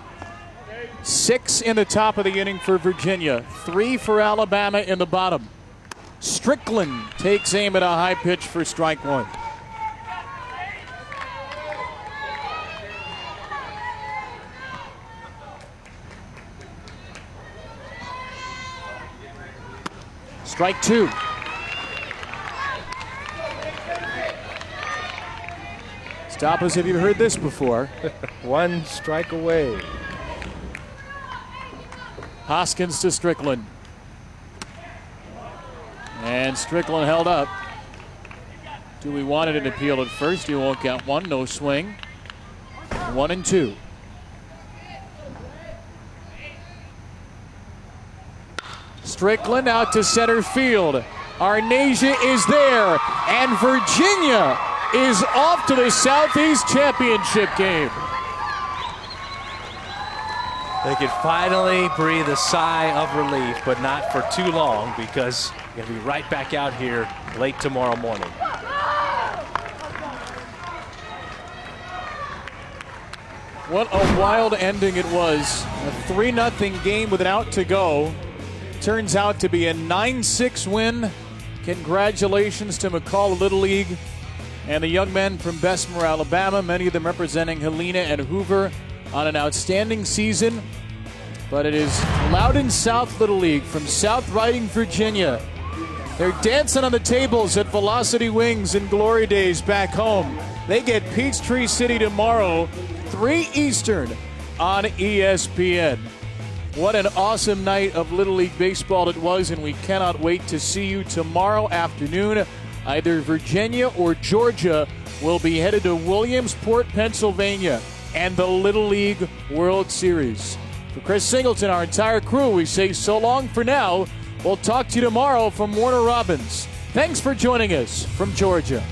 6 in the top of the inning for Virginia, 3 for Alabama in the bottom. Strickland takes aim at a high pitch for strike 1. Strike 2. Stop us if you've heard this before. 1 strike away. Hoskins to Strickland. And Strickland held up. Dewey wanted an appeal at first. He won't get one. No swing. 1-2. Strickland out to center field. Arnasia is there, and Virginia is off to the Southeast Championship game. They could finally breathe a sigh of relief, but not for too long, because you're going to be right back out here late tomorrow morning. What a wild ending it was. A 3-0 game with an out to go. Turns out to be a 9-6 win. Congratulations to McCall Little League and the young men from Bessemer, Alabama, many of them representing Helena and Hoover, on an outstanding season. But it is Loudon South Little League from South Riding, Virginia. They're dancing on the tables at Velocity Wings and Glory Days back home. They get Peachtree City tomorrow, 3 Eastern on ESPN. What an awesome night of Little League baseball it was, and we cannot wait to see you tomorrow afternoon. Either Virginia or Georgia will be headed to Williamsport, Pennsylvania, and the Little League World Series. For Chris Singleton, our entire crew, we say so long for now. We'll talk to you tomorrow from Warner Robins. Thanks for joining us from Georgia.